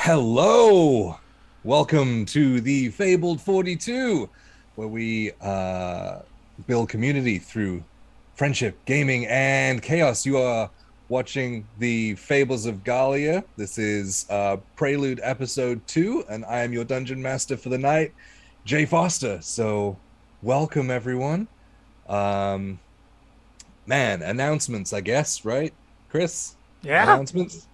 Hello, welcome to the Fabled 42, where we build community through friendship, gaming, and chaos. You are watching the Fables of Gahlia. This is Prelude Episode 2, and I am your Dungeon Master for the night, Jay Foster. So, welcome everyone. Um, Man, announcements, I guess, right, Chris? Yeah. Announcements.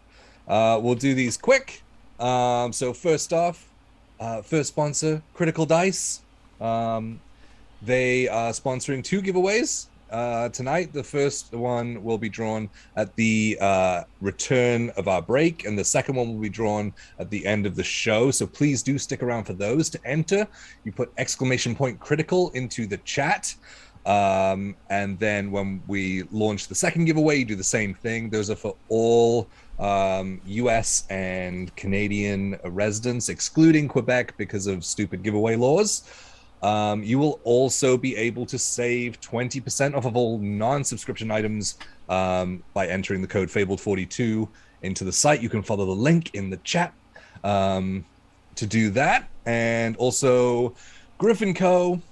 We'll do these quick. So first off, first sponsor, Critical Dice. They are sponsoring two giveaways tonight. The first one will be drawn at the return of our break, and the second one will be drawn at the end of the show. So please do stick around for those. To enter, you put !critical into the chat. And then when we launch the second giveaway, you do the same thing. Those are for all US and Canadian residents, excluding Quebec because of stupid giveaway laws. You will also be able to save 20% off of all non-subscription items by entering the code Fabled42 into the site. You can follow the link in the chat to do that. And also Griffin Co.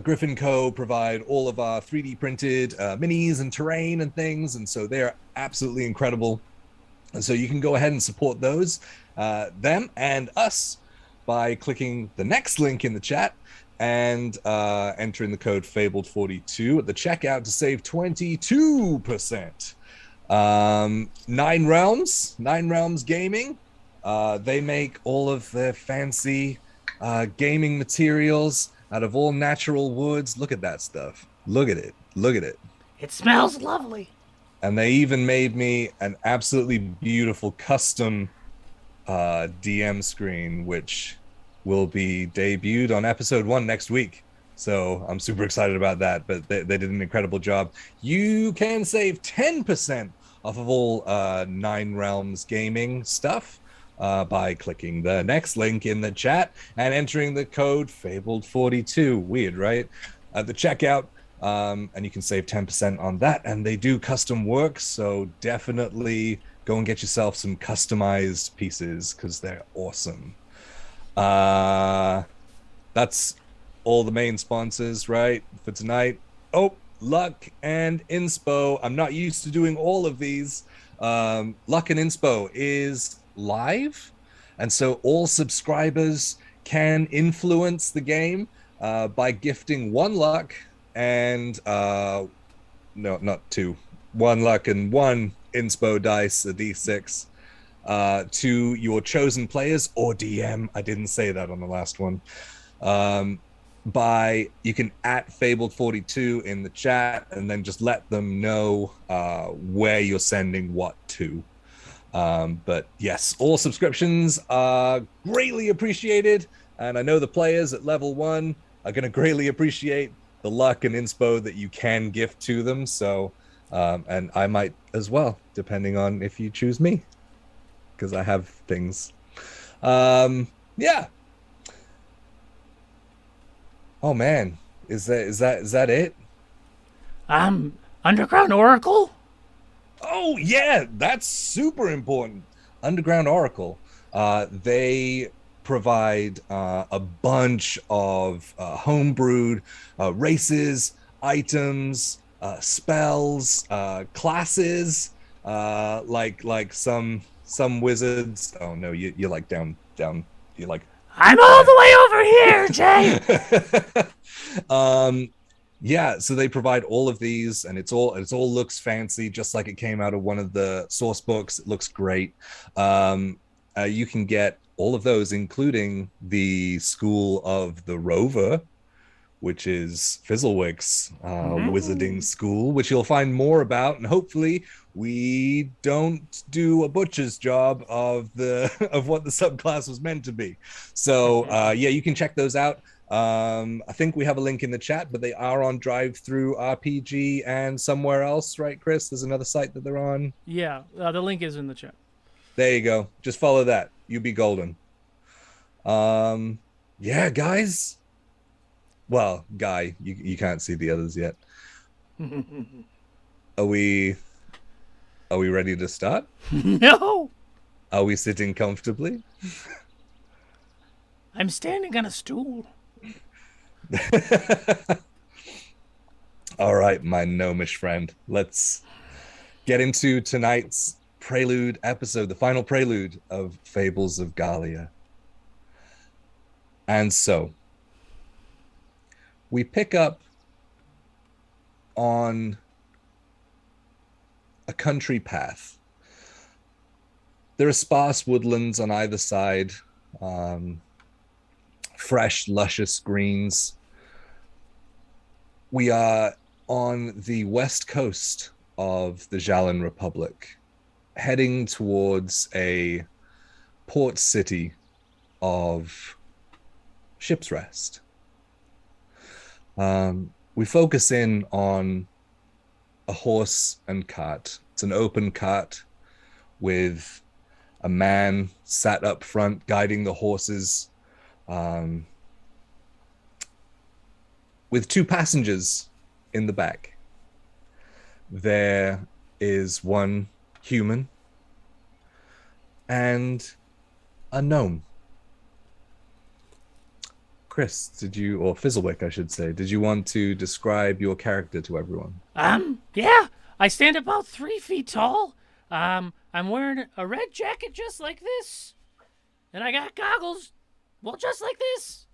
Griffin Co. provide all of our 3D printed minis and terrain and things, and so they're absolutely incredible. And so you can go ahead and support those, them and us, by clicking the next link in the chat and entering the code Fabled42 at the checkout to save 22%. Nine Realms Gaming. They make all of their fancy gaming materials out of all natural woods. Look at that stuff. Look at it. Look at it. It smells lovely. And they even made me an absolutely beautiful custom DM screen, which will be debuted on episode 1 next week. So I'm super excited about that. But they did an incredible job. You can save 10% off of all Nine Realms Gaming stuff by clicking the next link in the chat and entering the code Fabled42. Weird, right? At the checkout, and you can save 10% on that. And they do custom work, so definitely go and get yourself some customized pieces because they're awesome. That's all the main sponsors, right, for tonight. Oh, Luck and Inspo. I'm not used to doing all of these. Luck and Inspo is live, and so all subscribers can influence the game by gifting 1 luck and no, not 2, 1 luck and 1 inspo dice, a d6, to your chosen players or DM. I didn't say that on the last one. You can at Fabled42 in the chat and then just let them know where you're sending what to. But yes, all subscriptions are greatly appreciated, and I know the players at level 1 are going to greatly appreciate the luck and inspo that you can gift to them. So and I might as well, depending on if you choose me, because I have things. Yeah. Oh man, is that it? Underground Oracle? Oh yeah, that's super important. Underground Oracle. They provide a bunch of homebrewed races, items, spells, classes, like some wizards. Oh no, you're like down. You're like. I'm all the way over here, Jay. Yeah, so they provide all of these, and it all looks fancy, just like it came out of one of the source books. It looks great. You can get all of those, including the School of the Rover, which is Fizzlewick's wizarding school, which you'll find more about, and hopefully we don't do a butcher's job of what the subclass was meant to be. So yeah, you can check those out. I think we have a link in the chat, but they are on Drive-Thru RPG and somewhere else, right, Chris? There's another site that they're on. Yeah, the link is in the chat. There you go. Just follow that. You be golden. Yeah, guys. Well, Guy, you can't see the others yet. Are we ready to start? No. Are we sitting comfortably? I'm standing on a stool. All right, my gnomish friend. Let's get into tonight's prelude episode, the final prelude of Fables of Gahlia. And so we pick up on a country path. There are sparse woodlands on either side, fresh, luscious greens. We are on the west coast of the Jalan Republic, heading towards a port city of Ship's Rest. We focus in on a horse and cart. It's an open cart with a man sat up front guiding the horses, with two passengers in the back. There is one human and a gnome. Chris, or Fizzlewick, I should say, did you want to describe your character to everyone? Yeah. I stand about 3 feet tall. I'm wearing a red jacket just like this. And I got goggles, well, just like this.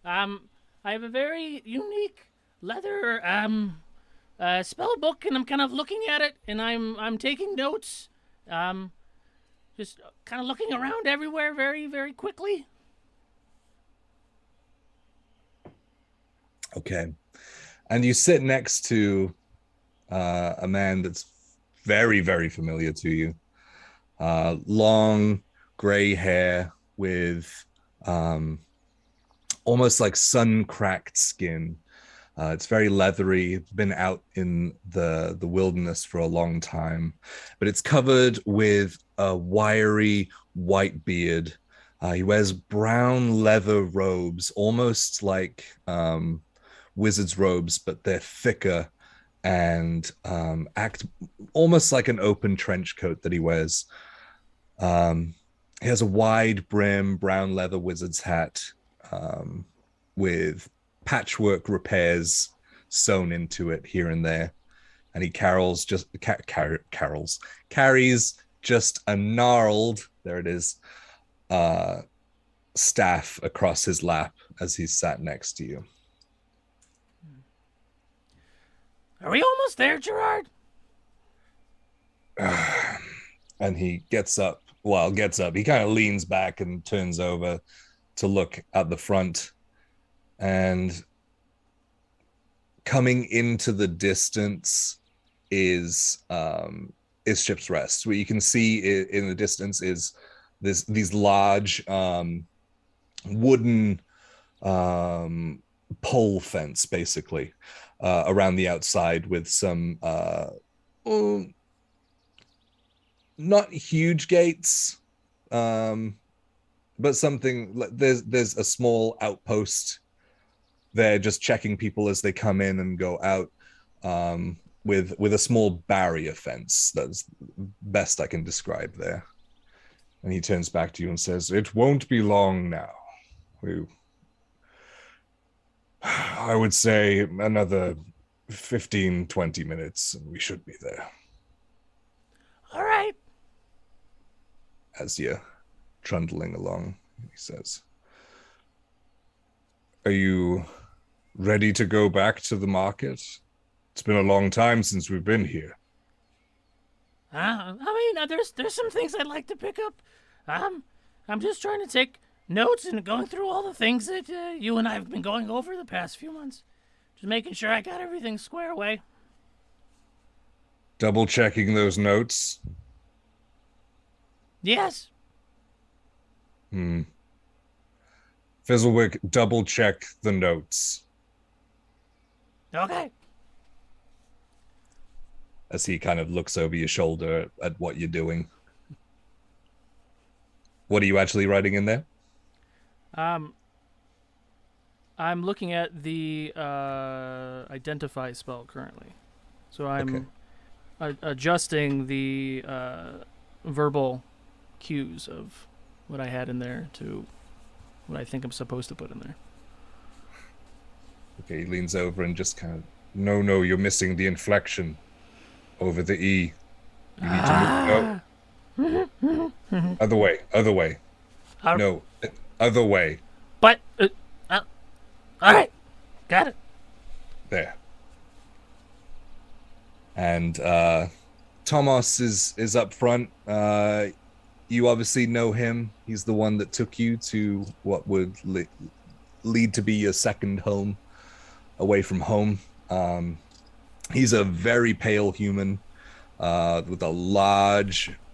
I have a very unique leather spell book, and I'm kind of looking at it, and I'm taking notes. Just kind of looking around everywhere very, very quickly. Okay. And you sit next to a man that's very, very familiar to you. Long gray hair with almost like sun-cracked skin. It's very leathery. It's been out in the wilderness for a long time, but it's covered with a wiry white beard. He wears brown leather robes, almost like wizard's robes, but they're thicker and act almost like an open trench coat that he wears. He has a wide brim brown leather wizard's hat with patchwork repairs sewn into it here and there, and he carries just a gnarled, there it is, staff across his lap as he's sat next to you. Are we almost there, Gerard? And he gets up. He kind of leans back and turns over to look at the front. And coming into the distance is Ship's Rest. What you can see in the distance is these large wooden pole fence, basically, around the outside with some not huge gates, but something like there's a small outpost there, just checking people as they come in and go out, with a small barrier fence. That's best I can describe there. And he turns back to you and says, "It won't be long now. I would say another 15-20 minutes and we should be there." All right. As you're trundling along, he says, "Are you ready to go back to the market? It's been a long time since we've been here." There's some things I'd like to pick up. I'm just trying to take notes and going through all the things that you and I have been going over the past few months. Just making sure I got everything square away. Double checking those notes. Yes. Fizzlewick, double check the notes. Okay. As he kind of looks over your shoulder at what you're doing. What are you actually writing in there? I'm looking at the identify spell currently. So I'm adjusting the verbal cues of what I had in there to what I think I'm supposed to put in there. Okay, he leans over and just kind of, no, you're missing the inflection over the E. You need to move. No, other way. No, other way. But, all right, got it. There. And Thomas is up front. You obviously know him. He's the one that took you to what would lead to be your second home away from home. He's a very pale human with a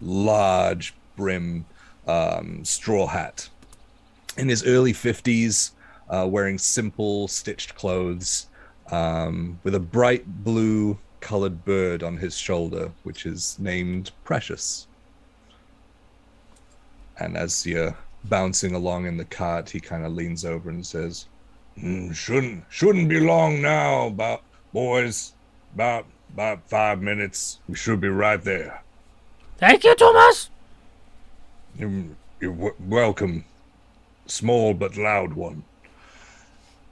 large brim straw hat. In his early 50s, wearing simple stitched clothes, with a bright blue colored bird on his shoulder, which is named Precious. And as you're bouncing along in the cart, he kind of leans over and says, shouldn't be long now, about 5 minutes. We should be right there. Thank you, Thomas. You're welcome, small but loud one.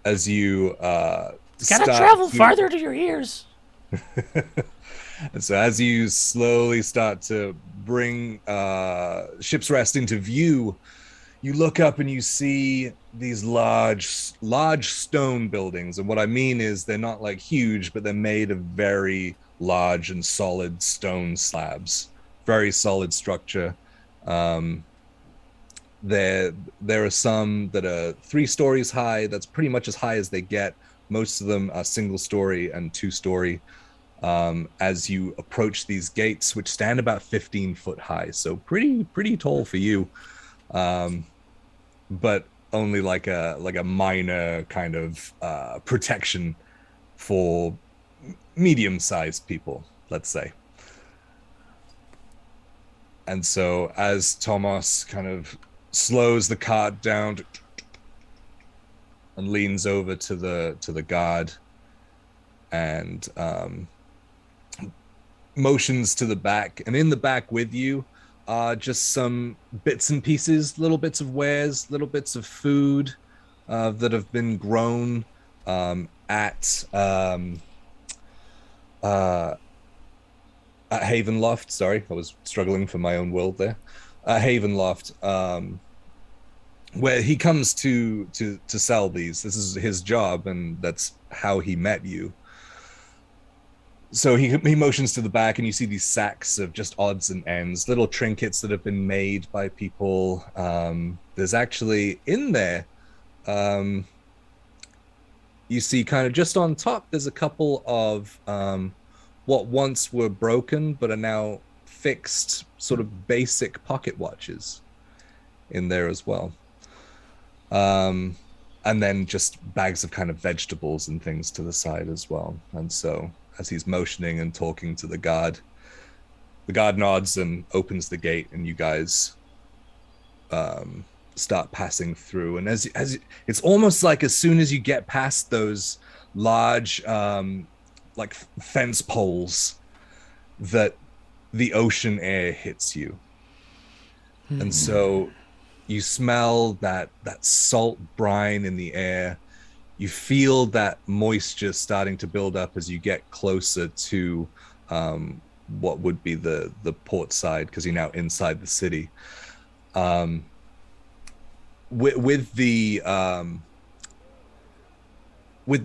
As you gotta travel farther to your ears. And so as you slowly start to bring Ship's Rest into view, you look up and you see these large stone buildings. And what I mean is they're not like huge, but they're made of very large and solid stone slabs. Very solid structure. There are some that are 3 stories high. That's pretty much as high as they get. Most of them are single story and 2-story. As you approach these gates, which stand about 15 foot high, so pretty tall for you, but only like a minor kind of protection for medium-sized people, let's say. And so as Thomas kind of slows the cart down and leans over to the guard and motions to the back, and in the back with you are just some bits and pieces, little bits of wares, little bits of food that have been grown at Haven Loft. Sorry, I was struggling for my own world there. Haven Loft, where he comes to sell these. This is his job, and that's how he met you. So he motions to the back, and you see these sacks of just odds and ends, little trinkets that have been made by people. There's actually in there, you see kind of just on top, there's a couple of what once were broken but are now fixed sort of basic pocket watches in there as well. And then just bags of kind of vegetables and things to the side as well. And so as he's motioning and talking to the guard nods and opens the gate, and you guys start passing through. And as it's almost like as soon as you get past those large like fence poles, that the ocean air hits you. And so you smell that salt brine in the air. You feel that moisture starting to build up as you get closer to what would be the port side, because you're now inside the city. With the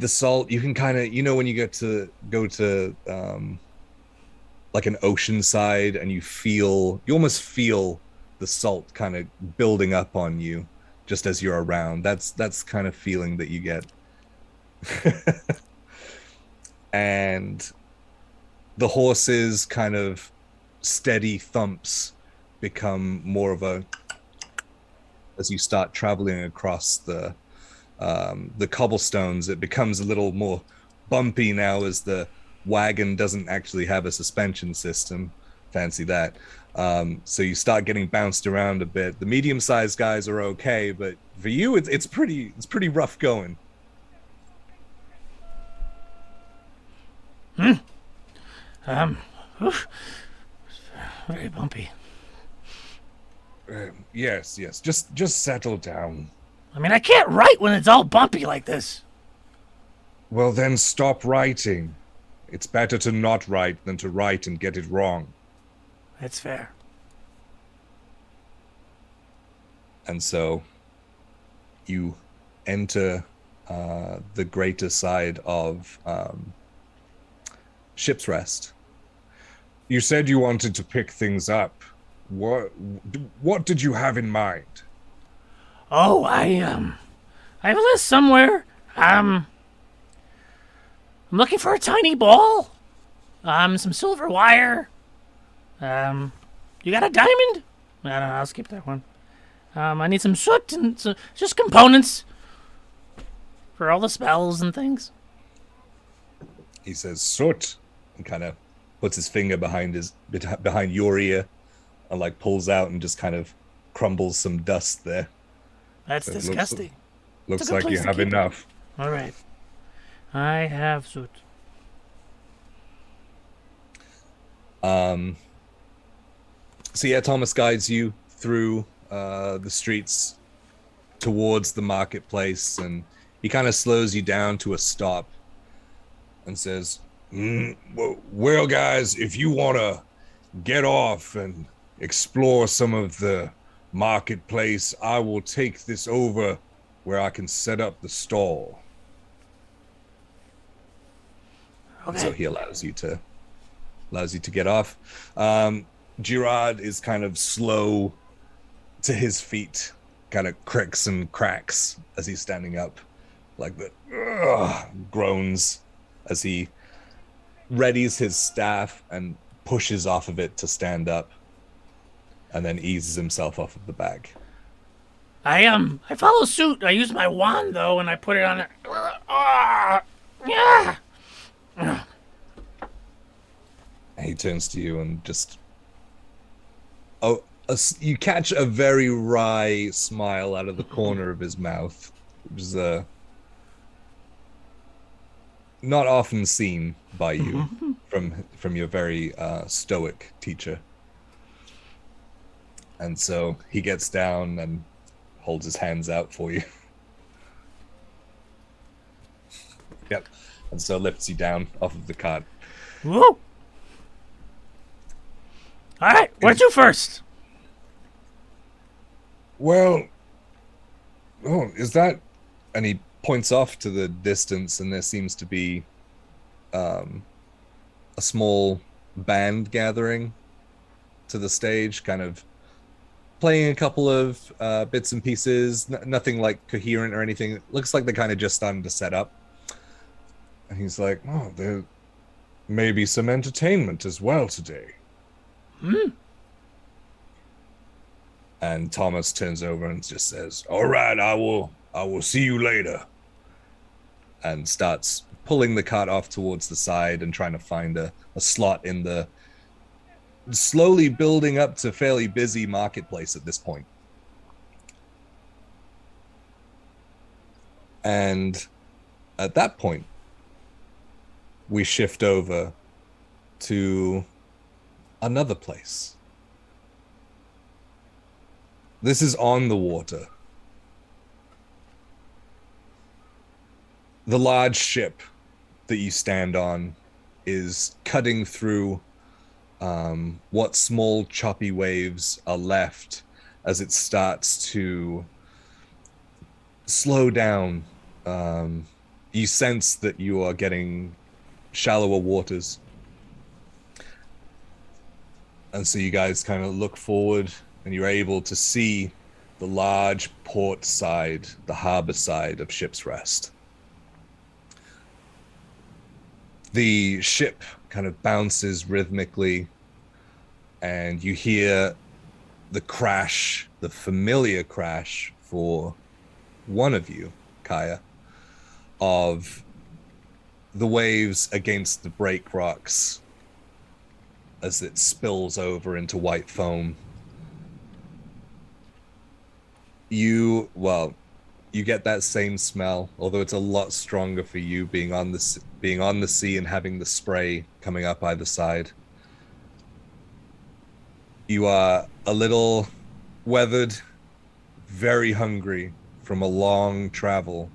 salt, you can kind of, when you go to like an ocean side, and you almost feel the salt kind of building up on you just as you're around. That's kind of feeling that you get. And the horses' kind of steady thumps become more of a, as you start traveling across the cobblestones, it becomes a little more bumpy now, as the wagon doesn't actually have a suspension system. Fancy that. So you start getting bounced around a bit. The medium-sized guys are okay, but for you, it's pretty rough going. Very bumpy. Yes, yes. Just settle down. I mean, I can't write when it's all bumpy like this. Well, then stop writing. It's better to not write than to write and get it wrong. That's fair. And so you enter the greater side of Ship's Rest. You said you wanted to pick things up. What did you have in mind? Oh, I have a list somewhere. I'm looking for a tiny ball. Some silver wire. You got a diamond? I don't know, I'll skip that one. I need some soot and just components for all the spells and things. He says soot and kind of puts his finger behind your ear and like pulls out and just kind of crumbles some dust there. That's So disgusting. Looks like you have enough. All right. I have soot. So yeah, Thomas guides you through the streets towards the marketplace, and he kind of slows you down to a stop and says, well, guys, if you want to get off and explore some of the marketplace, I will take this over where I can set up the stall. Okay. So he allows you to get off. Girard is kind of slow to his feet, kind of cricks and cracks as he's standing up, like the groans as he readies his staff and pushes off of it to stand up, and then eases himself off of the bag. I follow suit. I use my wand though, and I put it on there. Yeah. And he turns to you and just you catch a very wry smile out of the corner of his mouth, which is not often seen by you from your very stoic teacher. And so he gets down and holds his hands out for you. Yep. And so lifts you down off of the cart. Woo! All right, where to first? Well, is that... And he points off to the distance, and there seems to be a small band gathering to the stage, kind of playing a couple of bits and pieces, nothing like coherent or anything. It looks like they're kind of just starting to set up. And he's like, oh, there may be some entertainment as well today. And Thomas turns over and just says, all right, I will see you later. And starts pulling the cart off towards the side and trying to find a slot in the slowly building up to fairly busy marketplace at this point. And at that point, we shift over to another place. This is on the water. The large ship that you stand on is cutting through what small choppy waves are left as it starts to slow down. You sense that you are getting shallower waters. And so you guys kind of look forward and you're able to see the large port side, the harbor side of Ship's Rest. The ship kind of bounces rhythmically, and you hear the crash, the familiar crash for one of you, Kaiya, of the waves against the break rocks as it spills over into white foam. You get that same smell, although it's a lot stronger for you being on the sea and having the spray coming up either side. You are a little weathered, very hungry from a long travel.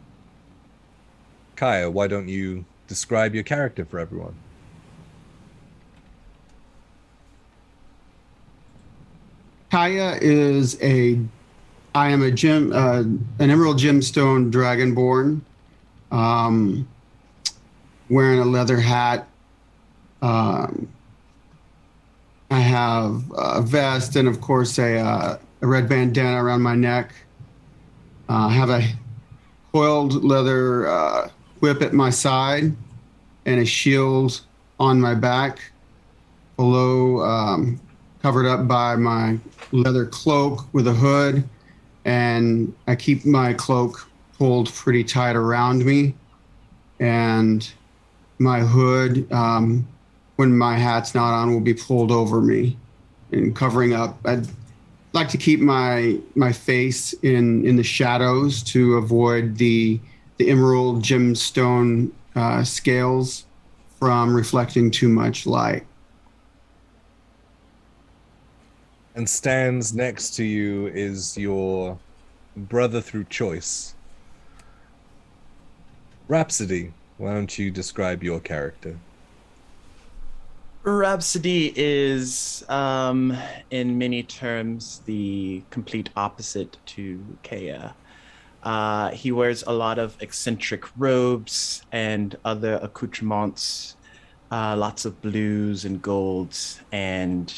Kaiya, why don't you describe your character for everyone? Kaiya is I am an Emerald Gemstone Dragonborn, um, wearing a leather hat. Um, I have a vest and, of course, a red bandana around my neck. I have a coiled leather whip at my side and a shield on my back, below, covered up by my leather cloak with a hood. And I keep my cloak pulled pretty tight around me. And my hood, when my hat's not on, will be pulled over me and covering up. I'd like to keep my face in the shadows to avoid the emerald gemstone scales from reflecting too much light. And stands next to you is your brother through choice. Rhapsody, why don't you describe your character? Rhapsody is, in many terms, the complete opposite to Kaiya. He wears a lot of eccentric robes and other accoutrements, lots of blues and golds, and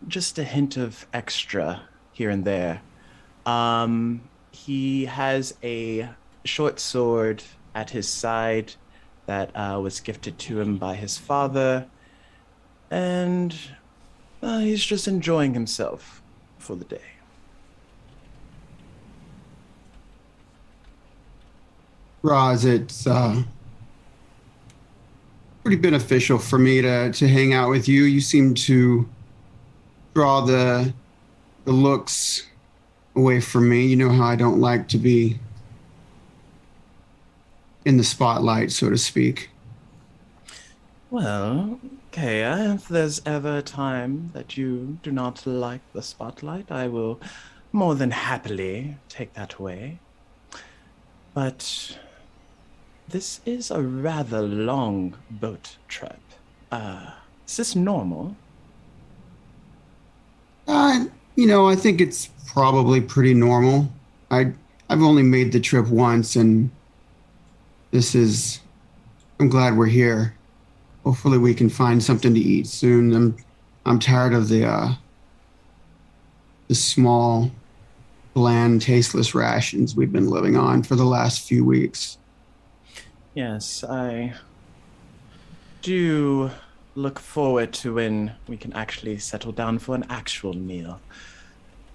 just a hint of extra here and there. He has a short sword at his side that was gifted to him by his father, and he's just enjoying himself for the day. Roz, it's pretty beneficial for me to hang out with you. You seem to draw the looks away from me. You know how I don't like to be in the spotlight, so to speak. Well, Kaiya, if there's ever a time that you do not like the spotlight, I will more than happily take that away. But this is a rather long boat trip. Is this normal? I think it's probably pretty normal. I've only made the trip once, and I'm glad we're here. Hopefully we can find something to eat soon. I'm tired of the small, bland, tasteless rations we've been living on for the last few weeks. Yes, I do look forward to when we can actually settle down for an actual meal.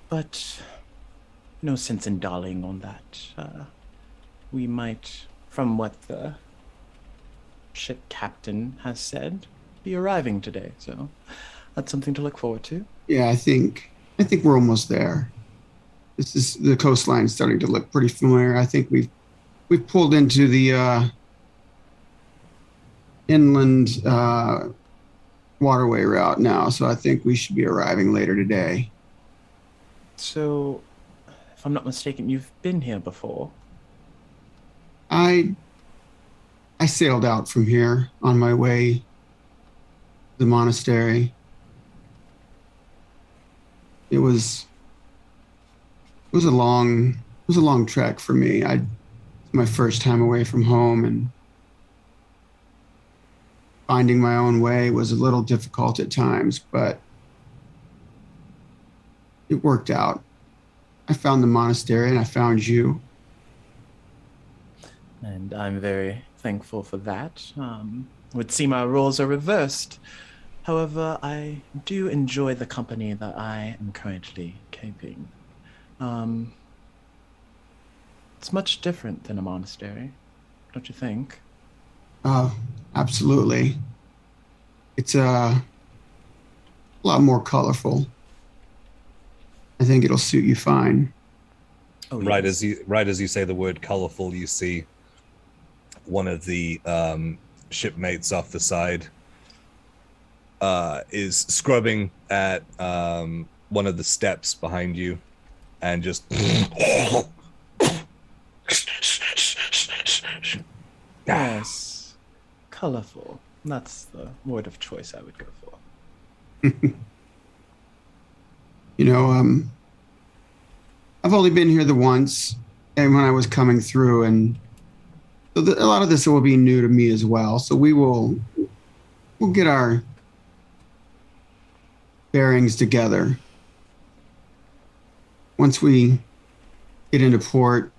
But no sense in dallying on that. We might, from what the ship captain has said, be arriving today. So that's something to look forward to. Yeah, I think we're almost there. The coastline starting to look pretty familiar. I think we've pulled into the inland waterway route now, so I think we should be arriving later today. So, if I'm not mistaken, you've been here before. I sailed out from here on my way to the monastery. It was a long trek for me. It's my first time away from home, and finding my own way was a little difficult at times, but it worked out. I found the monastery and I found you. And I'm very thankful for that. Would seem our roles are reversed. However, I do enjoy the company that I am currently keeping. It's much different than a monastery, don't you think? Absolutely. It's a lot more colorful. I think it'll suit you fine. Oh, Right yes. as you say the word colorful, you see one of the shipmates off the side is scrubbing at one of the steps behind you, and just Yes. Colorful. That's the word of choice I would go for. You know, I've only been here the once, and when I was coming through, and so a lot of this will be new to me as well. So we'll get our bearings together. Once we get into port,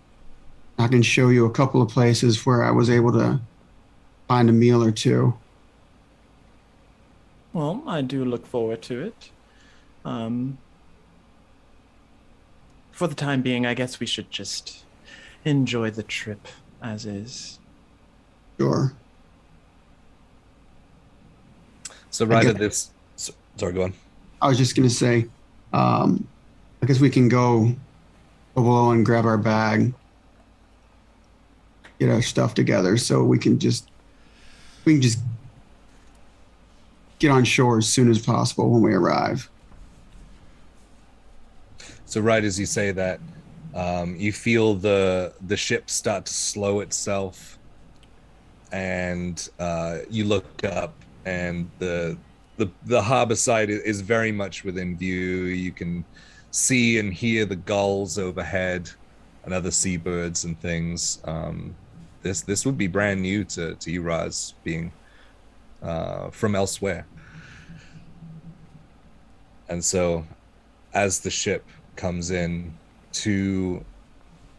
I can show you a couple of places where I was able to find a meal or two. Well, I do look forward to it. For the time being, I guess we should just enjoy the trip as is. Sure. so right at this. Sorry, go on. I was just going to say, I guess we can go below and grab our bag, get our stuff together, so we can just get on shore as soon as possible when we arrive. So right as you say that, you feel the ship start to slow itself, and you look up, and the harbor side is very much within view. You can see and hear the gulls overhead and other seabirds and things. This would be brand new to you, Raz, being from elsewhere. And so as the ship comes in to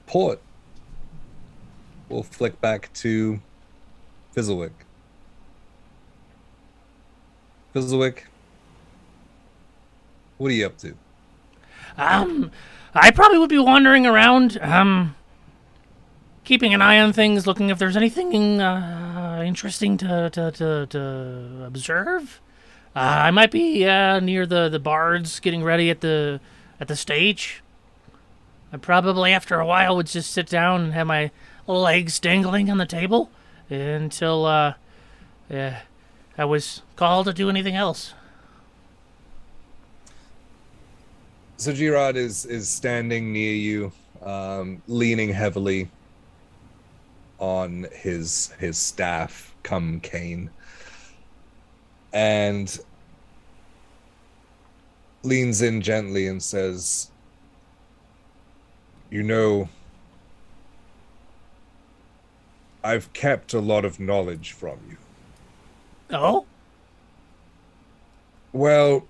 port, we'll flick back to Fizzlewick. Fizzlewick, what are you up to? I probably would be wandering around, keeping an eye on things, looking if there's anything interesting to observe. I might be near the bards, getting ready at the stage. I probably, after a while, would just sit down and have my legs dangling on the table until I was called to do anything else. So Girard is standing near you, leaning heavily on his staff, cum cane, and leans in gently and says, "You know, I've kept a lot of knowledge from you." Oh? Well,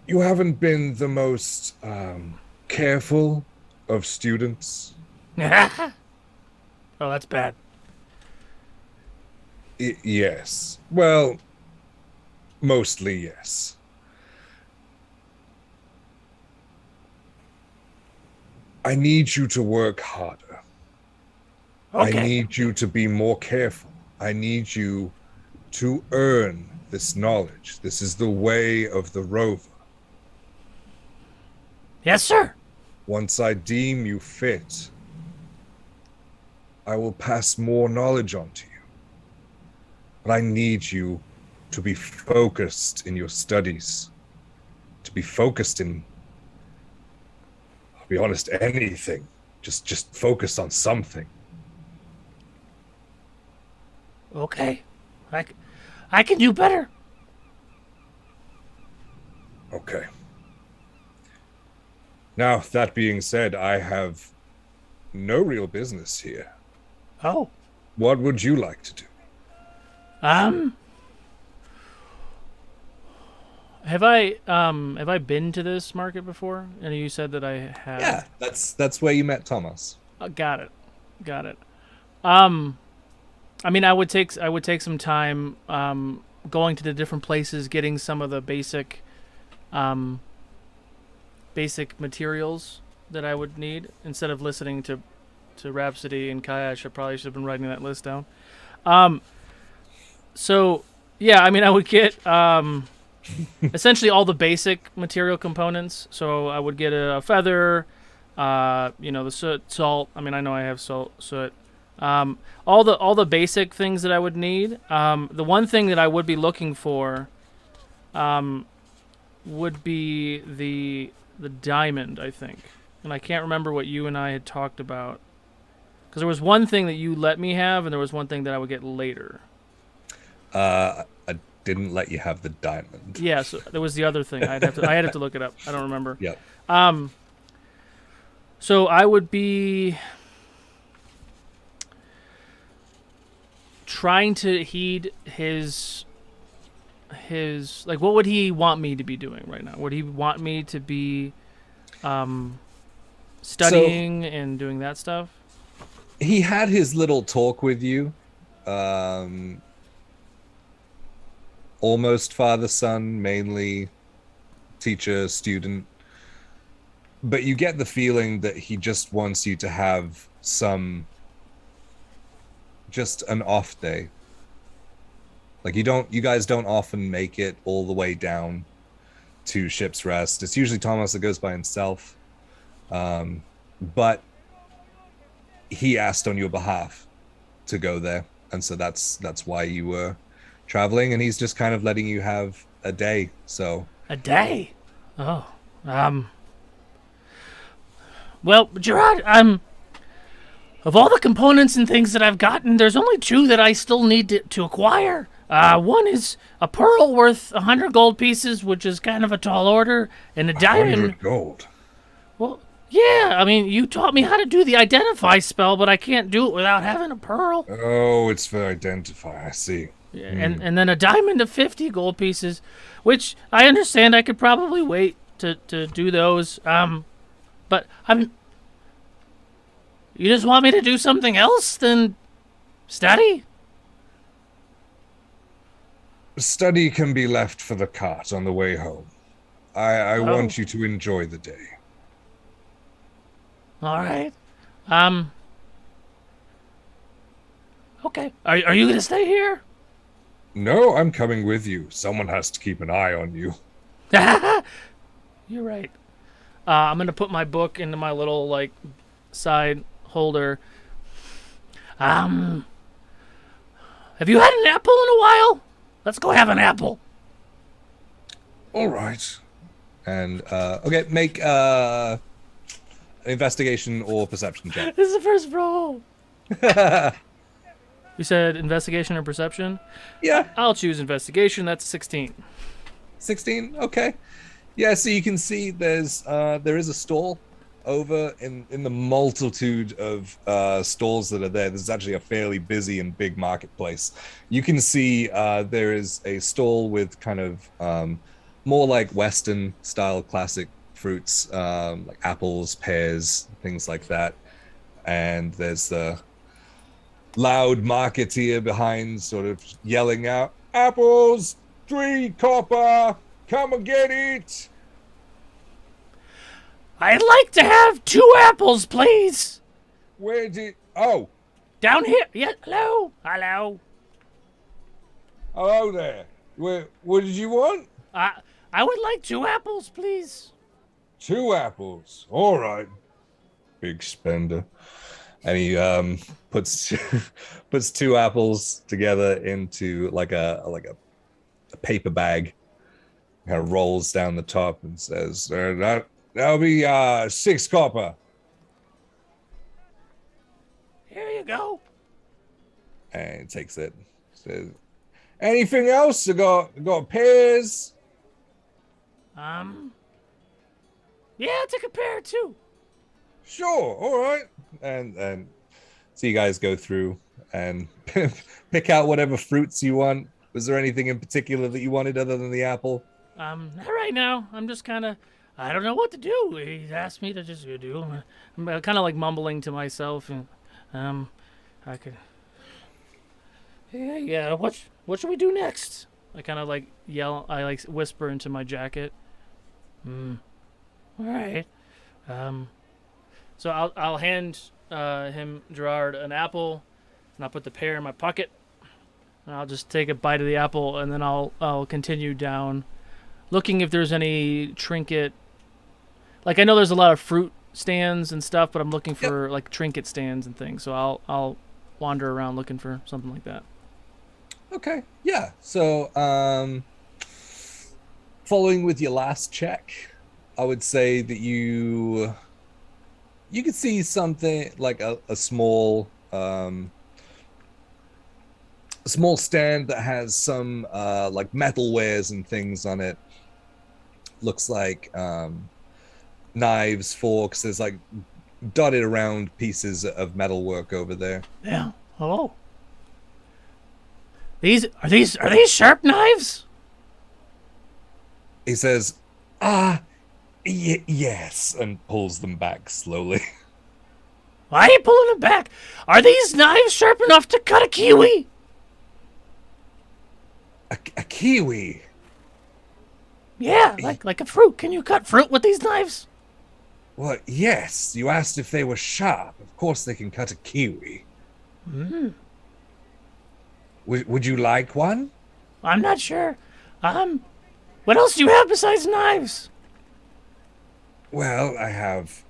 you haven't been the most careful of students. Oh, that's bad. Yes. Well, mostly yes. I need you to work harder. Okay. I need you to be more careful. I need you to earn this knowledge. This is the way of the rover. Yes, sir. Once I deem you fit, I will pass more knowledge on to you. But I need you to be focused in your studies, to be focused in, I'll be honest, anything. Just focus on something. Okay. I can do better. Okay. Now, that being said, I have no real business here. Oh. What would you like to do? Have I been to this market before? And you said that I have. Yeah, that's where you met Thomas. Got it. I mean, I would take some time going to the different places, getting some of the basic materials that I would need instead of listening to Rhapsody and Kaiya. I probably should have been writing that list down. So yeah, I mean, I would get essentially all the basic material components. So I would get a feather, the soot, salt. I mean, I know I have soot, All the basic things that I would need. The one thing that I would be looking for, would be the diamond, I think, and I can't remember what you and I had talked about. Because there was one thing that you let me have, and there was one thing that I would get later. I didn't let you have the diamond. Yeah, so there was the other thing. I had to look it up. I don't remember. Yep. So I would be trying to heed his like, what would he want me to be doing right now? Would he want me to be studying and doing that stuff? He had his little talk with you. Almost father-son, mainly teacher, student. But you get the feeling that he just wants you to have just an off day. Like, you guys don't often make it all the way down to Ship's Rest. It's usually Thomas that goes by himself. But he asked on your behalf to go there. And so that's why you were traveling, and he's just kind of letting you have a day. So a day? Oh. Well, Gerard, of all the components and things that I've gotten, there's only two that I still need to acquire. One is a pearl worth 100 gold pieces, which is kind of a tall order, and a diamond. 100 gold? Well, yeah, I mean, you taught me how to do the identify spell, but I can't do it without having a pearl. Oh, it's for identify, I see. Yeah, and then a diamond of 50 gold pieces, which I understand I could probably wait to do those. But you just want me to do something else than study? Study can be left for the cart on the way home. I want you to enjoy the day. All right. Okay. Are you going to stay here? No, I'm coming with you. Someone has to keep an eye on you. You're right. I'm going to put my book into my little, like, side holder. Have you had an apple in a while? Let's go have an apple. All right. And, okay, make, investigation or perception check. This is the first roll. You said investigation or perception? Yeah. I'll choose investigation. That's 16. 16? Okay. Yeah, so you can see there is a stall over in the multitude of stalls that are there. This is actually a fairly busy and big marketplace. You can see there is a stall with kind of more like Western style classic fruits, like apples, pears, things like that. And there's the loud marketeer behind, sort of yelling out, "Apples, 3 copper, come and get it." I'd like to have 2 apples, please. Where did... Oh. Down here. Yeah, hello. Hello. Hello there. What did you want? I would like 2 apples, please. 2 apples. All right. Big spender. And he puts 2 apples together into like a paper bag. Kind of rolls down the top and says, "That'll be 6 copper." Here you go. And takes it. Says, "Anything else? I got pears." Yeah, take a pear too. Sure, all right. And so you guys go through and pick out whatever fruits you want. Was there anything in particular that you wanted other than the apple? Not right now. I'm just kind of, I don't know what to do. He asked me to just do. I'm kind of like mumbling to myself, and I could. Yeah. What should we do next? I kind of like yell. I like whisper into my jacket. All right. So I'll hand him, Gerard, an apple, and I'll put the pear in my pocket, and I'll just take a bite of the apple, and then I'll continue down, looking if there's any trinket. Like, I know there's a lot of fruit stands and stuff, but I'm looking for like trinket stands and things. So I'll wander around looking for something like that. Okay, yeah. So, following with your last check, I would say that you could see something like a small stand that has some like metalwares and things on it. Looks like knives, forks. There's like dotted around pieces of metalwork over there. Yeah. Hello. Are these sharp knives? He says, yes, and pulls them back slowly. Why are you pulling them back? Are these knives sharp enough to cut a kiwi? A kiwi? Yeah, like a fruit. Can you cut fruit with these knives? Well, yes. You asked if they were sharp. Of course they can cut a kiwi. Mm. Would you like one? I'm not sure. What else do you have besides knives? Well, I have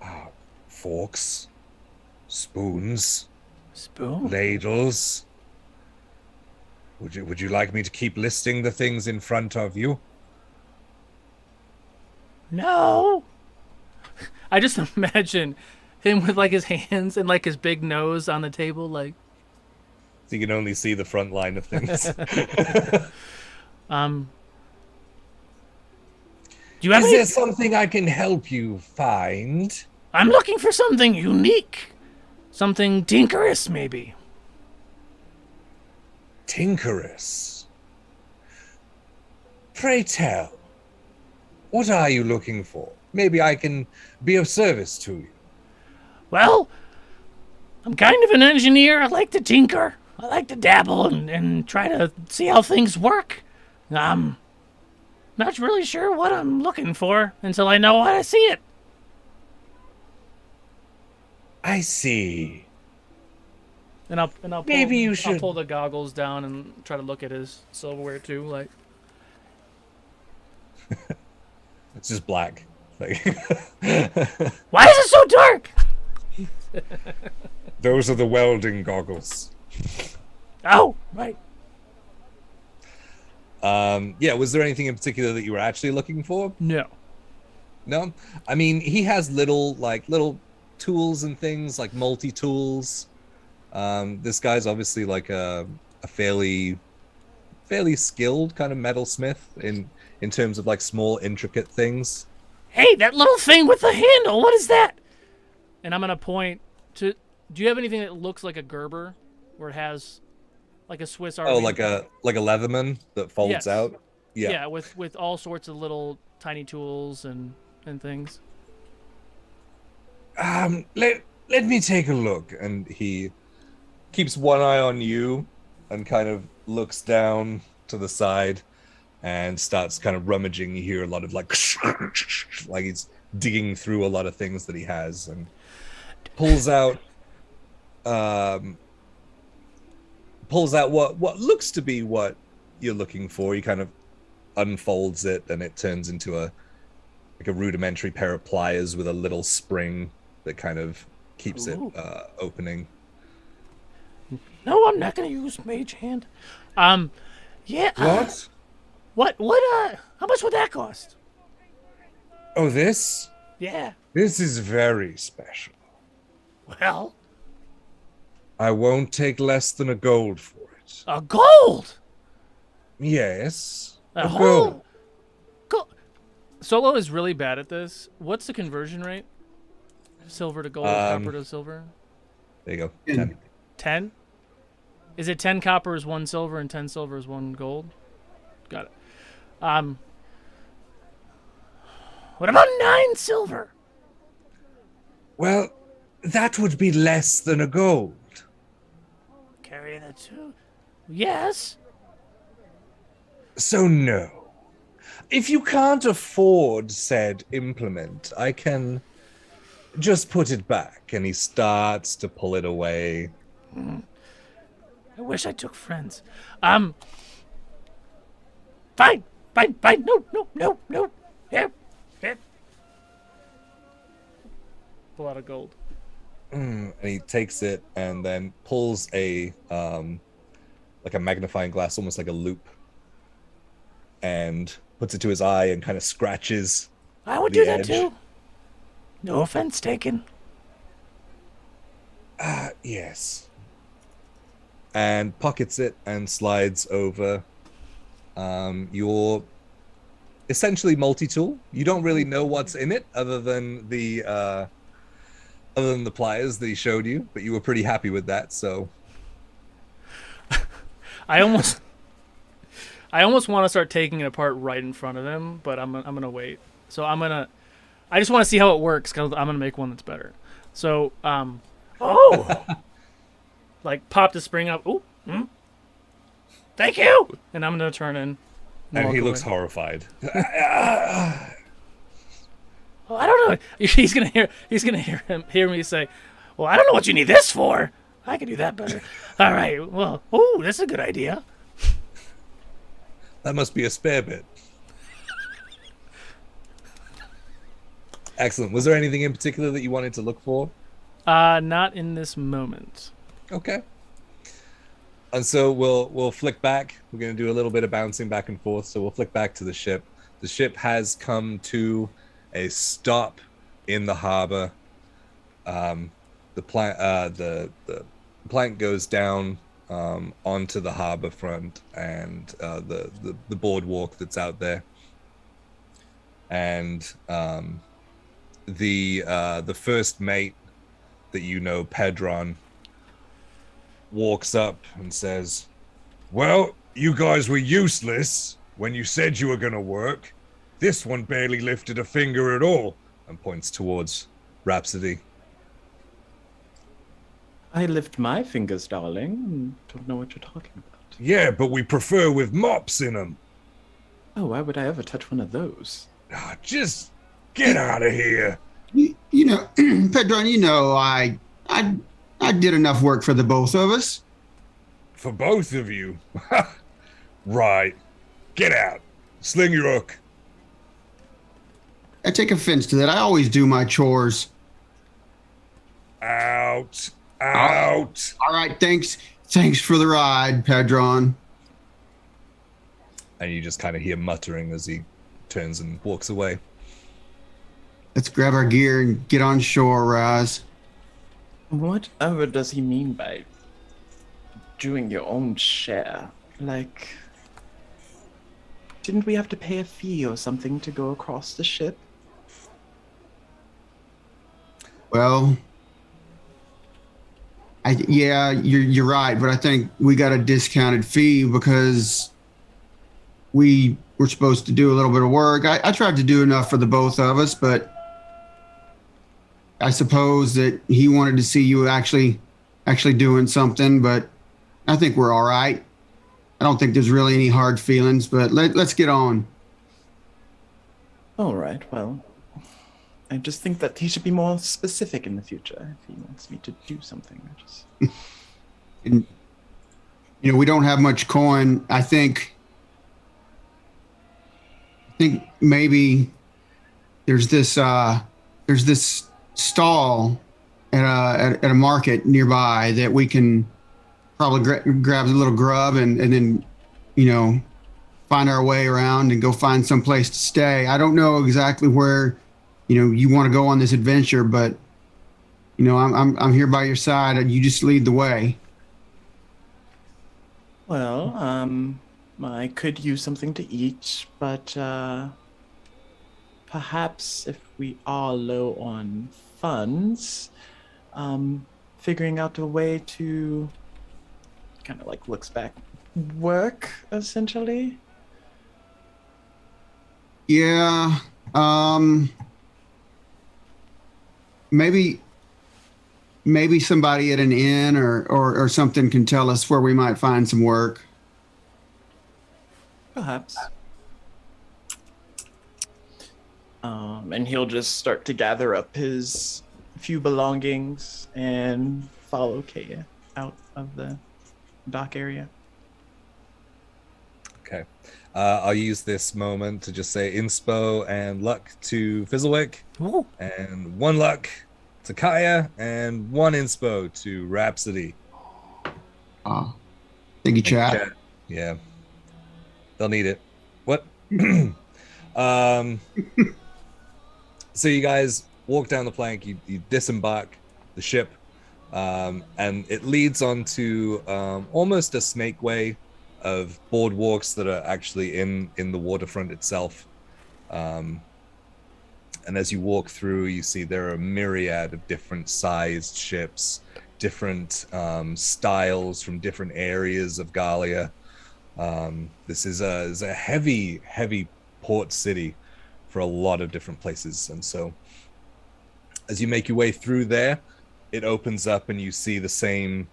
forks, spoons, Spoon? ladles. Would you like me to keep listing the things in front of you? No. I just imagine him with like his hands and like his big nose on the table, like. So you can only see the front line of things. Do you have Is any? there something I can help you find? I'm looking for something unique. Something tinkerous, maybe. Tinkerous. Pray tell, what are you looking for? Maybe I can be of service to you. Well, I'm kind of an engineer. I like to tinker. I like to dabble and try to see how things work. I'm not really sure what I'm looking for until I know how to see it. I see. And I'll pull, Maybe you I'll should- pull the goggles down and try to look at his silverware too. Like, It's just black. Like why is it so dark? those are the welding goggles. Oh, right. Yeah, was there anything in particular that you were actually looking for? No. No? I mean, he has little tools and things, like multi-tools. This guy's obviously like a fairly skilled kind of metalsmith in terms of like small, intricate things. Hey, that little thing with the handle. What is that? And I'm gonna point to. Do you have anything that looks like a Gerber, where it has like a Swiss Army? Oh, like a Leatherman that folds Yes. out? Yeah. Yeah, with all sorts of little tiny tools and things. Let me take a look. And he keeps one eye on you and kind of looks down to the side and starts kind of rummaging. You hear a lot of like he's digging through a lot of things that he has and pulls out what looks to be what you're looking for. He kind of unfolds it and it turns into a rudimentary pair of pliers with a little spring that kind of keeps Ooh. it opening. No, I'm not gonna use Mage Hand. Yeah. What? How much would that cost? Oh, this? Yeah. This is very special. Well, I won't take less than a gold for it. a gold. Yes. A gold. whole. Solo is really bad at this. What's the conversion rate? Silver to gold, copper to silver. There you go. In- 10. 10? Is it 10 copper is 1 silver and 10 silver is 1 gold? Got it. What about 9 silver? Well, that would be less than a gold. Carry the 2. Yes. So no. If you can't afford said implement, I can just put it back. And he starts to pull it away. I wish I took friends. Fine. No. Here. Pull out a gold. And he takes it and then pulls a like a magnifying glass, almost like a loop, and puts it to his eye and kind of scratches. I would the do that edge. too. No offense taken. Yes. And pockets it and slides over your essentially multi-tool. You don't really know what's in it other than the pliers that he showed you, but you were pretty happy with that, so I almost want to start taking it apart right in front of him, but I'm gonna wait. So I just want to see how it works because I'm gonna make one that's better. So like pop the spring up. Ooh, thank you. And I'm gonna turn in. And walk he looks away. horrified. Oh, I don't know. He's gonna hear me say, "Well, I don't know what you need this for. I can do that better." All right. Well, that's a good idea. That must be a spare bit. Excellent. Was there anything in particular that you wanted to look for? Not in this moment. Okay. And so we'll flick back. We're going to do a little bit of bouncing back and forth. So we'll flick back to the ship. The ship has come to a stop in the harbor. The plank goes down onto the harbor front and the boardwalk that's out there. And the first mate that you know, Pedron, walks up and says, "Well, you guys were useless when you said you were going to work. This one barely lifted a finger at all," and points towards Rhapsody. I lift my fingers, darling. Don't know what you're talking about. Yeah, but we prefer with mops in them. Oh, why would I ever touch one of those? Just get out of here. You know, Pedron, you know, I did enough work for the both of us. For both of you? Right. Get out. Sling your hook. I take offense to that. I always do my chores. Out. Out. All right, thanks for the ride, Pedron. And you just kind of hear muttering as he turns and walks away. Let's grab our gear and get on shore, Raz. Whatever does he mean by doing your own share? Like, didn't we have to pay a fee or something to go across the ship? Well, you're right, but I think we got a discounted fee because we were supposed to do a little bit of work. I tried to do enough for the both of us, but I suppose that he wanted to see you actually doing something, but I think we're all right. I don't think there's really any hard feelings, but let's get on. All right, well, I just think that he should be more specific in the future if he wants me to do something. And, you know, we don't have much coin. I think maybe there's this stall at a market nearby that we can probably grab a little grub and then, you know, find our way around and go find some place to stay. I don't know exactly where, you know, you want to go on this adventure, but, you know, I'm here by your side and you just lead the way. Well, I could use something to eat, but perhaps if we are low on funds, figuring out a way to kind of like looks back work essentially. Yeah. Maybe somebody at an inn or something can tell us where we might find some work. Perhaps. And he'll just start to gather up his few belongings and follow Kaiya out of the dock area. Okay. I'll use this moment to just say inspo and luck to Fizzlewick. Ooh. And 1 luck to to Kaiya, and 1 inspo to Rhapsody. Thank you, chat. Yeah. They'll need it. What? So you guys walk down the plank, you disembark the ship, and it leads onto almost a snake way of boardwalks that are actually in the waterfront itself. And as you walk through, you see there are a myriad of different sized ships, different styles from different areas of Gahlia. This is a heavy port city for a lot of different places. And so as you make your way through there, it opens up and you see the same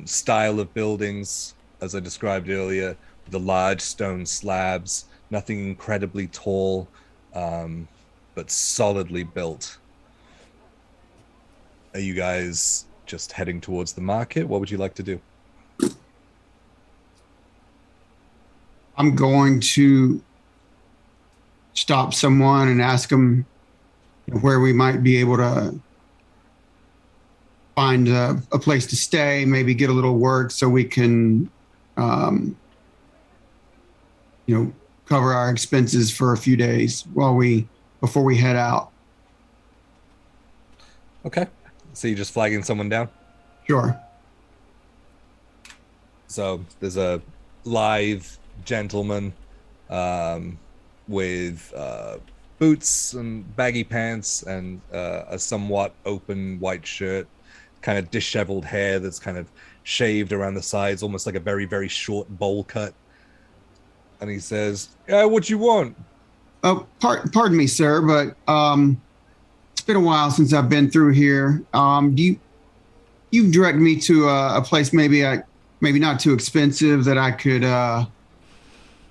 style of buildings as I described earlier, the large stone slabs, nothing incredibly tall, but solidly built. Are you guys just heading towards the market? What would you like to do? I'm going to stop someone and ask them where we might be able to find a place to stay, maybe get a little work so we can, cover our expenses for a few days before we head out. Okay. So you're just flagging someone down? Sure. So there's a lithe gentleman with boots and baggy pants and a somewhat open white shirt, kind of disheveled hair that's kind of shaved around the sides, almost like a very, very short bowl cut. And he says, what you want? Pardon me, sir, but it's been a while since I've been through here. Do you direct me to a place maybe not too expensive that I could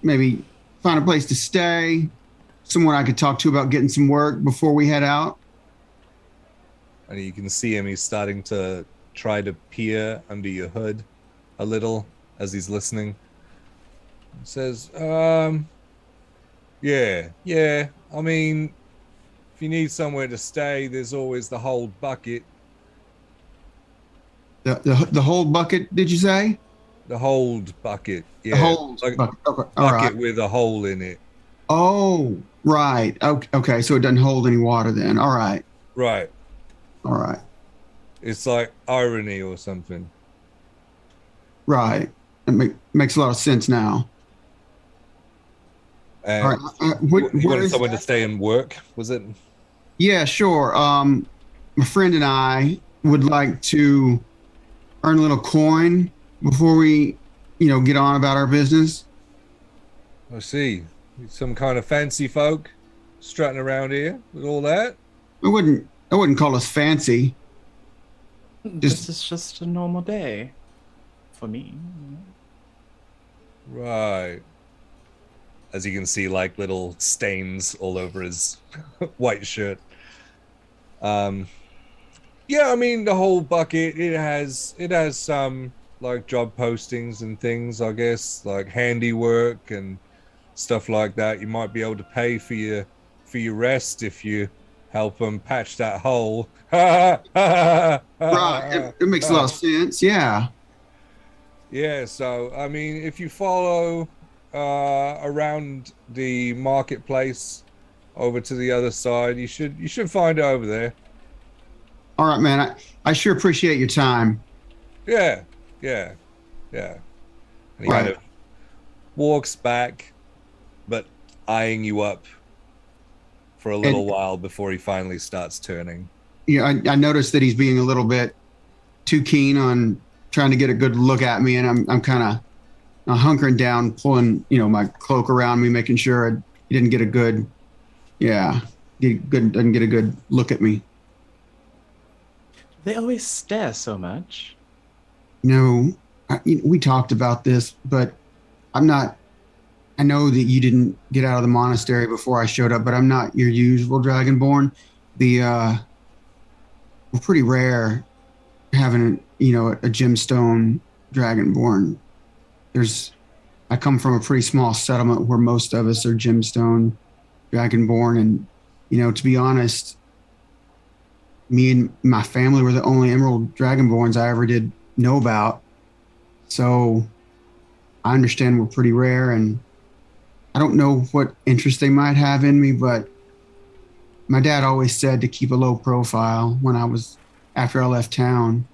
maybe find a place to stay, someone I could talk to about getting some work before we head out? And you can see him, he's starting to try to peer under your hood a little as he's listening. He says, yeah. I mean, if you need somewhere to stay, there's always the Hold Bucket. The Hold Bucket, did you say? The Hold Bucket, yeah. The Hold like Bucket. Okay. Bucket with a hole in it. Oh, right. Okay, so it doesn't hold any water then. All right. Right. All right. It's like irony or something. Right. It makes a lot of sense now. And all right. you wanted someone to stay and work, was it? Yeah, sure. My friend and I would like to earn a little coin before we, get on about our business. I see. Some kind of fancy folk strutting around here with all that. I wouldn't call us fancy. This is just a normal day for me. Right. As you can see, like little stains all over his white shirt. Yeah, I mean, the Whole Bucket, it has some like job postings and things, I guess, like handiwork and stuff like that. You might be able to pay for your rest if you help them patch that hole. Right. It makes a lot of sense. Yeah. Yeah. So, I mean, if you follow around the marketplace over to the other side, you should find it over there. All right, man. I sure appreciate your time. Yeah. And he kind of walks back, but eyeing you up for a little while before he finally starts turning. Yeah, I noticed that he's being a little bit too keen on trying to get a good look at me, and I'm kind of hunkering down, pulling my cloak around me, making sure he didn't get a good, doesn't get a good look at me. They always stare so much. We talked about this, but I'm not. I know that you didn't get out of the monastery before I showed up, but I'm not your usual Dragonborn. We're pretty rare having a gemstone Dragonborn. I come from a pretty small settlement where most of us are gemstone Dragonborn, and to be honest, me and my family were the only Emerald Dragonborns I ever did know about. So I understand we're pretty rare, and I don't know what interest they might have in me, but my dad always said to keep a low profile after I left town.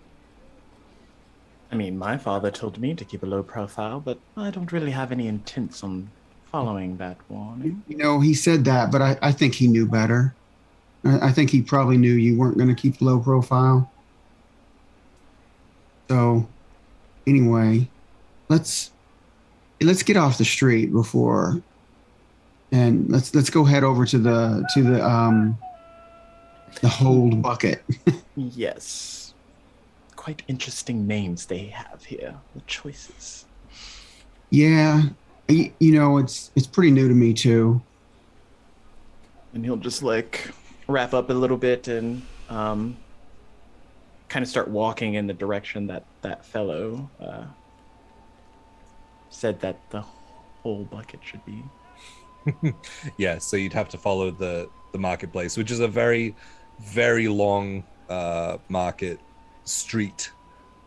I mean, my father told me to keep a low profile, but I don't really have any intents on following that warning. He said that, but I think he knew better. I think he probably knew you weren't going to keep low profile. So anyway, let's get off the street and let's go head over to the hold bucket. Yes. Quite interesting names they have here, the choices. Yeah. It's pretty new to me too. And he'll just wrap up a little bit and kind of start walking in the direction that fellow said that the whole bucket should be. Yeah, so you'd have to follow the marketplace, which is a very, very long market street.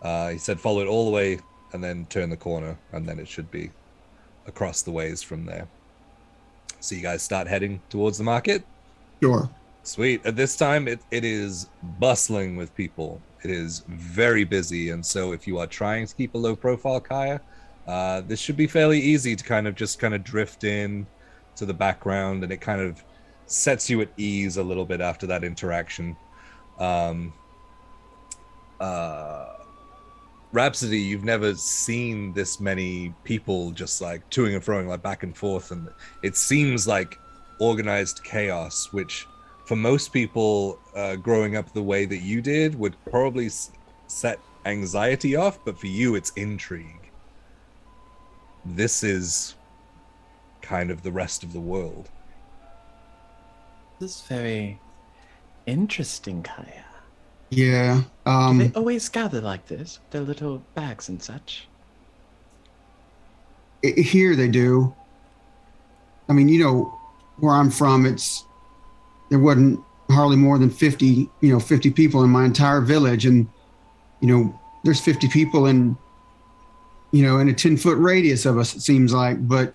He said follow it all the way and then turn the corner, and then it should be across the ways from there. So you guys start heading towards the market? Sure. Sweet. At this time, it is bustling with people. It is very busy, and so if you are trying to keep a low profile, Kaiya, this should be fairly easy to kind of drift in to the background, and it kind of sets you at ease a little bit after that interaction. Rhapsody, you've never seen this many people just toing and froing back and forth, and it seems like organized chaos, which for most people growing up the way that you did would probably set anxiety off, but for you it's intrigue. This is kind of the rest of the world. This is very interesting, Kaiya. Yeah. Do they always gather like this, with their little bags and such? Here they do. I mean, where I'm from, there wasn't hardly more than 50 people in my entire village, and there's 50 people in a 10-foot radius of us, it seems like, but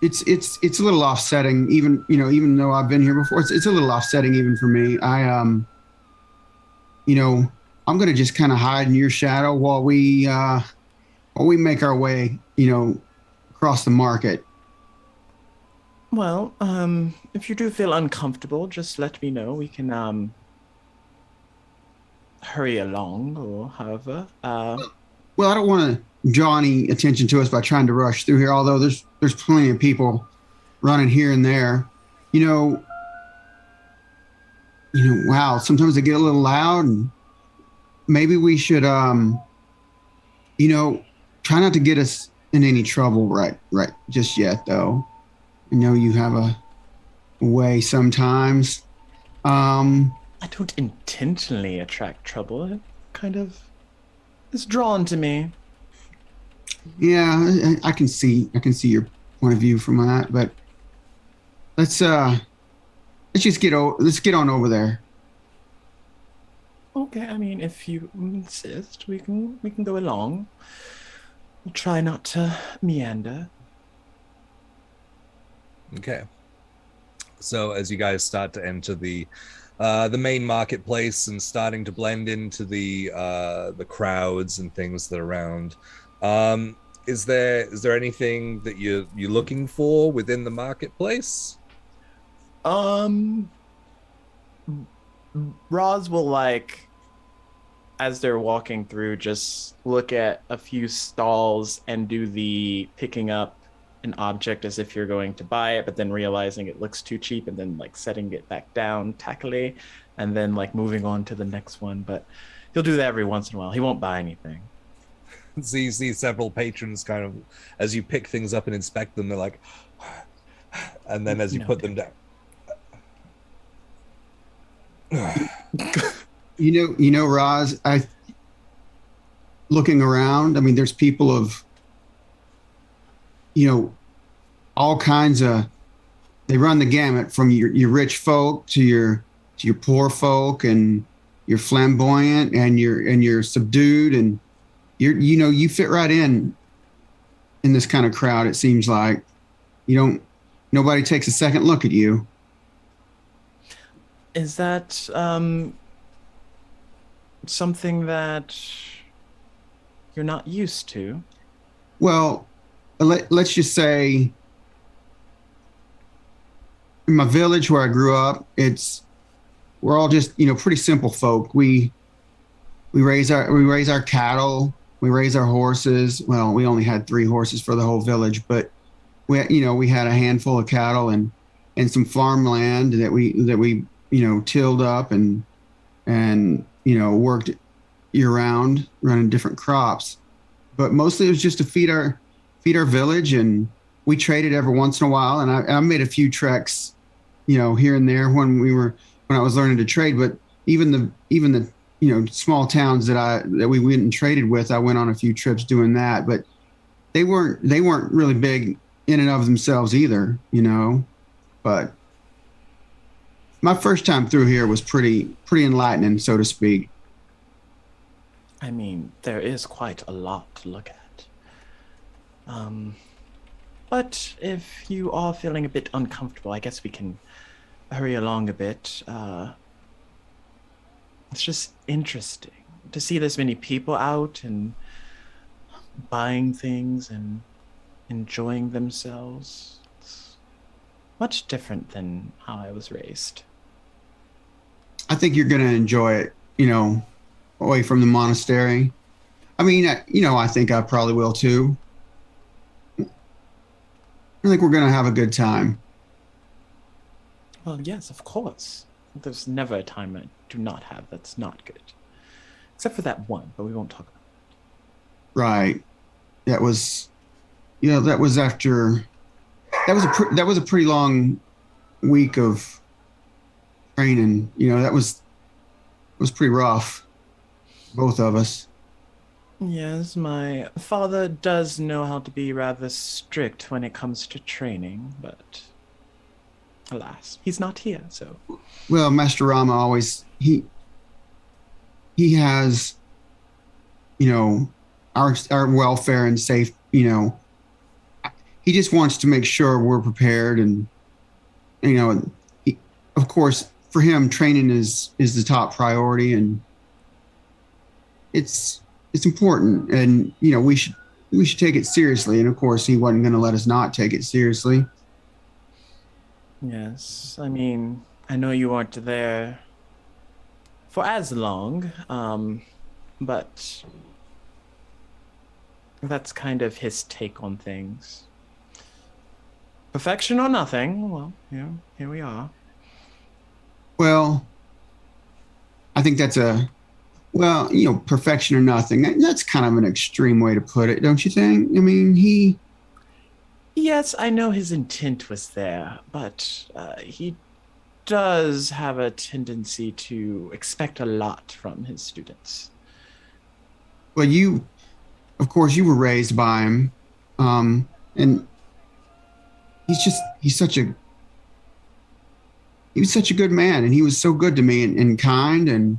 it's a little offsetting, even though I've been here before. It's a little offsetting even for me. I'm going to just kind of hide in your shadow while we make our way, across the market. Well, if you do feel uncomfortable, just let me know. We can hurry along, or however. Well, I don't want to draw any attention to us by trying to rush through here, although there's plenty of people running here and there. Wow, sometimes they get a little loud, and maybe we should try not to get us in any trouble right just yet, though. I know you have a way sometimes. I don't intentionally attract trouble. It kind of is drawn to me. Yeah, I can see your point of view from that, but let's get on over there. Okay, I mean, if you insist, we can go along. We'll try not to meander. Okay. So as you guys start to enter the main marketplace and starting to blend into the crowds and things that are around, is there anything that you're looking for within the marketplace? Roz will as they're walking through, just look at a few stalls and do the picking up an object as if you're going to buy it, but then realizing it looks too cheap, and then setting it back down tackily, and then moving on to the next one. But he'll do that every once in a while. He won't buy anything. So you see several patrons kind of, as you pick things up and inspect them, they're like, and then as you put them down. Roz, looking around, I mean, there's people of, all kinds of, they run the gamut from your rich folk to your your poor folk, and you're flamboyant, and you're subdued, and you fit right in this kind of crowd. It seems like nobody takes a second look at you. Is that something that you're not used to? Well, let's just say in my village where I grew up, we're all just, pretty simple folk. We raise our cattle, we raise our horses. Well, we only had 3 horses for the whole village, but we had a handful of cattle and some farmland that we tilled up and worked year round running different crops. But mostly it was just to feed our village, and we traded every once in a while. And I made a few treks, here and there when I was learning to trade. But even the small towns that we went and traded with, I went on a few trips doing that. But they weren't really big in and of themselves either, But my first time through here was pretty enlightening, so to speak. I mean, there is quite a lot to look at. But if you are feeling a bit uncomfortable, I guess we can hurry along a bit. It's just interesting to see this many people out and buying things and enjoying themselves. It's much different than how I was raised. I think you're going to enjoy it, away from the monastery. I mean, I think I probably will too. I think we're going to have a good time. Well, yes, of course. There's never a time I do not have that's not good. Except for that one, but we won't talk about it. Right. That was after, that was a pretty long week of training. That was pretty rough. Both of us. Yes, my father does know how to be rather strict when it comes to training, but alas, he's not here, so. Well, Master Rama always, he has, our welfare and safe, he just wants to make sure we're prepared, and, of course, for him, training is the top priority, and it's important, and we should take it seriously. And of course, he wasn't going to let us not take it seriously. Yes, I mean, I know you weren't there for as long, but that's kind of his take on things. Perfection or nothing. Well, here we are. Well, I think that's perfection or nothing. That's kind of an extreme way to put it, don't you think? I mean, Yes, I know his intent was there, but he does have a tendency to expect a lot from his students. Well, of course, you were raised by him, and he was such a good man, and he was so good to me and kind, and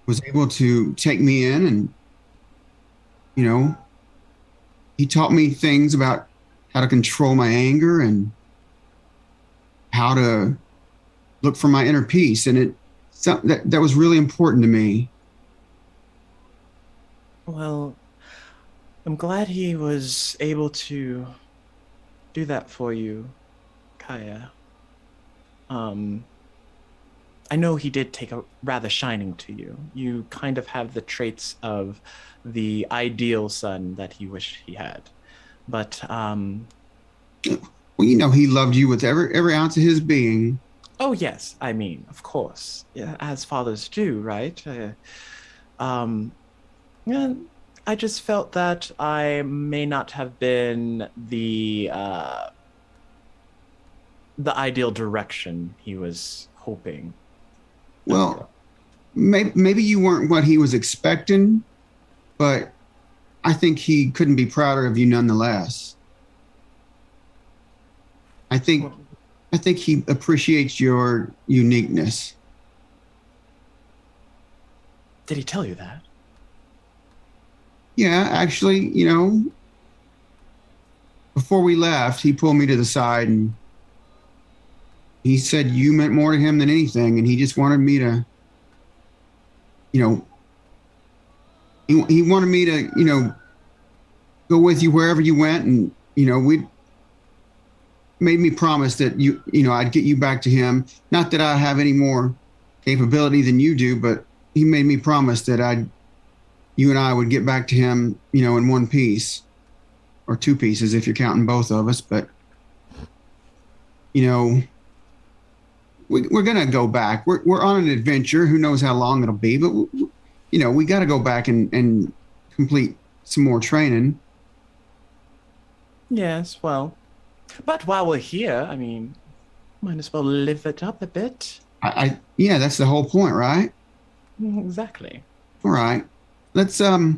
was able to take me in, and he taught me things about how to control my anger and how to look for my inner peace, and that was really important to me. Well, I'm glad he was able to do that for you, Kaiya. I know he did take a rather shining to you. You kind of have the traits of the ideal son that he wished he had. But, well, he loved you with every ounce of his being. Oh, yes. I mean, of course. Yeah, as fathers do, right? Yeah, I just felt that I may not have been the ideal direction he was hoping. Well, maybe you weren't what he was expecting, but I think he couldn't be prouder of you nonetheless. I think I think he appreciates your uniqueness. Did he tell you that? Yeah, actually, before we left, he pulled me to the side and he said you meant more to him than anything, and he just wanted me to, he wanted me to, go with you wherever you went, and we made me promise that I'd get you back to him. Not that I have any more capability than you do, but he made me promise that you and I would get back to him, in one piece, or two pieces if you're counting both of us. But we're gonna go back. We're on an adventure. Who knows how long it'll be? But we got to go back and complete some more training. Yes, well, but while we're here, I mean, might as well live it up a bit. Yeah, that's the whole point, right? Exactly. All right. Let's well,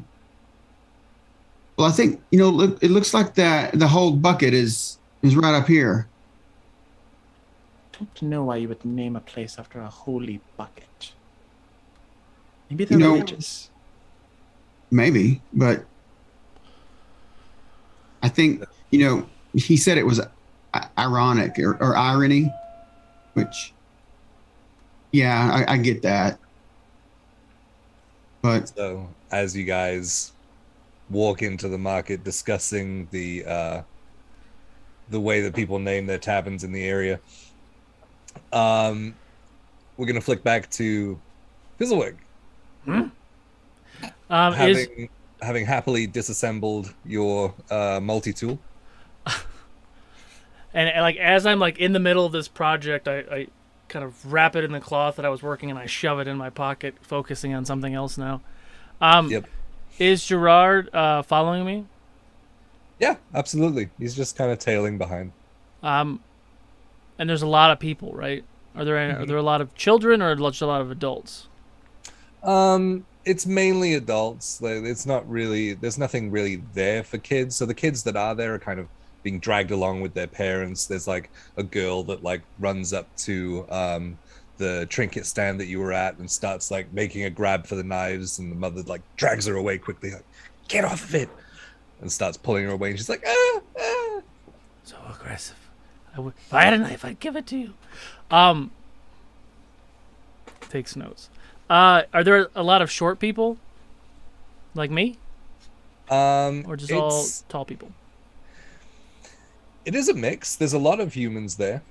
I think look, it looks like the whole bucket is right up here. Don't know why you would name a place after a holy bucket. Maybe they're religious. Maybe, but I think he said it was ironic or irony, which yeah, I get that. But so as you guys walk into the market discussing the way that people name their taverns in the area, we're gonna flick back to Fizzlewick. Having happily disassembled your multi-tool. And like as I'm like in the middle of this project, I kind of wrap it in the cloth that I was working and I shove it in my pocket, focusing on something else now. Yep. Is Gerard following me? Yeah, absolutely. He's just kind of tailing behind. And there's a lot of people, right? Are there a lot of children or just a lot of adults? It's mainly adults. It's not really. There's nothing really there for kids. So the kids that are there are kind of being dragged along with their parents. There's like a girl that like runs up to the trinket stand that you were at and starts like making a grab for the knives, and the mother like drags her away quickly, like, get off of it, and starts pulling her away. And she's like, ah, ah. So aggressive. If I had a knife, I'd give it to you. Takes notes. Are there a lot of short people, like me, or just all tall people? It is a mix. There's a lot of humans there,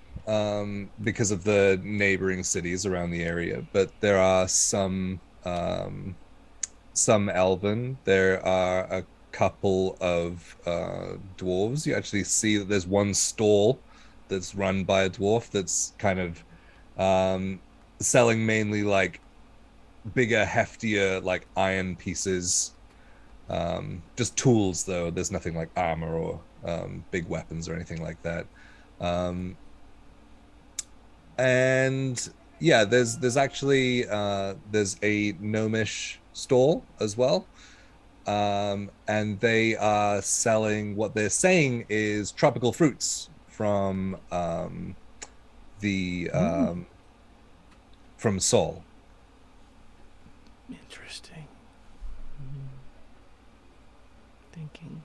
because of the neighboring cities around the area. But there are some elven. There are a couple of dwarves. You actually see that there's one stall that's run by a dwarf that's kind of selling mainly like bigger, heftier, like iron pieces. Just tools, though. There's nothing like armor or big weapons or anything like that. And yeah, there's actually there's a gnomish stall as well. And they are selling, what they're saying is tropical fruits from from Sol. Interesting. Thinking.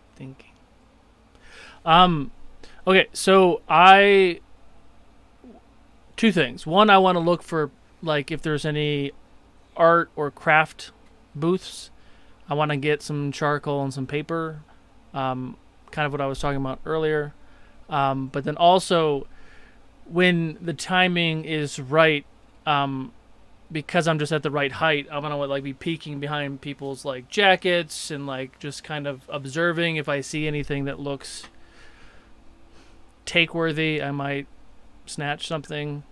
Okay, so two things. One, I want to look for like if there's any art or craft booths. I want to get some charcoal and some paper, kind of what I was talking about earlier. But then also, when the timing is right, because I'm just at the right height, I'm gonna like be peeking behind people's like jackets and like just kind of observing. If I see anything that looks take worthy, I might snatch something.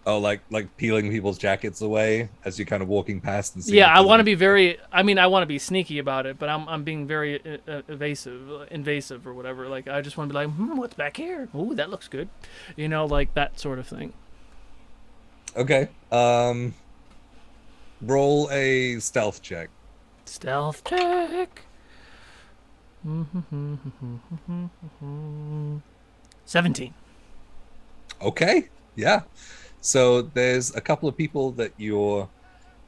Oh, like peeling people's jackets away as you're kind of walking past and seeing. Yeah, I want to be very. I mean, I want to be sneaky about it, but I'm being very invasive or whatever. Like I just want to be like, what's back here? Ooh, that looks good. Like that sort of thing. Okay. Roll a stealth check. Stealth check. 17. Okay, yeah. So there's a couple of people that you're,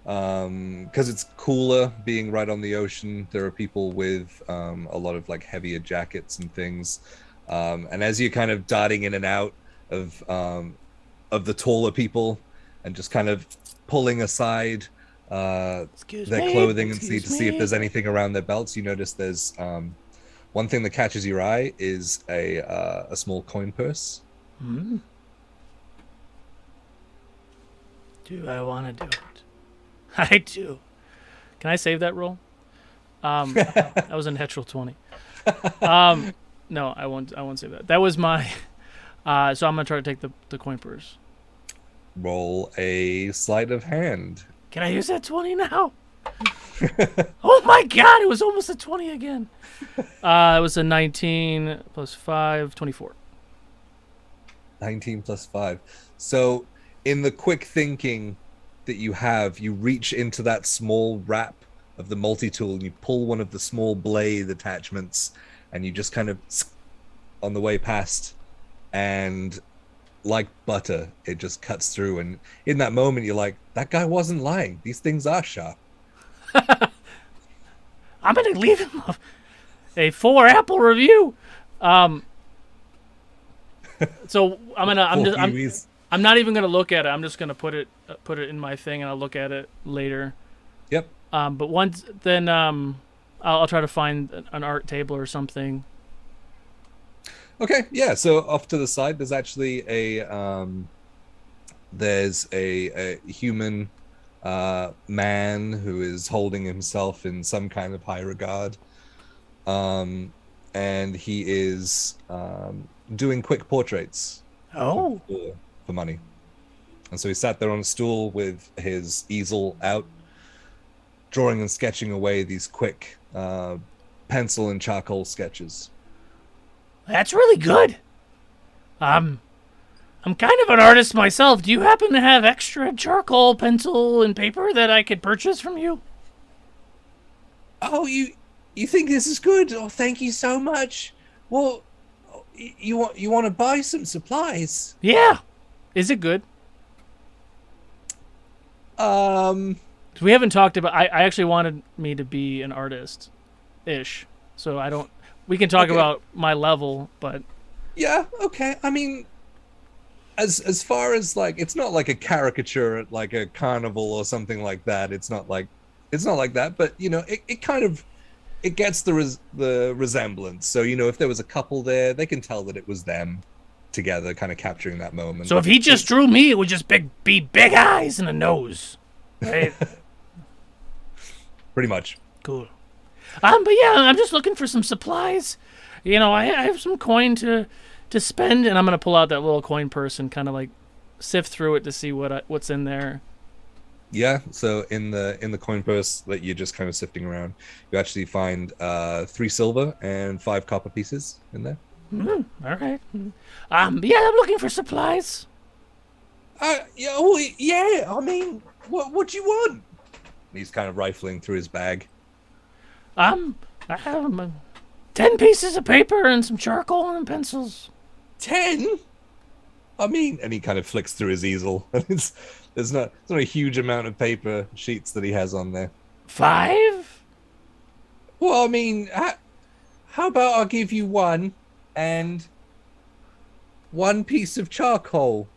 because it's cooler being right on the ocean. There are people with a lot of like heavier jackets and things, and as you're kind of darting in and out of the taller people, and just kind of pulling aside Excuse their me. clothing and see Excuse if me. there's anything around their belts, you notice there's one thing that catches your eye is a small coin purse. Do I want to do it? I do. Can I save that roll? That was a natural 20. No, I won't. I won't save that. That was my. So I'm gonna try to take the coin purse. Roll a sleight of hand. Can I use that 20 now? Oh my god! It was almost a 20 again. It was a 19 plus 5, 24. 19 plus 5. So in the quick thinking that you have, you reach into that small wrap of the multi-tool and you pull one of the small blade attachments and you just kind of on the way past, and like butter it just cuts through, and in that moment you're like, that guy wasn't lying, these things are sharp. I'm gonna leave him a 4 apple review. So I'm not even gonna look at it. I'm just gonna put it in my thing, and I'll look at it later. Yep. But once then, I'll try to find an art table or something. Okay, yeah. So off to the side, there's actually a human man who is holding himself in some kind of high regard, and he is doing quick portraits. Oh. For money. And so he sat there on a stool with his easel out, drawing and sketching away these quick pencil and charcoal sketches. That's really good. I'm kind of an artist myself. Do you happen to have extra charcoal, pencil, and paper that I could purchase from you? Oh, you think this is good? Oh, thank you so much. Well, you want to buy some supplies? Yeah. Is it good? We haven't talked about. I actually wanted me to be an artist, ish. So I don't. We can talk about my level, but yeah, okay. I mean, as far as like, it's not like a caricature at like a carnival or something like that. It's not like that. But you know, it kind of it gets the resemblance. So you know, if there was a couple there, they can tell that it was them together, kind of capturing that moment. So if he just drew me, it would just be big eyes and a nose, right? Pretty much. Cool. But yeah, I'm just looking for some supplies. You know, I have some coin to spend, and I'm gonna pull out that little coin purse and kind of like sift through it to see what's in there. Yeah. So in the coin purse that you're just kind of sifting around, you actually find 3 silver and 5 copper pieces in there. All right. Yeah, I'm looking for supplies. Yeah. Well, yeah. I mean, what do you want? He's kind of rifling through his bag. I have 10 pieces of paper and some charcoal and pencils. 10? I mean, and he kind of flicks through his easel. There's not a huge amount of paper sheets that he has on there. 5? Well, I mean, how about I'll give you 1 and 1 piece of charcoal.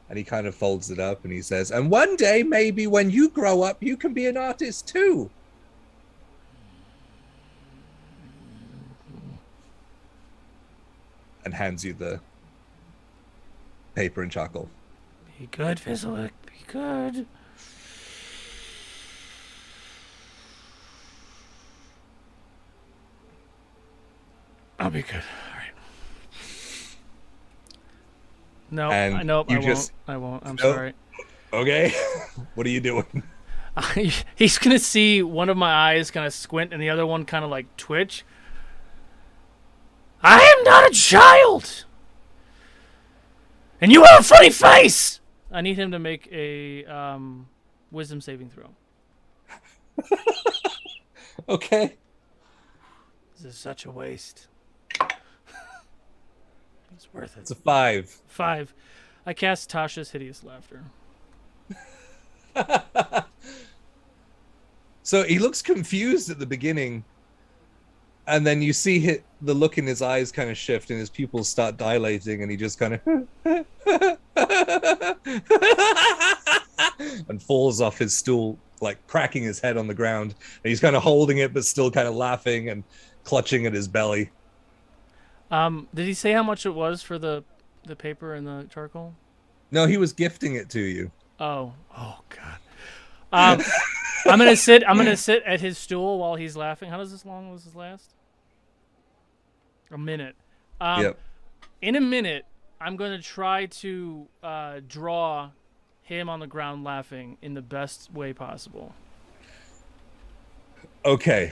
And he kind of folds it up and he says, and one day, maybe when you grow up, you can be an artist too. And hands you the paper and charcoal. Be good, Fizzlewick. Be good. I'll be good. All right. No, And I won't. I'm sorry. Okay. What are you doing? He's gonna see one of my eyes kind of squint and the other one kind of like twitch. I am not a child! And you have a funny face! I need him to make a wisdom saving throw. Okay. This is such a waste. It's worth it. It's a 5. 5. I cast Tasha's Hideous Laughter. So he looks confused at the beginning, and then you see the look in his eyes kind of shift, and his pupils start dilating, and he just kind of and falls off his stool, like cracking his head on the ground. And he's kind of holding it, but still kind of laughing and clutching at his belly. Did he say how much it was for the paper and the charcoal? No, he was gifting it to you. Oh God. I'm gonna sit at his stool while he's laughing. How does this last? A minute. Yep. In a minute, I'm gonna try to draw him on the ground laughing in the best way possible. Okay.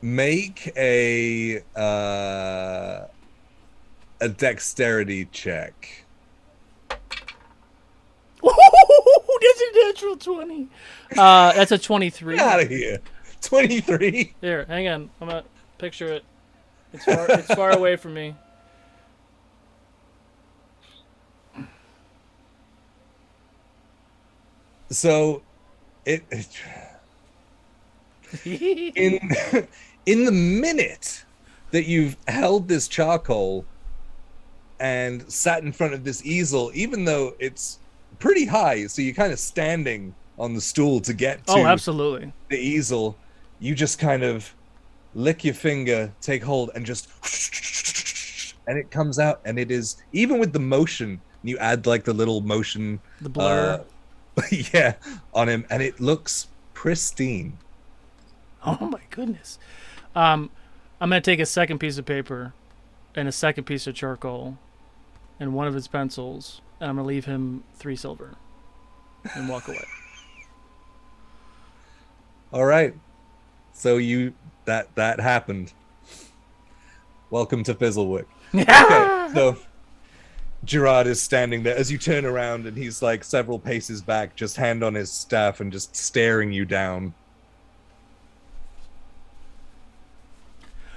Make a dexterity check. That's a natural 20. That's a 23. Get out of here. 23. Here, hang on. I'm gonna picture it. It's far away from me. So in the minute that you've held this charcoal and sat in front of this easel, even though it's pretty high, so you're kind of standing on the stool to get to absolutely the easel, you just kind of lick your finger, take hold, and just and it comes out, and it is, even with the motion, you add like the little motion, the blur, yeah, on him, and it looks pristine. Oh my goodness. I'm gonna take a second piece of paper and a second piece of charcoal and one of his pencils, and I'm gonna leave him 3 silver and walk away. All right, so that happened. Welcome to Fizzlewick. Okay, so Gerard is standing there as you turn around, and he's like several paces back, just hand on his staff and just staring you down.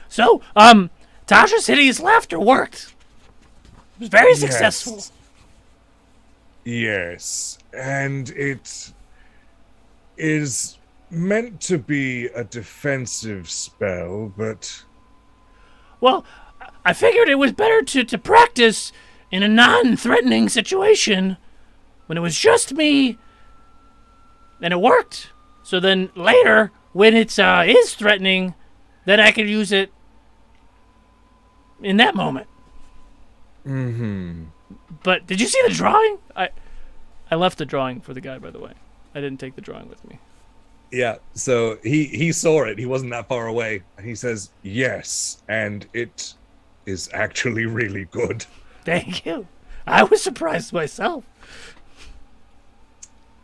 So, Tasha's Hideous Laughter worked. It was very successful. Yes, and it is meant to be a defensive spell, but... Well, I figured it was better to practice in a non-threatening situation when it was just me, and it worked. So then later, when it is threatening, then I could use it in that moment. Mm-hmm. But did you see the drawing? I left the drawing for the guy, by the way. I didn't take the drawing with me. Yeah, so he saw it. He wasn't that far away. And he says, yes, and it is actually really good. Thank you. I was surprised myself.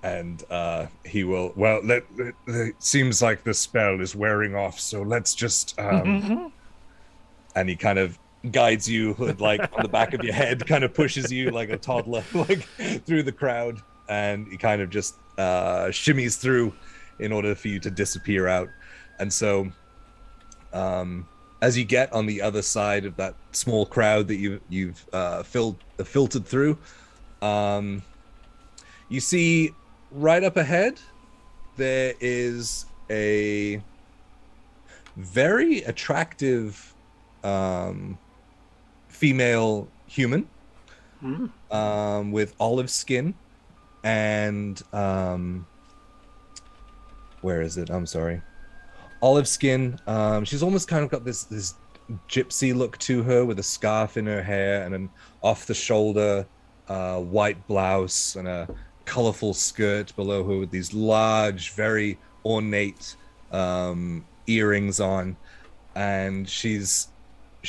And he will, well, it seems like the spell is wearing off, so let's just... And he kind of guides you, like, on the back of your head, kind of pushes you like a toddler, like, through the crowd. And he kind of just shimmies through in order for you to disappear out. And so as you get on the other side of that small crowd that you've filtered through, you see right up ahead there is a very attractive female human with olive skin and where is it? I'm sorry. Olive skin. She's almost kind of got this gypsy look to her, with a scarf in her hair and an off-the-shoulder white blouse and a colorful skirt below her with these large, very ornate earrings on. And she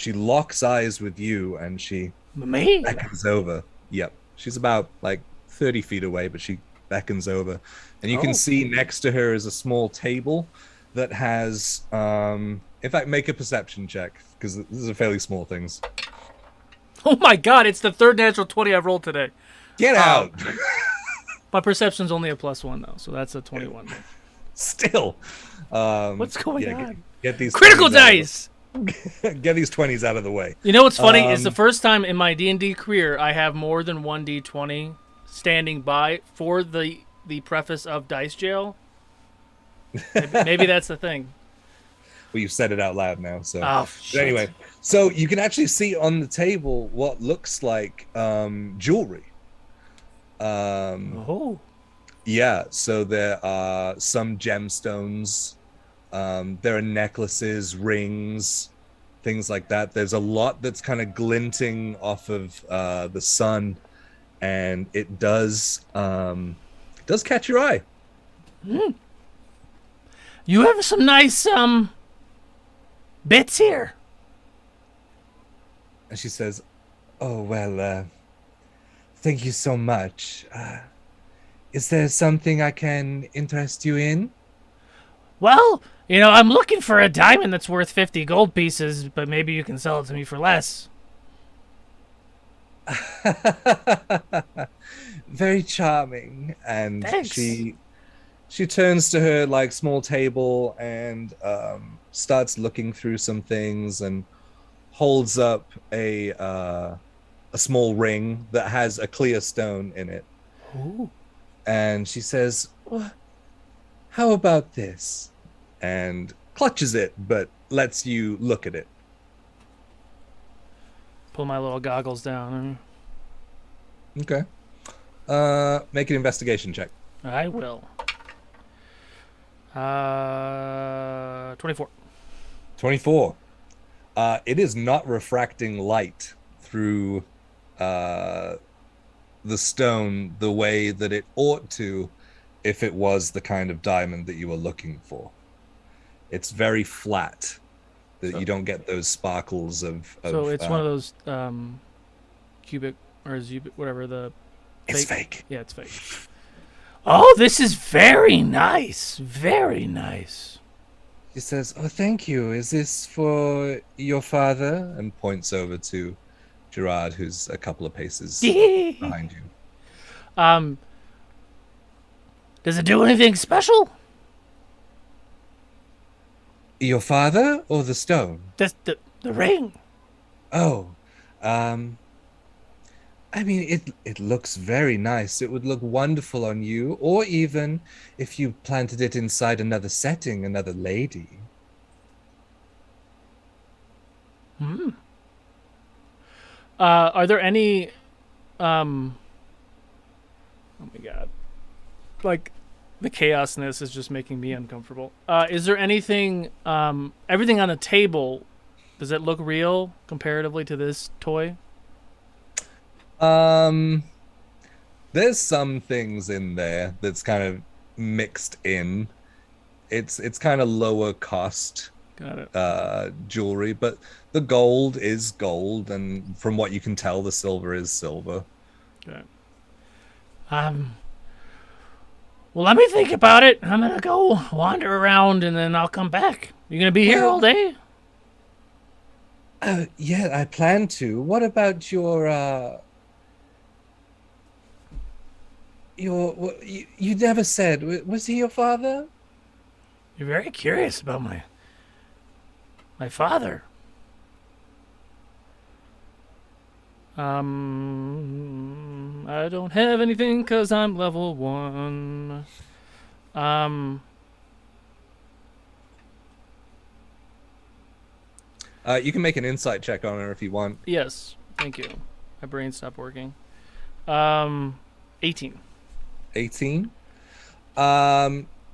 locks eyes with you, and she beckons over. Yep. She's about like 30 feet away, but she beckons over. And you can see next to her is a small table that has, in fact, make a perception check, because these are fairly small things. Oh my god, it's the third natural 20 I've rolled today. Get out! My perception's only a +1, though, so that's a 21. Still. What's going on? Get these Critical dice! Get these 20s out of the way. You know what's funny is the first time in my D&D career I have more than one D20 standing by for the preface of Dice Jail. Maybe that's the thing. Well, you've said it out loud now, so. Oh, shit. Anyway, so you can actually see on the table what looks like jewelry. Oh. Yeah, so there are some gemstones. There are necklaces, rings, things like that. There's a lot that's kind of glinting off of the sun, and it does catch your eye. You have some nice bits here. And she says, "Oh well, thank you so much. Is there something I can interest you in?" Well, I'm looking for a diamond that's worth 50 gold pieces, but maybe you can sell it to me for less. Very charming. And Thanks. she turns to her like small table and starts looking through some things and holds up a small ring that has a clear stone in it. Ooh. And she says, "Well, how about this?" And clutches it, but lets you look at it. Pull my little goggles down. Okay. Make an investigation check. I will. 24. 24. It is not refracting light through the stone the way that it ought to if it was the kind of diamond that you were looking for. It's very flat, that you don't get those sparkles of So it's one of those cubic or zubit, whatever the. It's fake. Yeah, it's fake. Oh, this is very nice. Very nice. He says, "Oh, thank you. Is this for your father?" And points over to Gerard, who's a couple of paces behind you. Does it do anything special? Your father or the stone? The ring. Oh, I mean, it looks very nice. It would look wonderful on you, or even if you planted it inside another setting, another lady. Are there any oh my god. Like the chaosness is just making me uncomfortable. Is there anything everything on the table, does it look real comparatively to this toy? There's some things in there that's kind of mixed in. It's kind of lower cost Got it. jewelry, but the gold is gold, and from what you can tell, the silver is silver. Okay. Well, let me think about it. I'm gonna go wander around and then I'll come back. You gonna be here all day? Yeah, I plan to. What about your you never said, was he your father? You're very curious about my father. I don't have anything because I'm level 1. You can make an insight check on her if you want. Yes, thank you. My brain stopped working. 18. 18.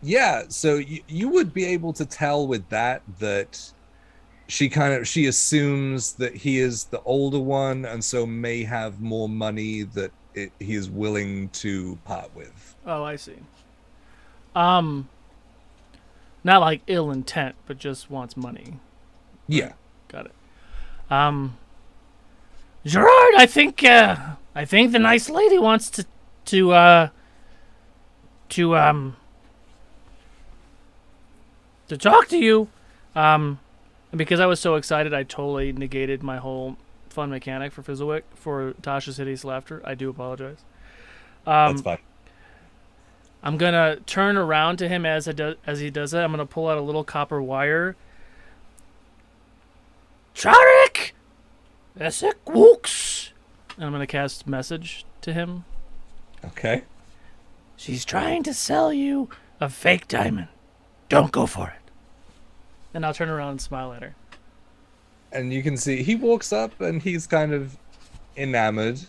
Yeah, so you would be able to tell with that she assumes that he is the older one, and so may have more money that he is willing to part with. Oh, I see. Not like ill intent, but just wants money. Yeah. Got it. Gerard, I think the nice lady wants to talk to you. And because I was so excited, I totally negated my whole fun mechanic for Fizzlewick for Tasha's hideous laughter. I do apologize. That's fine. I'm gonna turn around to him as he does it. I'm gonna pull out a little copper wire. Charek! Esek Wooks! And I'm going to cast message to him. Okay. She's trying to sell you a fake diamond. Don't go for it. And I'll turn around and smile at her. And you can see he walks up and he's kind of enamored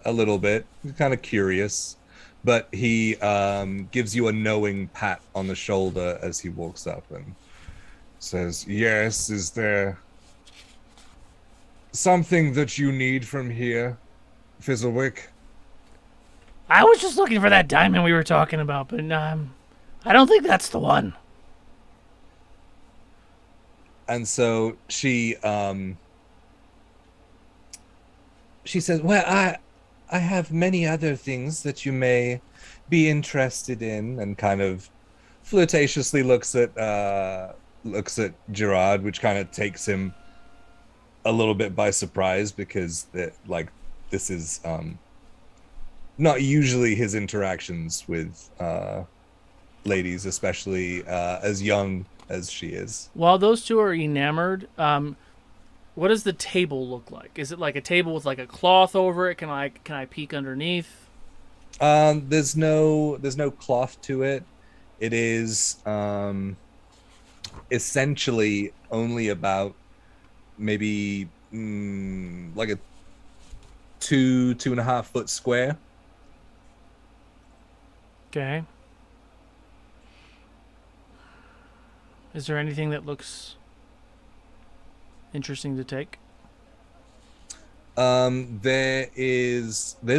a little bit. He's kind of curious. But he gives you a knowing pat on the shoulder as he walks up and says, "Yes, is there something that you need from here, Fizzlewick?" I was just looking for that diamond we were talking about, but I don't think that's the one. And so she says, "Well, I have many other things that you may be interested in," and kind of flirtatiously looks at Gerard, which kind of takes him a little bit by surprise because this is not usually his interactions with ladies, especially as young as she is. While those two are enamored, what does the table look like? Is it like a table with like a cloth over it? Can I peek underneath? There's no cloth to it. It is essentially only about maybe like a 2.5 foot square. Okay. Is there anything that looks interesting to take? There's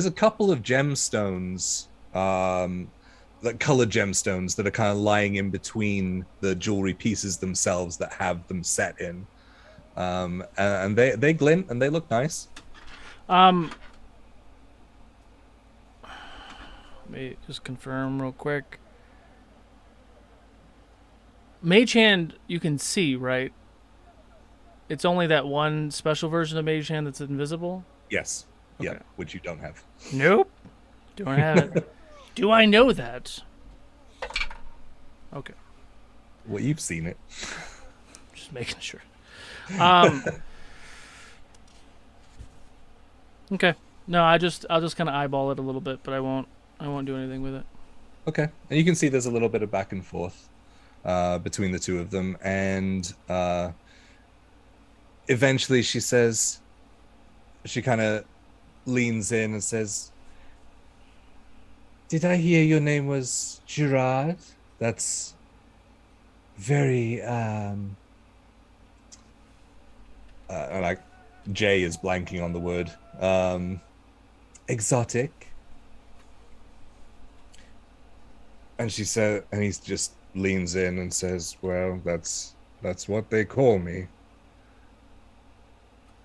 a couple of gemstones, like colored gemstones that are kind of lying in between the jewelry pieces themselves that have them set in. And they glint and they look nice. Let me just confirm real quick. Mage Hand, you can see, right? It's only that one special version of Mage Hand that's invisible? Yes. Okay. Yeah, which you don't have. Nope. Don't have it. Do I know that? Okay. Well, you've seen it. Just making sure. Okay. No, I'll just kind of eyeball it a little bit, but I won't do anything with it. Okay. And you can see there's a little bit of back and forth between the two of them, and eventually she kind of leans in and says, "Did I hear your name was Gerard? That's very like Jay is blanking on the word. Exotic." And she said, and he just leans in and says, "Well, that's what they call me."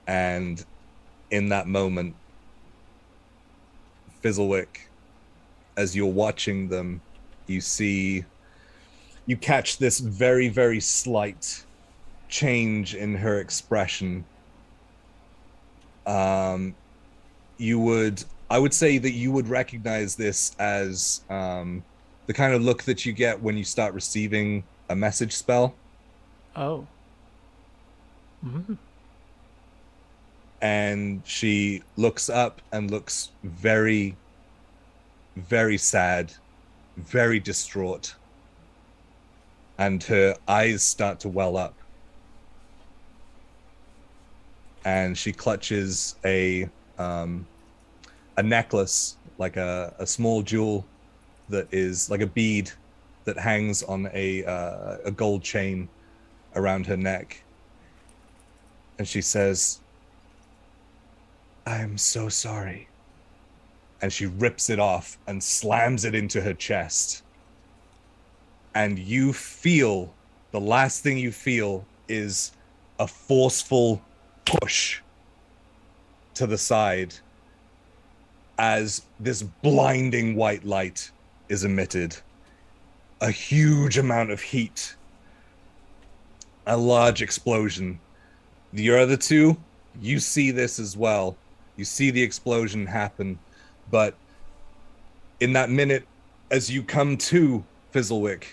And in that moment, Fizzlewick, as you're watching them, you catch this very, very slight change in her expression. I would say that you would recognize this as the kind of look that you get when you start receiving a message spell. Oh. Mm-hmm. And she looks up and looks very, very sad, very distraught. And her eyes start to well up. And she clutches a necklace, like a small jewel that is like a bead that hangs on a gold chain around her neck. And she says, "I'm so sorry." And she rips it off and slams it into her chest. And you feel, the last thing you feel is a forceful push to the side as this blinding white light is emitted. A huge amount of heat. A large explosion. The other two, you see this as well. You see the explosion happen, but in that minute, as you come to Fizzlewick,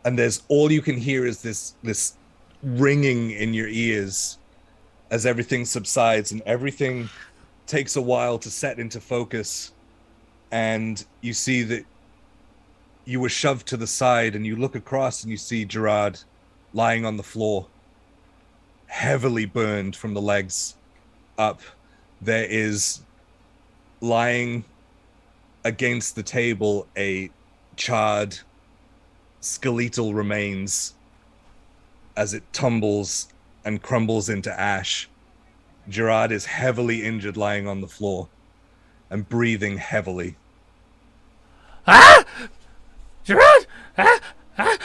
and there's all you can hear is this ringing in your ears, as everything subsides and everything takes a while to set into focus, and you see that you were shoved to the side, and you look across and you see Gerard lying on the floor, heavily burned from the legs up. There is lying against the table a charred skeletal remains as it tumbles and crumbles into ash. Gerard is heavily injured, lying on the floor and breathing heavily. Ah! Gerard! Ah! Ah!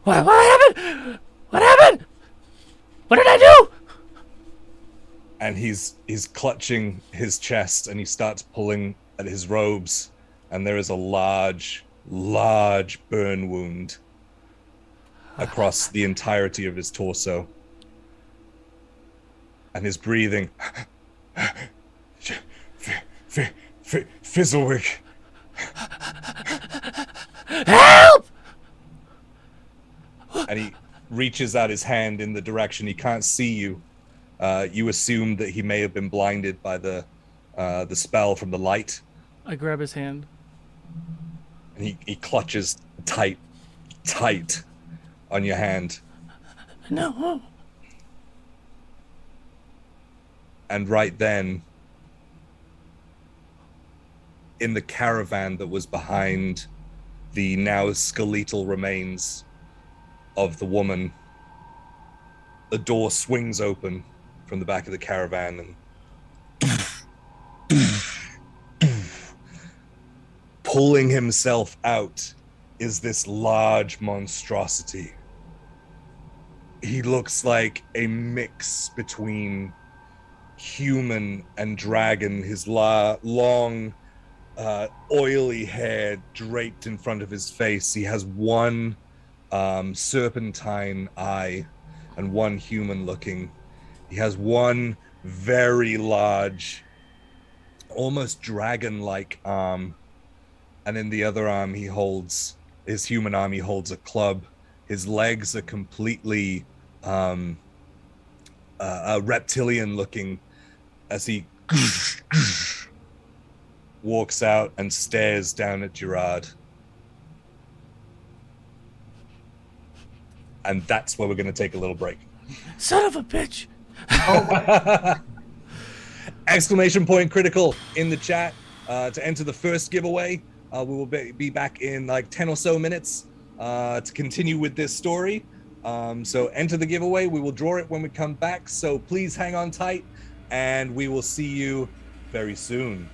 What happened? What happened? What did I do? And he's clutching his chest, and he starts pulling at his robes, and there is a large burn wound across the entirety of his torso. And his breathing. Fizzlewick. Help! And he reaches out his hand in the direction. He can't see you. You assume that he may have been blinded by the spell from the light. I grab his hand. And he clutches tight on your hand. No. And right then, in the caravan that was behind the now skeletal remains of the woman, the door swings open from the back of the caravan, and pulling himself out is this large monstrosity. He looks like a mix between human and dragon. His long, oily hair draped in front of his face. He has one serpentine eye and one human looking. He has one very large, almost dragon-like arm, and in the other arm his human arm, he holds a club. His legs are completely reptilian looking as he walks out and stares down at Gerard. And that's where we're going to take a little break. Son of a bitch. Exclamation point critical in the chat to enter the first giveaway. We will be back in like 10 or so minutes to continue with this story. So enter the giveaway. We will draw it when we come back. So please hang on tight, and we will see you very soon.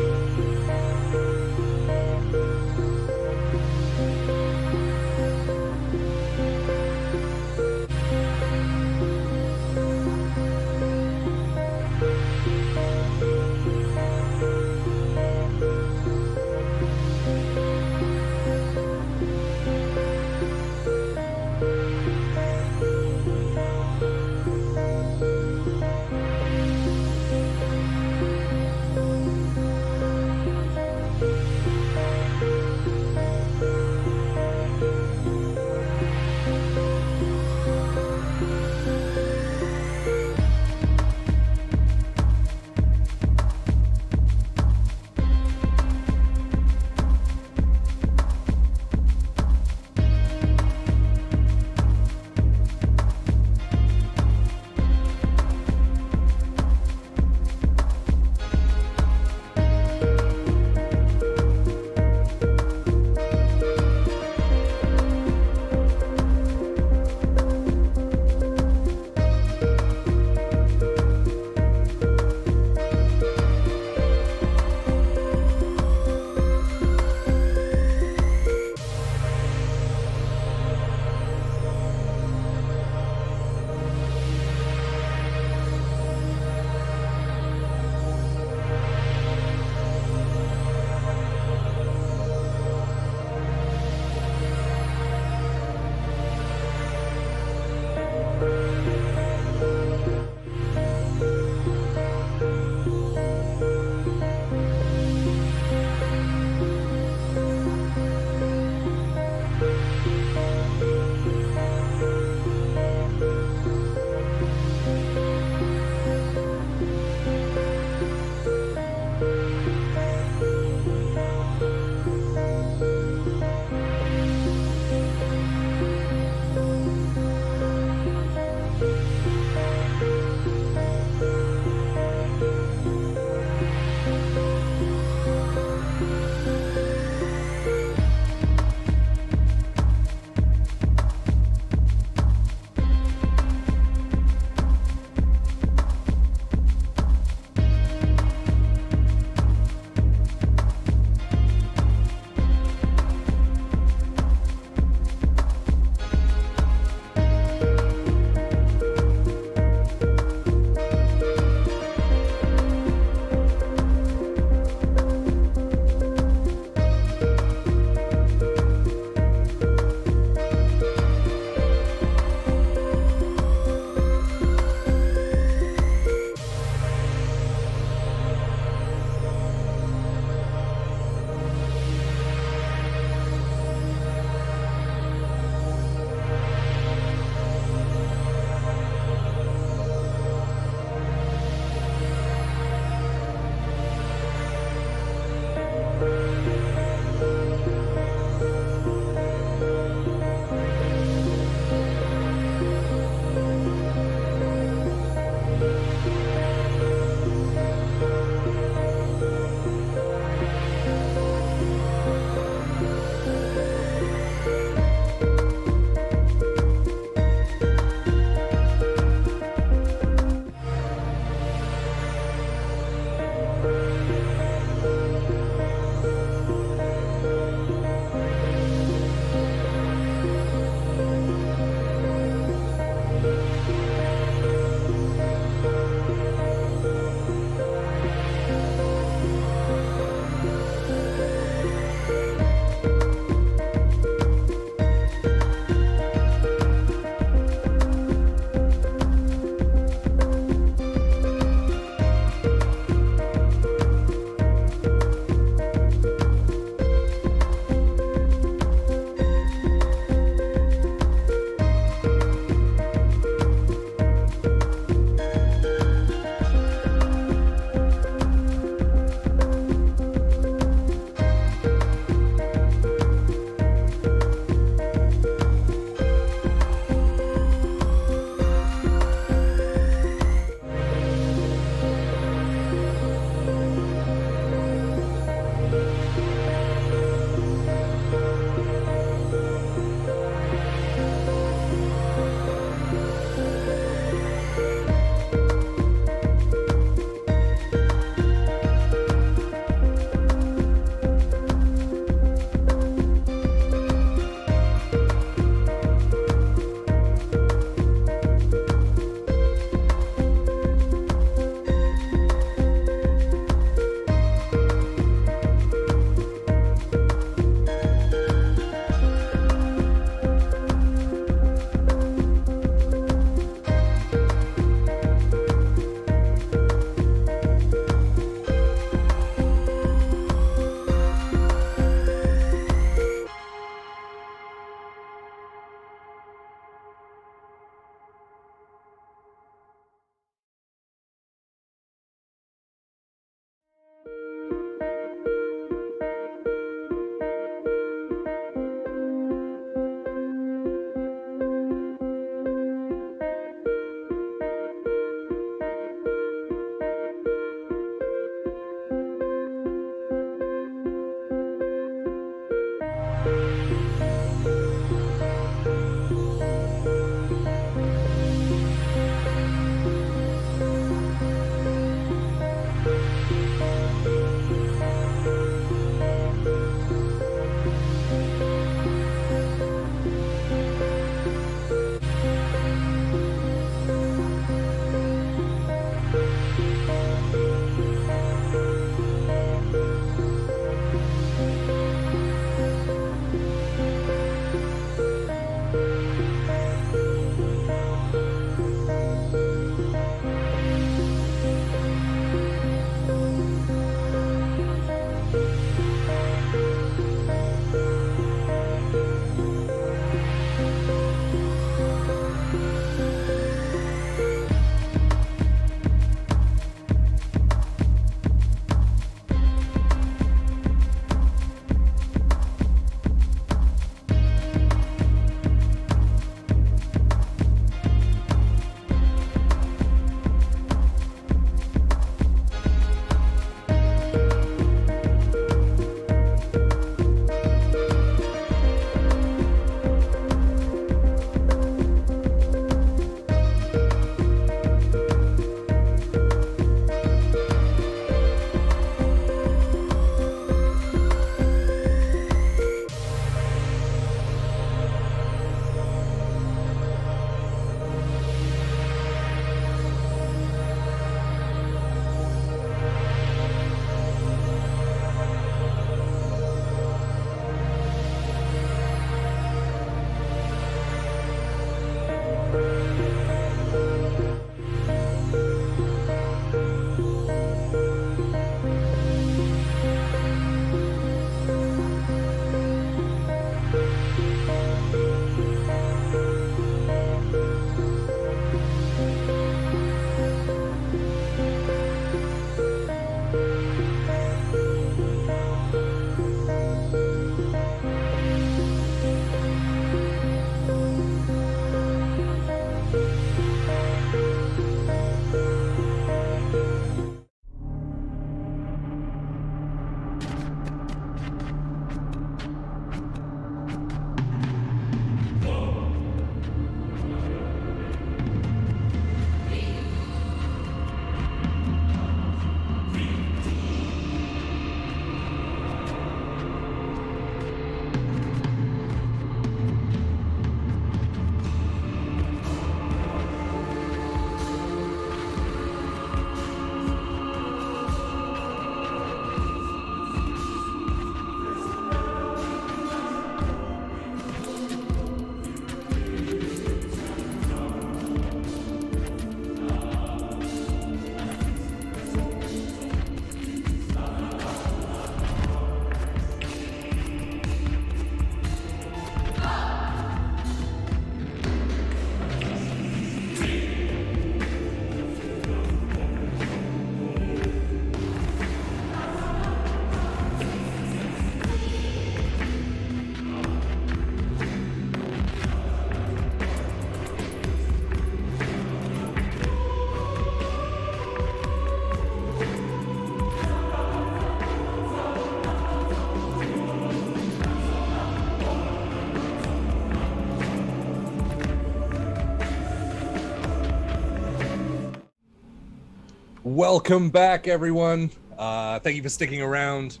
Welcome back, everyone. Thank you for sticking around.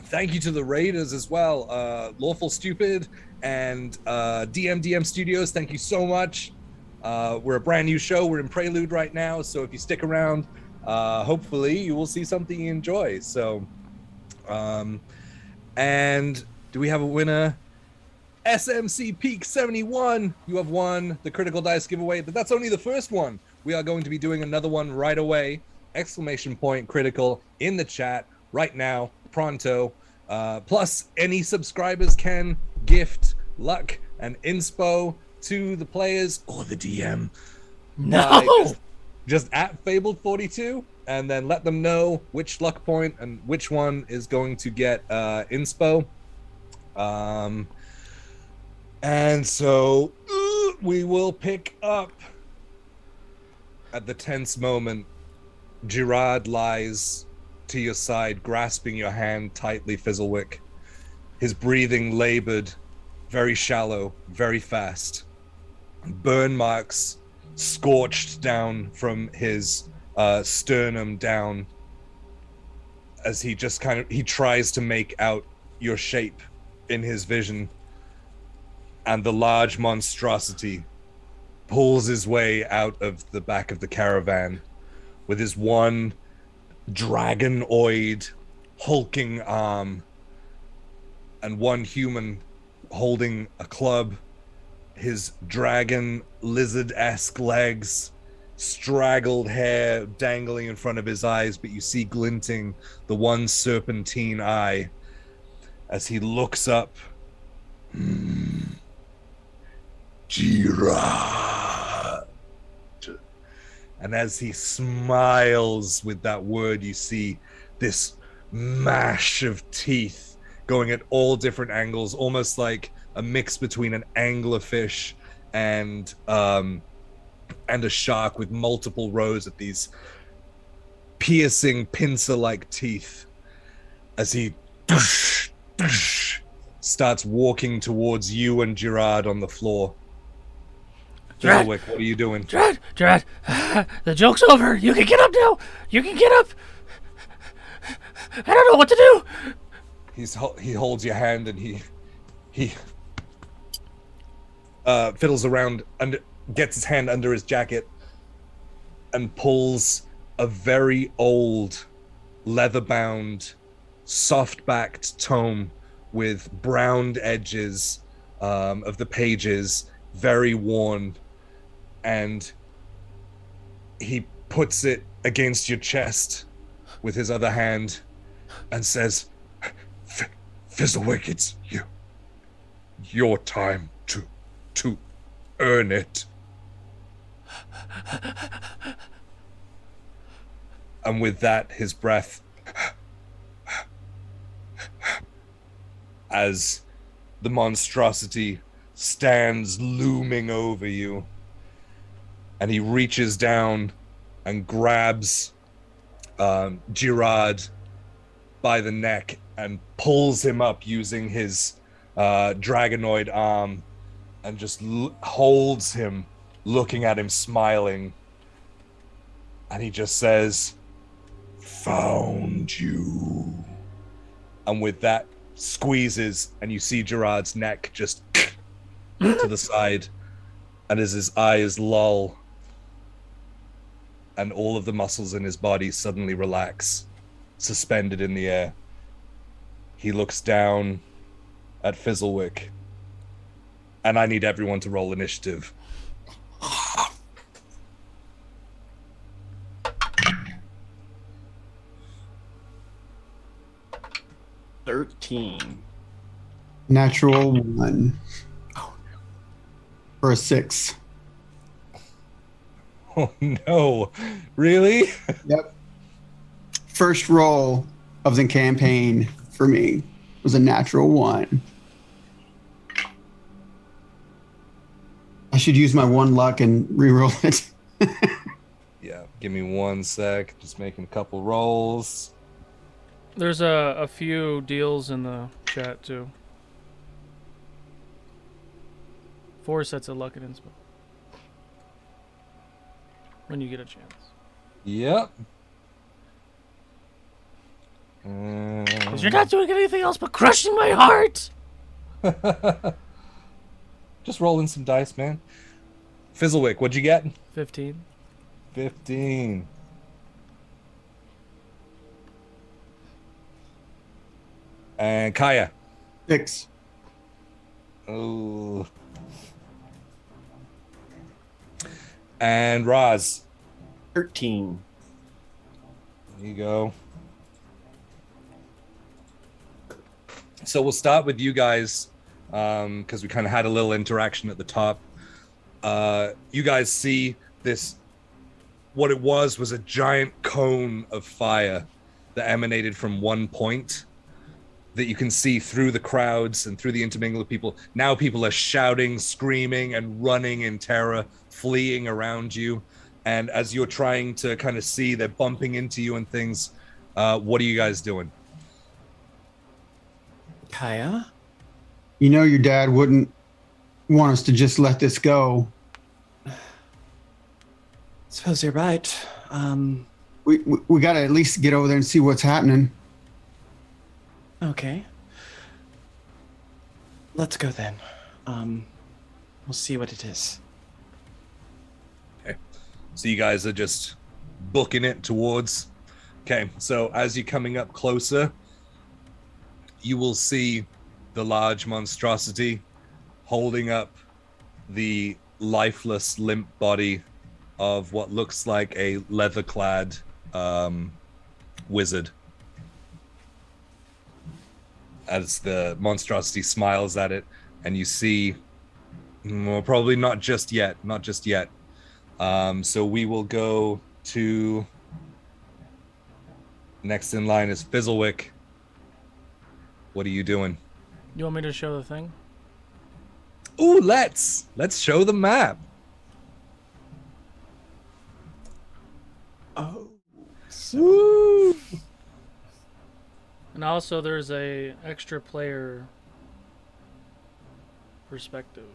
Thank you to the Raiders as well. Lawful Stupid and DM Studios, thank you so much. We're a brand new show. We're in Prelude right now, so if you stick around, hopefully you will see something you enjoy. So, and do we have a winner? SMC Peak 71, you have won the Critical Dice giveaway, but that's only the first one. We are going to be doing another one right away. Exclamation point critical in the chat right now, pronto. Plus, any subscribers can gift luck and inspo to the players or the DM. No! Just at Fabled 42, and then let them know which luck point and which one is going to get inspo. And so we will pick up at the tense moment. Gerard lies to your side, grasping your hand tightly, Fizzlewick. His breathing labored, very shallow, very fast. Burn marks scorched down from his sternum down as he just he tries to make out your shape in his vision. And the large monstrosity pulls his way out of the back of the caravan with his one dragonoid hulking arm and one human holding a club, his dragon lizard-esque legs, straggled hair dangling in front of his eyes, but you see glinting the one serpentine eye as he looks up. Gerard. And as he smiles with that word, you see this mash of teeth going at all different angles, almost like a mix between an anglerfish and a shark, with multiple rows of these piercing pincer-like teeth as he starts walking towards you and Gerard on the floor. Fizzlewick, what are you doing? Gerard, the joke's over. You can get up now. You can get up. I don't know what to do. He holds your hand and he fiddles around and gets his hand under his jacket and pulls a very old, leather-bound, soft-backed tome with browned edges of the pages, very worn, and he puts it against your chest with his other hand and says, Fizzlewick, it's your time to earn it. And with that, his breath, as the monstrosity stands looming over you, and he reaches down and grabs Gerard by the neck and pulls him up using his dragonoid arm and just holds him, looking at him, smiling. And he just says, "Found you." And with that, squeezes, and you see Gerard's neck just to the side, and as his eyes lull and all of the muscles in his body suddenly relax, suspended in the air, he looks down at Fizzlewick, and I need everyone to roll initiative. Natural 1. For a 6. Oh no, really? Yep. First roll of the campaign for me was a natural 1. I should use my 1 luck and re-roll it. Yeah, give me 1 sec. Just making a couple rolls. There's a few deals in the chat too. 4 sets of luck and inspo. When you get a chance. Yep. Because you're not doing anything else but crushing my heart. Just rolling some dice, man. Fizzlewick, what'd you get? 15. 15. And Kaiya. 6. Oh. And Roz. 13. There you go. So we'll start with you guys, because we kind of had a little interaction at the top. You guys see this. What it was a giant cone of fire that emanated from one point that you can see through the crowds and through the intermingle of people. Now people are shouting, screaming, and running in terror, fleeing around you. And as you're trying to kind of see, they're bumping into you and things. What are you guys doing? Kaiya? You know your dad wouldn't want us to just let this go. Suppose you're right. We got to at least get over there and see what's happening. Okay. Let's go then. We'll see what it is. Okay. So you guys are just booking it towards. Okay. So as you're coming up closer, you will see the large monstrosity holding up the lifeless, limp body of what looks like a leather-clad wizard. As the monstrosity smiles at it, and you see, well, probably not just yet. So we will go to next in line is Fizzlewick. What are you doing? You want me to show the thing? Ooh, let's show the map. Oh. Woo! And also, there's a extra player perspective.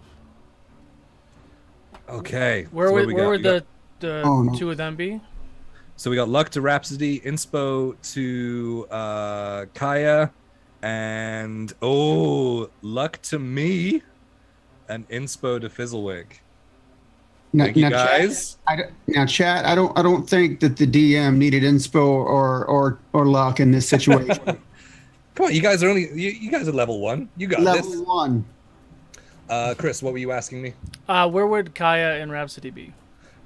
Okay. Where so would we got- the Oh, no. two of them be? So we got luck to Rhapsody, inspo to Kaiya, and luck to me, and inspo to Fizzlewick. Thank you guys. Chat. I don't think that the DM needed inspo or luck in this situation. Come on, you guys are you guys are level 1. You got Level this. 1. Chris, what were you asking me? Where would Kaiya and Rhapsody be?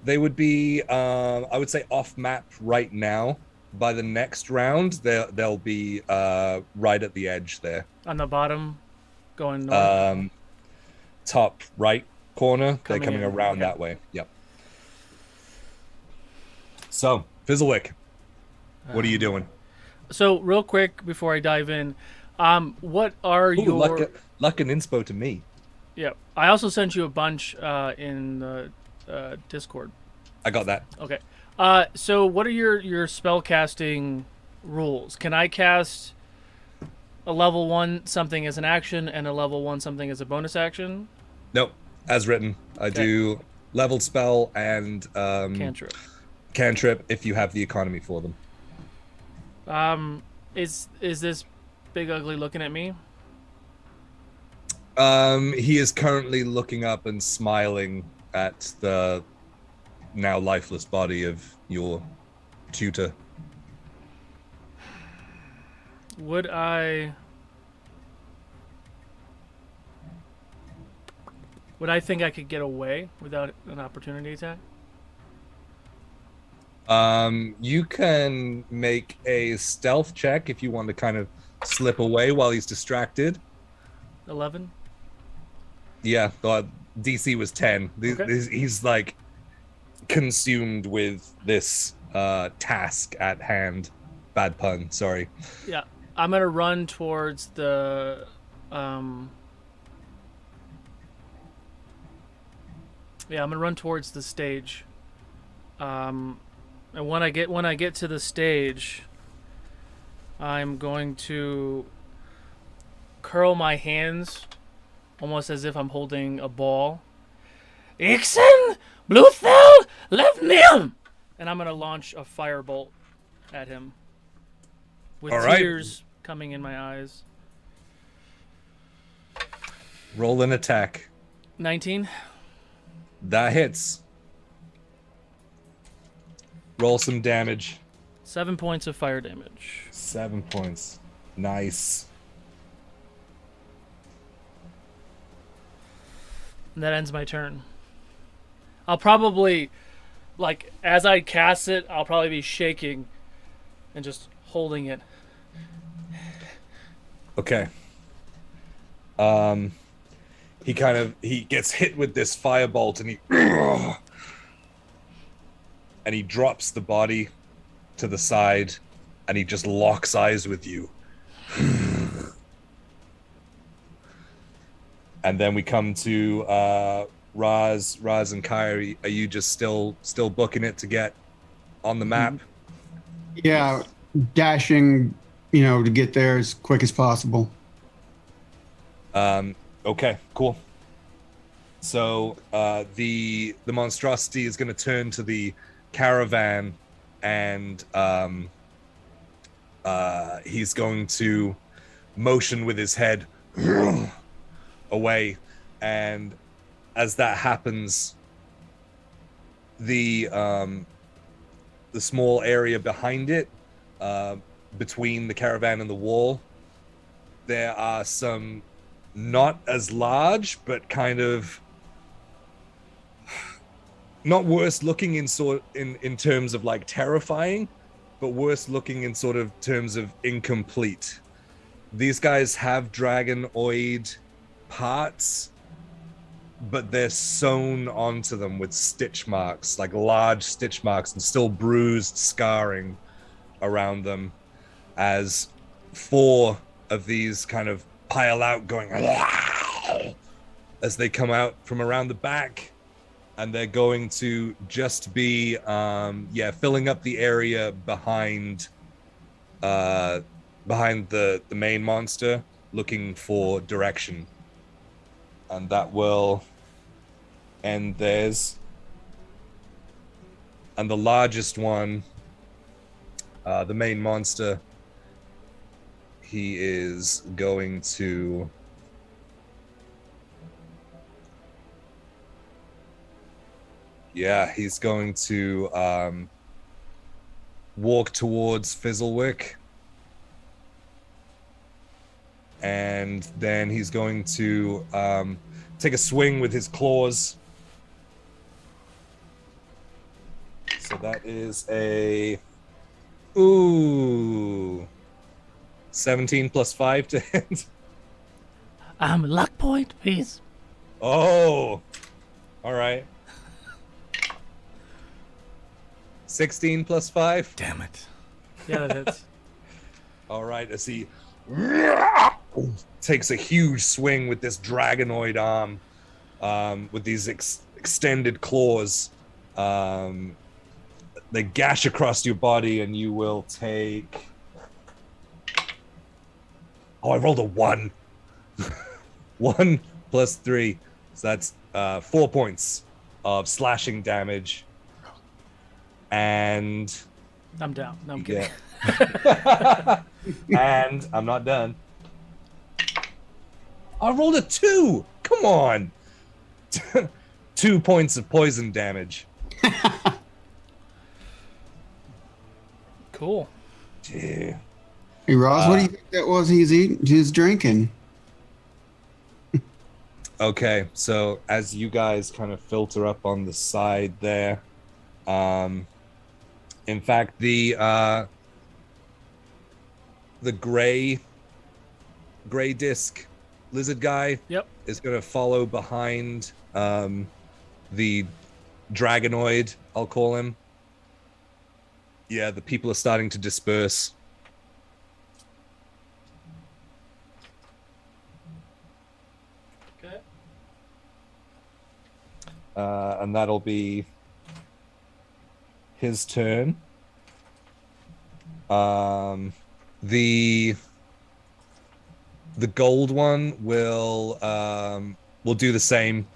They would be, I would say, off map right now. By the next round, they'll be right at the edge there. On the bottom, going north. Top right corner. They're Coming coming in, around okay. that way. Yep. So, Fizzlewick, what are you doing? So, real quick before I dive in, what are Ooh, your... luck and inspo to me. Yeah, I also sent you a bunch in the Discord. I got that. Okay. So what are your spell casting rules? Can I cast a level 1 something as an action and a level 1 something as a bonus action? Nope. As written. I do leveled spell and cantrip if you have the economy for them. Is this Big Ugly looking at me? He is currently looking up and smiling at the now lifeless body of your tutor. Would I think I could get away without an opportunity attack? You can make a stealth check if you want to kind of slip away while he's distracted. 11? Yeah, DC was 10. Okay. He's like consumed with this task at hand. Bad pun, sorry. Yeah, I'm gonna run towards the Yeah, I'm gonna run towards the stage. And when I get to the stage, I'm going to curl my hands, almost as if I'm holding a ball. Ixen, Bluthel, Levnium, and I'm gonna launch a firebolt at him with All right. tears coming in my eyes. Roll an attack. 19. That hits. Roll some damage. 7 points of fire damage. 7 points. Nice. And that ends my turn. I'll probably, like, as I cast it, I'll probably be shaking and just holding it. Okay. He gets hit with this firebolt and he drops the body to the side and he just locks eyes with you. And then we come to Raz and Kaiya. Are you just still booking it to get on the map? Yeah, dashing, to get there as quick as possible. Okay, cool. So the monstrosity is going to turn to the caravan, and he's going to motion with his head away, and as that happens, the small area behind it, between the caravan and the wall, there are some not as large, but kind of not worse looking in terms of like terrifying, but worse looking in sort of terms of incomplete. These guys have dragonoid parts, but they're sewn onto them with stitch marks, like large stitch marks, and still bruised scarring around them, as 4 of these kind of pile out, going as they come out from around the back, and they're going to just be filling up the area behind the main monster, looking for direction. And that will end theirs. And the largest one, the main monster, he is going to he's going to walk towards Fizzlewick, and then he's going to take a swing with his claws. So that is a 17 plus 5 to hit. Luck point, please. Oh, all right. 16 plus 5. Damn it. Yeah, that hits. All right, as he takes a huge swing with this dragonoid arm, with these extended claws. They gash across your body, and you will take... Oh, I rolled a 1. 1 plus 3. So that's 4 points of slashing damage. And... I'm down. No, I'm kidding. And I'm not done. I rolled a 2. Come on. 2 points of poison damage. Cool. Yeah. Hey, Roz, what do you think that was he's drinking? Okay, so as you guys kind of filter up on the side there, in fact, the gray disc lizard guy, is going to follow behind the dragonoid, I'll call him. Yeah, the people are starting to disperse. Okay. And that'll be his turn. The gold one will do the same.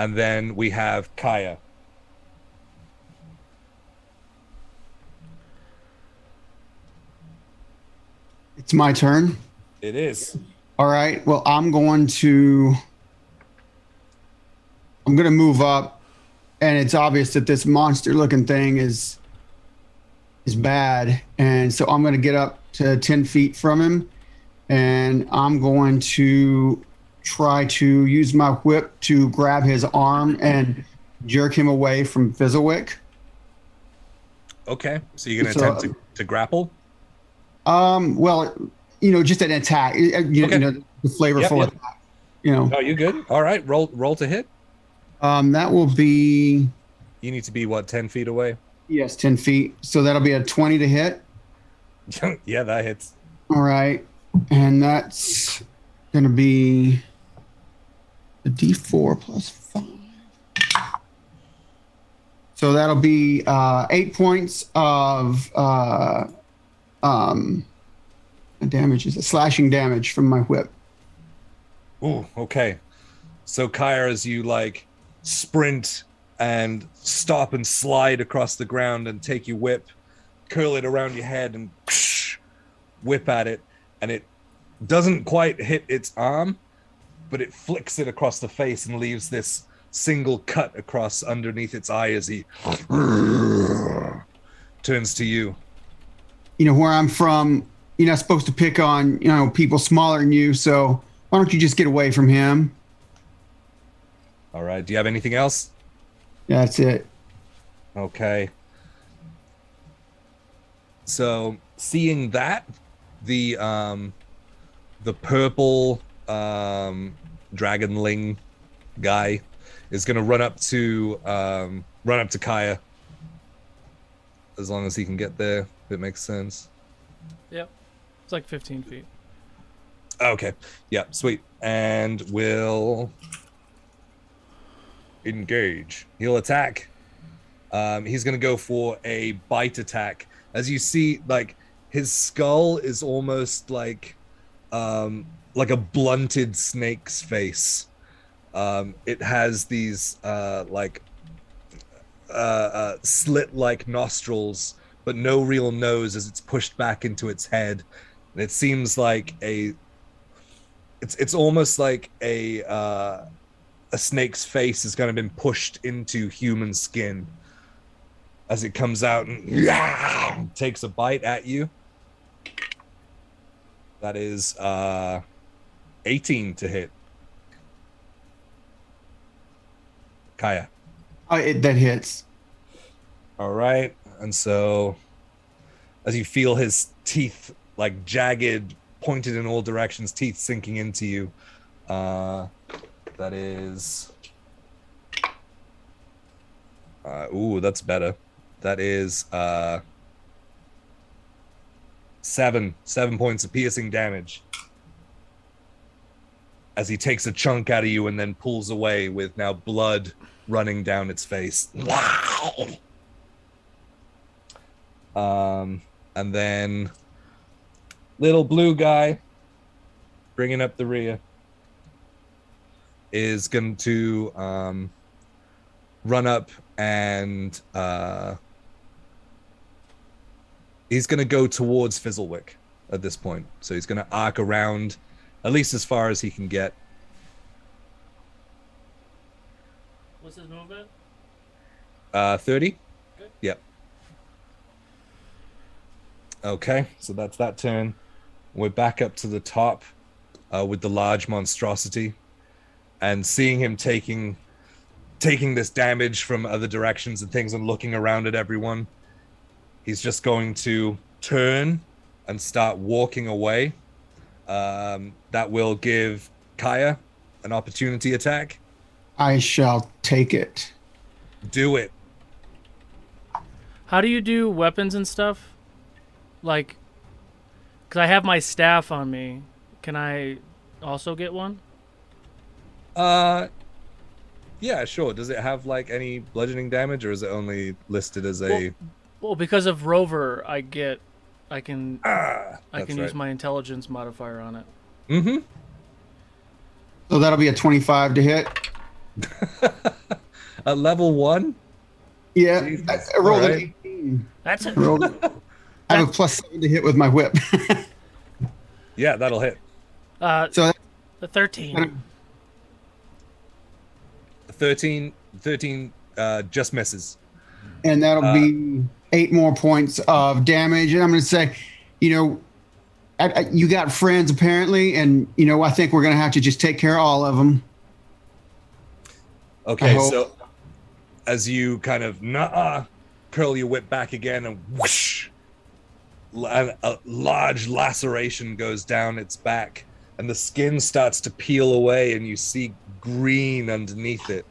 And then we have Kaiya. It's my turn. It is. All right. Well, I'm going to move up, and it's obvious that this monster-looking thing is bad, and so I'm going to get up to 10 feet from him, and I'm going to try to use my whip to grab his arm and jerk him away from Fizzlewick. Okay, so you're going to attempt to grapple? Well, just an attack. The flavorful attack. Oh, you good? All right, roll to hit. That will be. You need to be what, 10 feet away? Yes, 10 feet. So that'll be a 20 to hit. Yeah, that hits. All right, and that's gonna be a D4 plus 5. So that'll be 8 points of damage. Is it slashing damage from my whip? Ooh, okay. So Kaiya, as you sprint and stop and slide across the ground and take your whip, curl it around your head and whip at it, and it doesn't quite hit its arm, but it flicks it across the face and leaves this single cut across underneath its eye as he turns to you. Where I'm from, you're not supposed to pick on, people smaller than you, so why don't you just get away from him? All right. Do you have anything else? Yeah, that's it. Okay. So seeing that, the purple dragonling guy is going to run up to Kaiya, as long as he can get there. If it makes sense. Yep, it's like 15 feet. Okay. Yeah. Sweet. And we'll engage. He'll attack. He's going to go for a bite attack. As you see, his skull is almost like a blunted snake's face. It has these slit-like nostrils, but no real nose as it's pushed back into its head. And it seems like it's almost like a snake's face has kind of been pushed into human skin as it comes out and takes a bite at you. That is 18 to hit. Kaiya. That hits. All right. And so as you feel his teeth, jagged, pointed in all directions, teeth sinking into you, that is... that's better. That is 7 points of piercing damage as he takes a chunk out of you and then pulls away with now blood running down its face. And then little blue guy bringing up the rear is going to run up and he's going to go towards Fizzlewick at this point. So he's going to arc around at least as far as he can get. What's his movement? 30? Good. Yep. Okay, so that's that turn. We're back up to the top with the large monstrosity, and seeing him taking this damage from other directions and things and looking around at everyone, he's just going to turn and start walking away. That will give Kaiya an opportunity attack. I shall take it. Do it. How do you do weapons and stuff? Because I have my staff on me. Can I also get one? Yeah, sure. Does it have any bludgeoning damage, or is it only listed as a... Well, because of Rover, I can use right. my intelligence modifier on it. Mm-hmm. So that'll be a 25 to hit. At level 1? Yeah, Jesus. I rolled All an right. 18. That's I, it. rolled, I have a +7 to hit with my whip. Yeah, that'll hit. So that's The 13. kind of 13 just misses. and that'll be 8 more points of damage. And I'm going to say, you got friends apparently, and I think we're going to have to just take care of all of them. Okay, so as you kind of curl your whip back again, and whoosh, a large laceration goes down its back, and the skin starts to peel away, and you see green underneath it.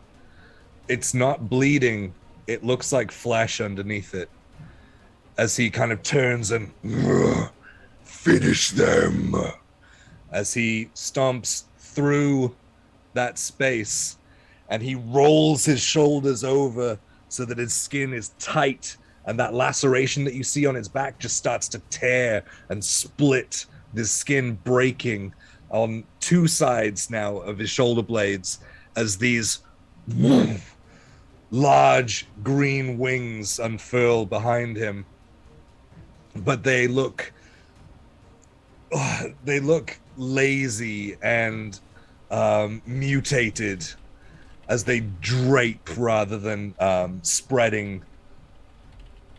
It's not bleeding. It looks like flesh underneath it. As he kind of turns and finish them. As he stomps through that space, and he rolls his shoulders over so that his skin is tight, and that laceration that you see on his back just starts to tear and split, the skin breaking on 2 sides now of his shoulder blades as these large green wings unfurl behind him. But they look lazy and mutated as they drape rather than spreading,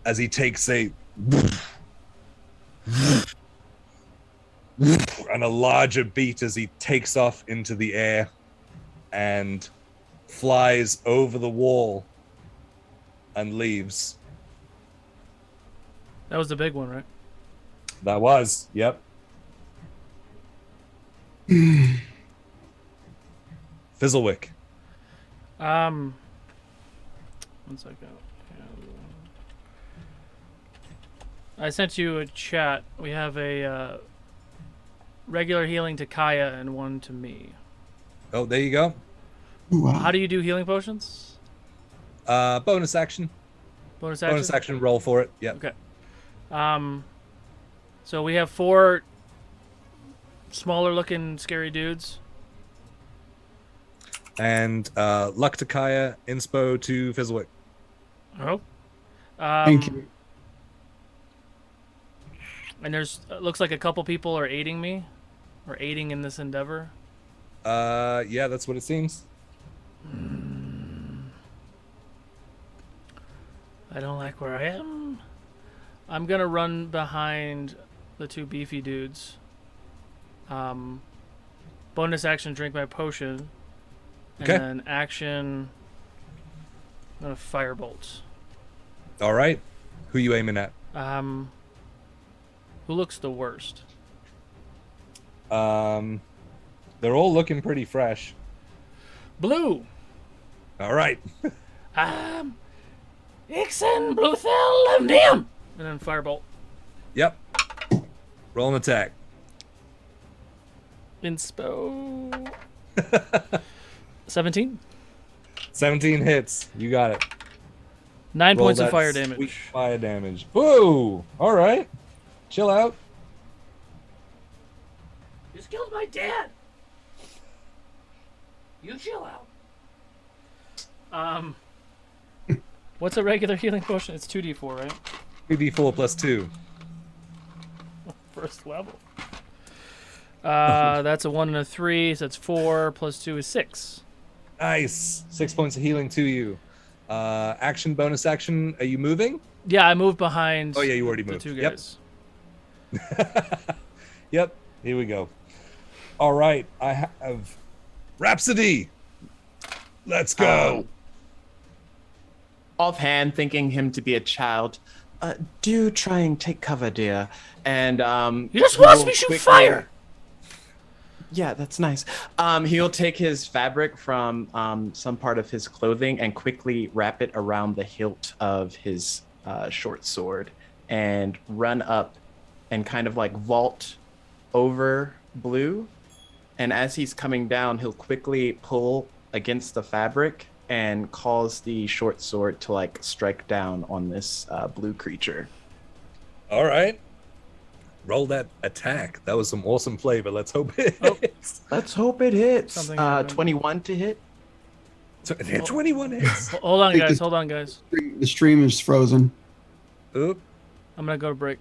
as he takes a and a larger beat as he takes off into the air and flies over the wall and leaves. That was the big one, right? That was, yep. Fizzlewick. One second. I sent you a chat. We have a regular healing to Kaiya and one to me. Oh, there you go. Wow. How do you do healing potions? Bonus action. Bonus action? Bonus action, roll for it. Yep. Okay. So we have 4 smaller looking scary dudes. And luck to Kaiya, inspo to Fizzlewick. Oh. Thank you. And there's looks like a couple people are aiding me, or aiding in this endeavor. Yeah, that's what it seems. I don't like where I am. I'm gonna run behind the 2 beefy dudes. Bonus action, drink my potion. And Okay. then action, I'm gonna firebolt. All right. Who you aiming at? Who looks the worst? They're all looking pretty fresh. Blue. All right. Ixen, Bluethel, and Dim. And then firebolt. Yep. Roll an attack. Inspo. 17. 17 hits. You got it. 9 Roll points of that fire sweet damage. Fire damage. Whoa. All right. Chill out. You just killed my dad. You chill out. What's a regular healing potion? It's 2d4, right? 2d4 plus 2. First level. That's a 1 and a 3, so that's 4 plus 2 is 6. Nice. 6 points of healing to you. Action, bonus action. Are you moving? Yeah, I moved behind. Oh, yeah, you already the moved. 2 Yep. guys. Yep. Here we go. All right. I have Rhapsody. Let's go. Offhand, thinking him to be a child, do try and take cover, dear. And You just watched me shoot fire. Yeah, that's nice. He'll take his fabric from some part of his clothing and quickly wrap it around the hilt of his short sword and run up and kind of like vault over Blue. And as he's coming down, he'll quickly pull against the fabric and cause the short sword to like strike down on this blue creature. All right. Roll that attack. That was some awesome flavor. Let's hope it hits. Let's hope it hits. Something happened. 21 to hit. So, 21 hits. Hold on, guys. Hold on, guys. The stream is frozen. Oop. I'm gonna go to break.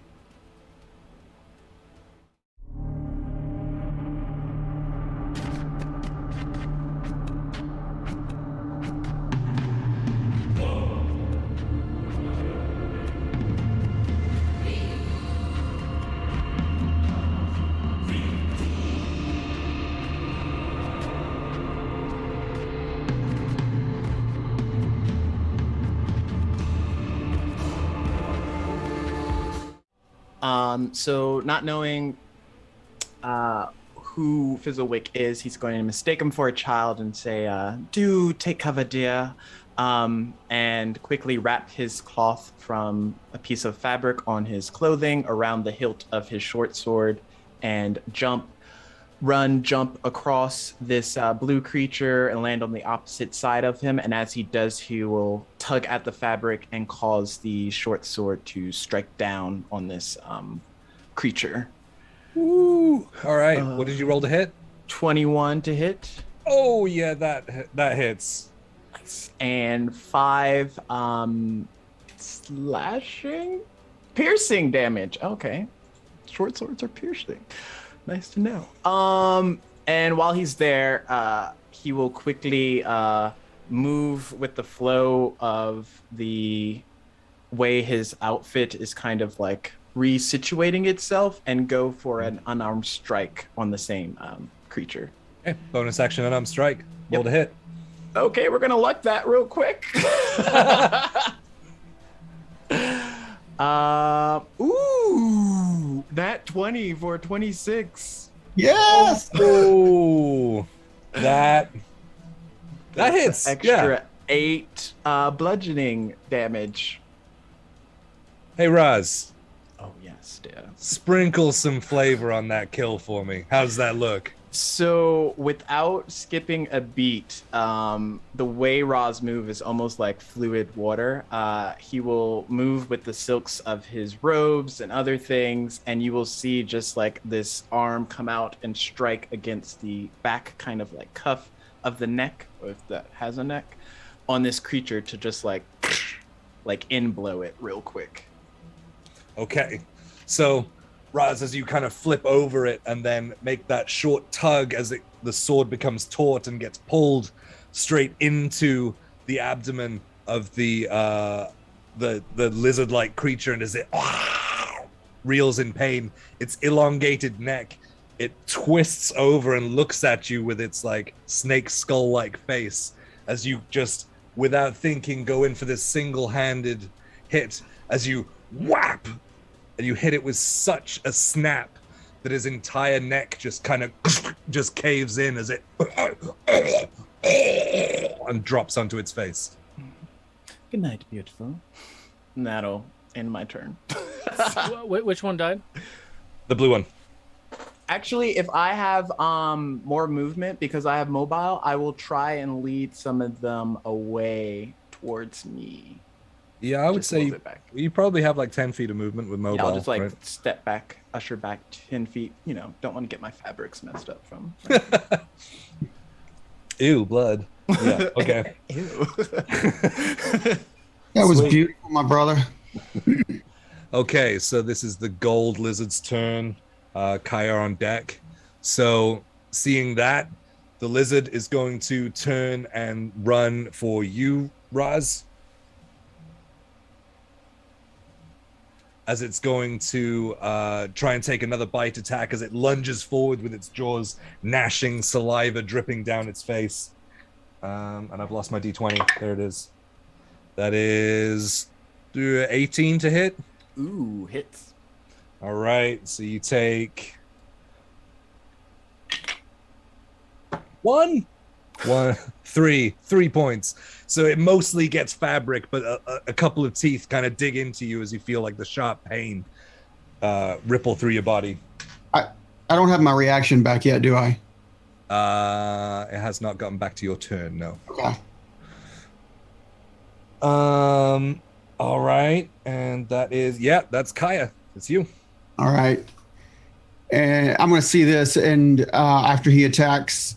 So not knowing who Fizzlewick is, he's going to mistake him for a child and say, do take cover, dear, and quickly wrap his cloth from a piece of fabric on his clothing around the hilt of his short sword and jump across this blue creature and land on the opposite side of him. And as he does, he will tug at the fabric and cause the short sword to strike down on this creature. Ooh. All right. What did you roll to hit? 21 to hit. Oh yeah, that hits. And 5 piercing damage. Okay. Short swords are piercing. Nice to know. And while he's there, he will quickly move with the flow of the way his outfit is kind of like resituating itself and go for an unarmed strike on the same creature. Okay. Bonus action unarmed strike. Roll to hit. Okay, we're gonna luck that real quick. Ooh, that 20 for 26. Yes. Oh, that hits. Extra 8 bludgeoning damage. Hey, Raz. Oh yes, dear. Sprinkle some flavor on that kill for me. How does that look? So without skipping a beat, the way Ra's move is almost like fluid water. He will move with the silks of his robes and other things, and you will see just like this arm come out and strike against the back kind of like cuff of the neck, or if that has a neck, on this creature to just like in blow it real quick. Okay. So Raz, as you kind of flip over it and then make that short tug as the sword becomes taut and gets pulled straight into the abdomen of the lizard-like creature, and as it reels in pain, its elongated neck, it twists over and looks at you with its like snake skull-like face as you just, without thinking, go in for this single-handed hit as you whap, and you hit it with such a snap that his entire neck just kind of just caves in as it and drops onto its face. Good night, beautiful. And that'll end my turn. Which one died? The blue one. Actually, if I have more movement because I have mobile, I will try and lead some of them away towards me. Yeah, I would Just say back. you probably have like 10 feet of movement with mobile. Yeah, I'll just like right? step back, usher back 10 feet. You know, don't want to get my fabrics messed up from. Ew, blood. Yeah, okay. Ew. That was Sweet. beautiful, my brother. Okay, so this is the gold lizard's turn. Kaiya on deck. So seeing that, the lizard is going to turn and run for you, Raz. As it's going to try and take another bite attack as it lunges forward with its jaws gnashing, saliva dripping down its face. And I've lost my d20. There it is. That is 18 to hit. Ooh, hits. All right, so you take 3 points. So it mostly gets fabric, but a couple of teeth kind of dig into you as you feel like the sharp pain ripple through your body. I don't have my reaction back yet, do I? It has not gotten back to your turn, no. Okay. All right, and that is, that's Kaiya. It's you. All right. And I'm going to see this, and after he attacks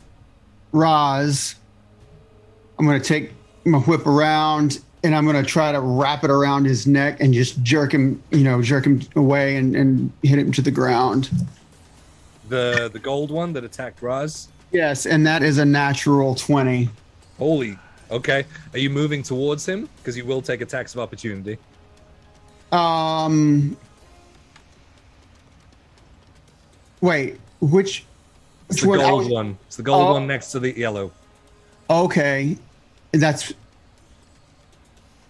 Raz, I'm going to take my whip around and I'm going to try to wrap it around his neck and just jerk him away and hit him to the ground. The gold one that attacked Raz? Yes, and that is a natural 20. Holy. Okay. Are you moving towards him? Because you will take attacks of opportunity. Wait, which It's the one? gold one. It's the gold one next to the yellow. Okay, that's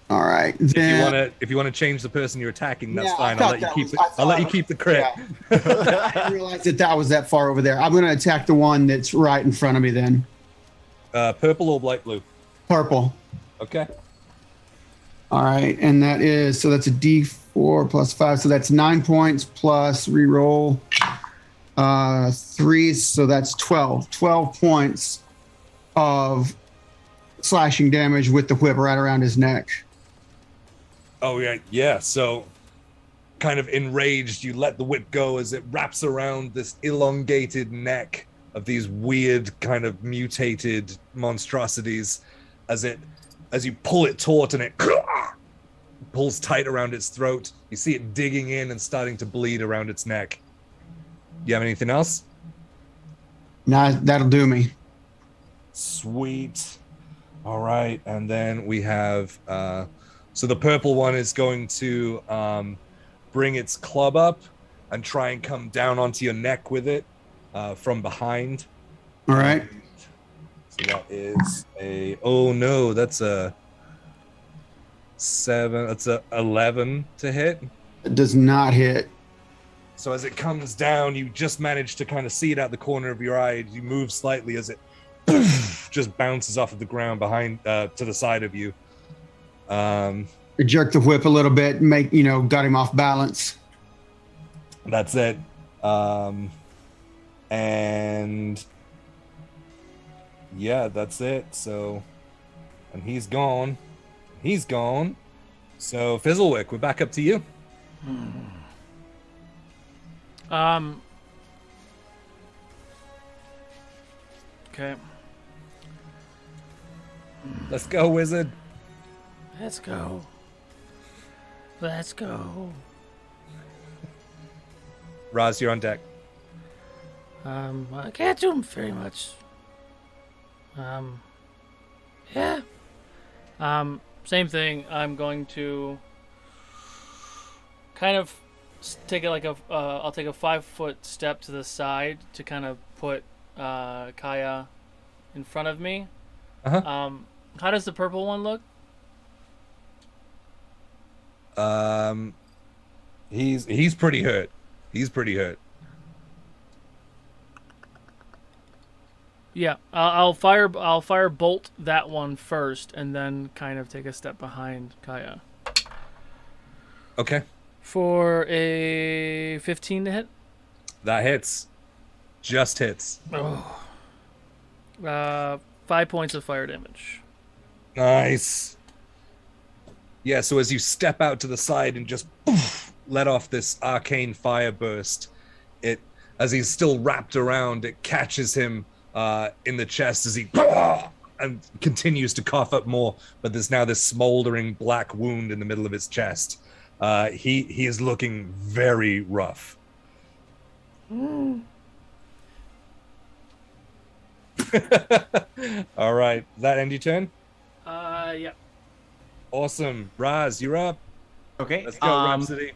all right. Then, If you want to change the person you're attacking, that's Yeah, fine. I I'll thought let you that keep was- it. I I'll let thought- you keep the crit. I didn't realize that was that far over there. I'm going to attack the one that's right in front of me then. Purple or light blue? Purple. Okay. All right, and that's a D4 plus 5, so that's 9 points plus reroll 3, so that's 12. 12 points of slashing damage with the whip right around his neck. Oh yeah, yeah. So, kind of enraged, you let the whip go as it wraps around this elongated neck of these weird, kind of mutated monstrosities. As you pull it taut and it pulls tight around its throat, you see it digging in and starting to bleed around its neck. You have anything else? Nah, that'll do me. Sweet. All right, and then we have so the purple one is going to bring its club up and try and come down onto your neck with it from behind. All right. So that is that's a 7. That's a 11 to hit. It does not hit. So as it comes down, you just manage to kind of see it out the corner of your eye. You move slightly as it just bounces off of the ground behind to the side of you. I jerked the whip a little bit, got him off balance. That's it. And yeah, that's it. So, and he's gone. So Fizzlewick, we're back up to you. Okay. Let's go, wizard. Let's go. Let's go. Raz, you're on deck. I can't do very much. Yeah. Same thing. I'm going to kind of take I'll take a 5-foot step to the side to kind of put Kaiya in front of me. Uh-huh. How does the purple one look? He's pretty hurt. Yeah, I'll fire bolt that one first, and then kind of take a step behind Kaiya. Okay. For a 15 to hit. That hits. Just hits. Oh. 5 points of fire damage. Nice. Yeah, so as you step out to the side and just let off this arcane fire burst, as he's still wrapped around, it catches him in the chest as he and continues to cough up more, but there's now this smoldering black wound in the middle of his chest. He is looking very rough. All right, does that end your turn? Yeah. Awesome. Raz, you're up. Okay. Let's go, Rhapsody.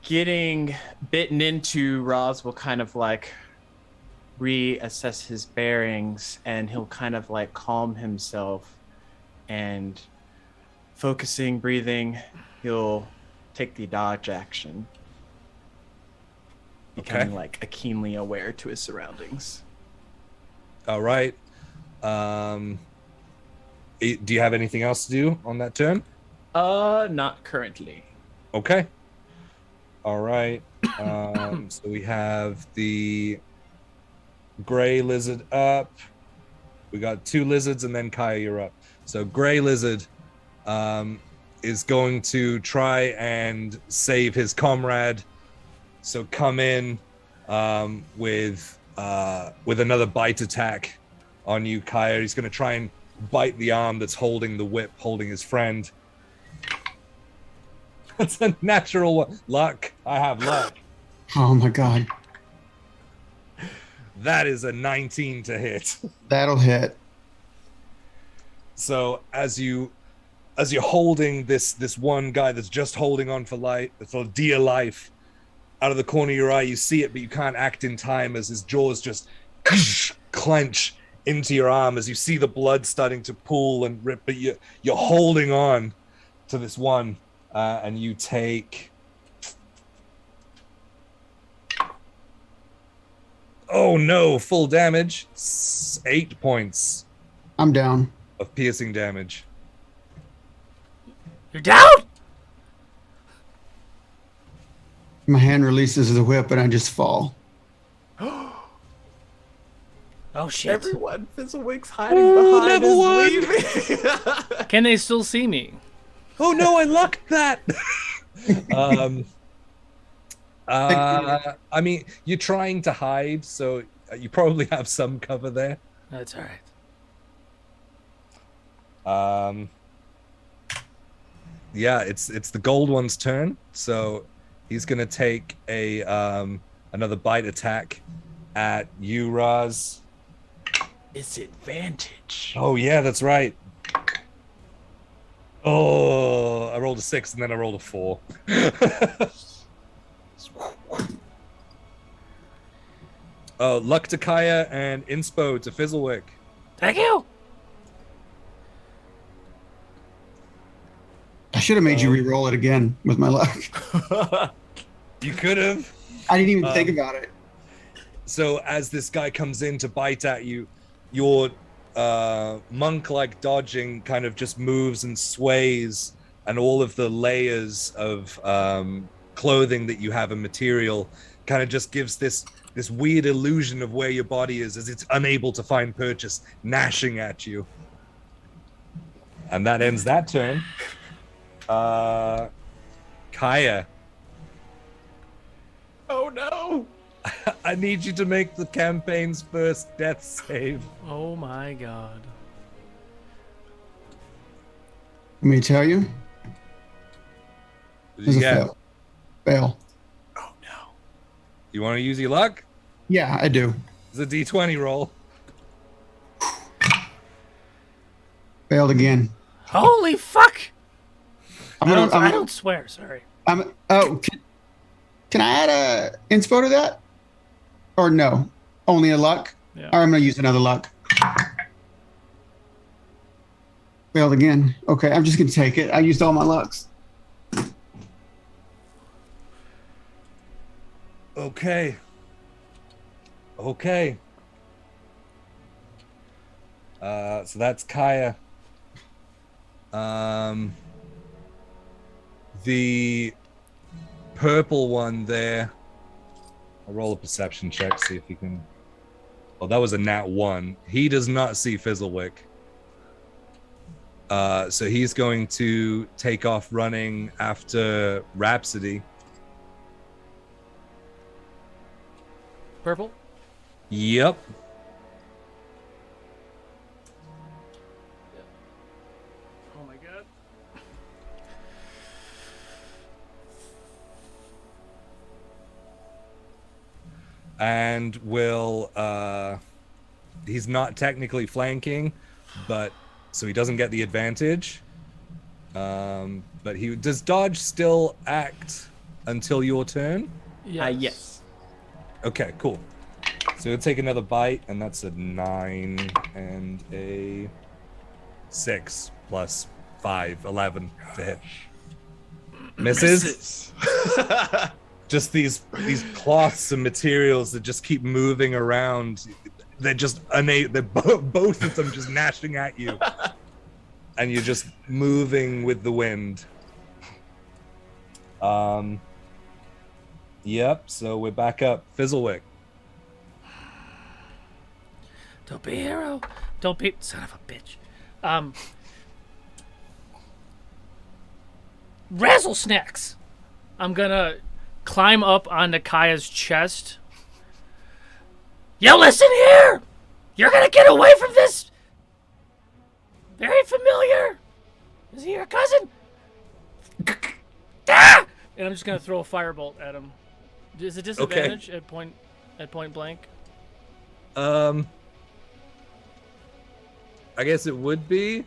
Getting bitten into, Roz will kind of like reassess his bearings, and he'll kind of like calm himself, and focusing, breathing, he'll take the dodge action, becoming like a keenly aware to his surroundings. All right. Do you have anything else to do on that turn? Not currently. Okay. All right. So we have the gray lizard up. We got 2 lizards, and then Kaiya, you're up. So gray lizard is going to try and save his comrade. So come in with another bite attack on you, Kaiya. He's going to try and bite the arm that's holding the whip, holding his friend. That's a natural one. Luck. I have luck. Oh my god. That is a 19 to hit. That'll hit. So as you're holding this one guy that's just holding on for dear life, out of the corner of your eye, you see it, but you can't act in time as his jaws just clench into your arm as you see the blood starting to pool and rip, but you're holding on to this one, and you take... Oh no, full damage. 8 points I'm down. of piercing damage. You're down? My hand releases the whip and I just fall. Oh, shit. Everyone, Fizzlewick's hiding behind level is leaving. Can they still see me? Oh no, I lucked that. I mean, you're trying to hide, so you probably have some cover there. That's all right. Yeah, it's the gold one's turn, so he's gonna take a another bite attack at you, Raz. Disadvantage. Oh yeah, that's right. Oh, I rolled a 6 and then I rolled a 4. Luck to Kaiya and inspo to Fizzlewick. Thank you. I should have made you re-roll it again with my luck. You could have. I didn't even think about it. So as this guy comes in to bite at you, your monk-like dodging kind of just moves and sways, and all of the layers of clothing that you have and material kind of just gives this weird illusion of where your body is as it's unable to find purchase, gnashing at you. And that ends that turn. Kaiya. Oh no! I need you to make the campaign's first death save. Oh my god. Let me tell you. There's a Yeah. fail. Fail. Oh no! You want to use your luck? Yeah, I do. It's a D20 roll. Failed again. Holy fuck! I'm I gonna, don't swear, sorry. Can I add a inspo to that? Or no? Only a luck? Yeah. Or I'm gonna use another luck. Failed again. Okay, I'm just gonna take it. I used all my lucks. Okay. Okay. So that's Kaiya. The purple one there. I'll roll a perception check, see if he can. Oh, that was a nat 1. He does not see Fizzlewick. So he's going to take off running after Rhapsody. Purple? Yep. Oh my god. And will he's not technically flanking, but so he doesn't get the advantage. But he does dodge still act until your turn? Yes. Okay, cool. So he'll take another bite, and that's a 9 and a 6 plus 5, 11 to hit. Misses. Just these cloths and materials that just keep moving around. They're just they're both of them just gnashing at you, and you're just moving with the wind. Yep. So we're back up. Fizzlewick. Don't be a hero. Don't be son of a bitch. Razzle snacks. I'm gonna climb up onto Kaya's chest. Yo, listen here! You're gonna get away from this very familiar. Is he your cousin? Ah! And I'm just gonna throw a firebolt at him. Is it disadvantage at point blank? I guess it would be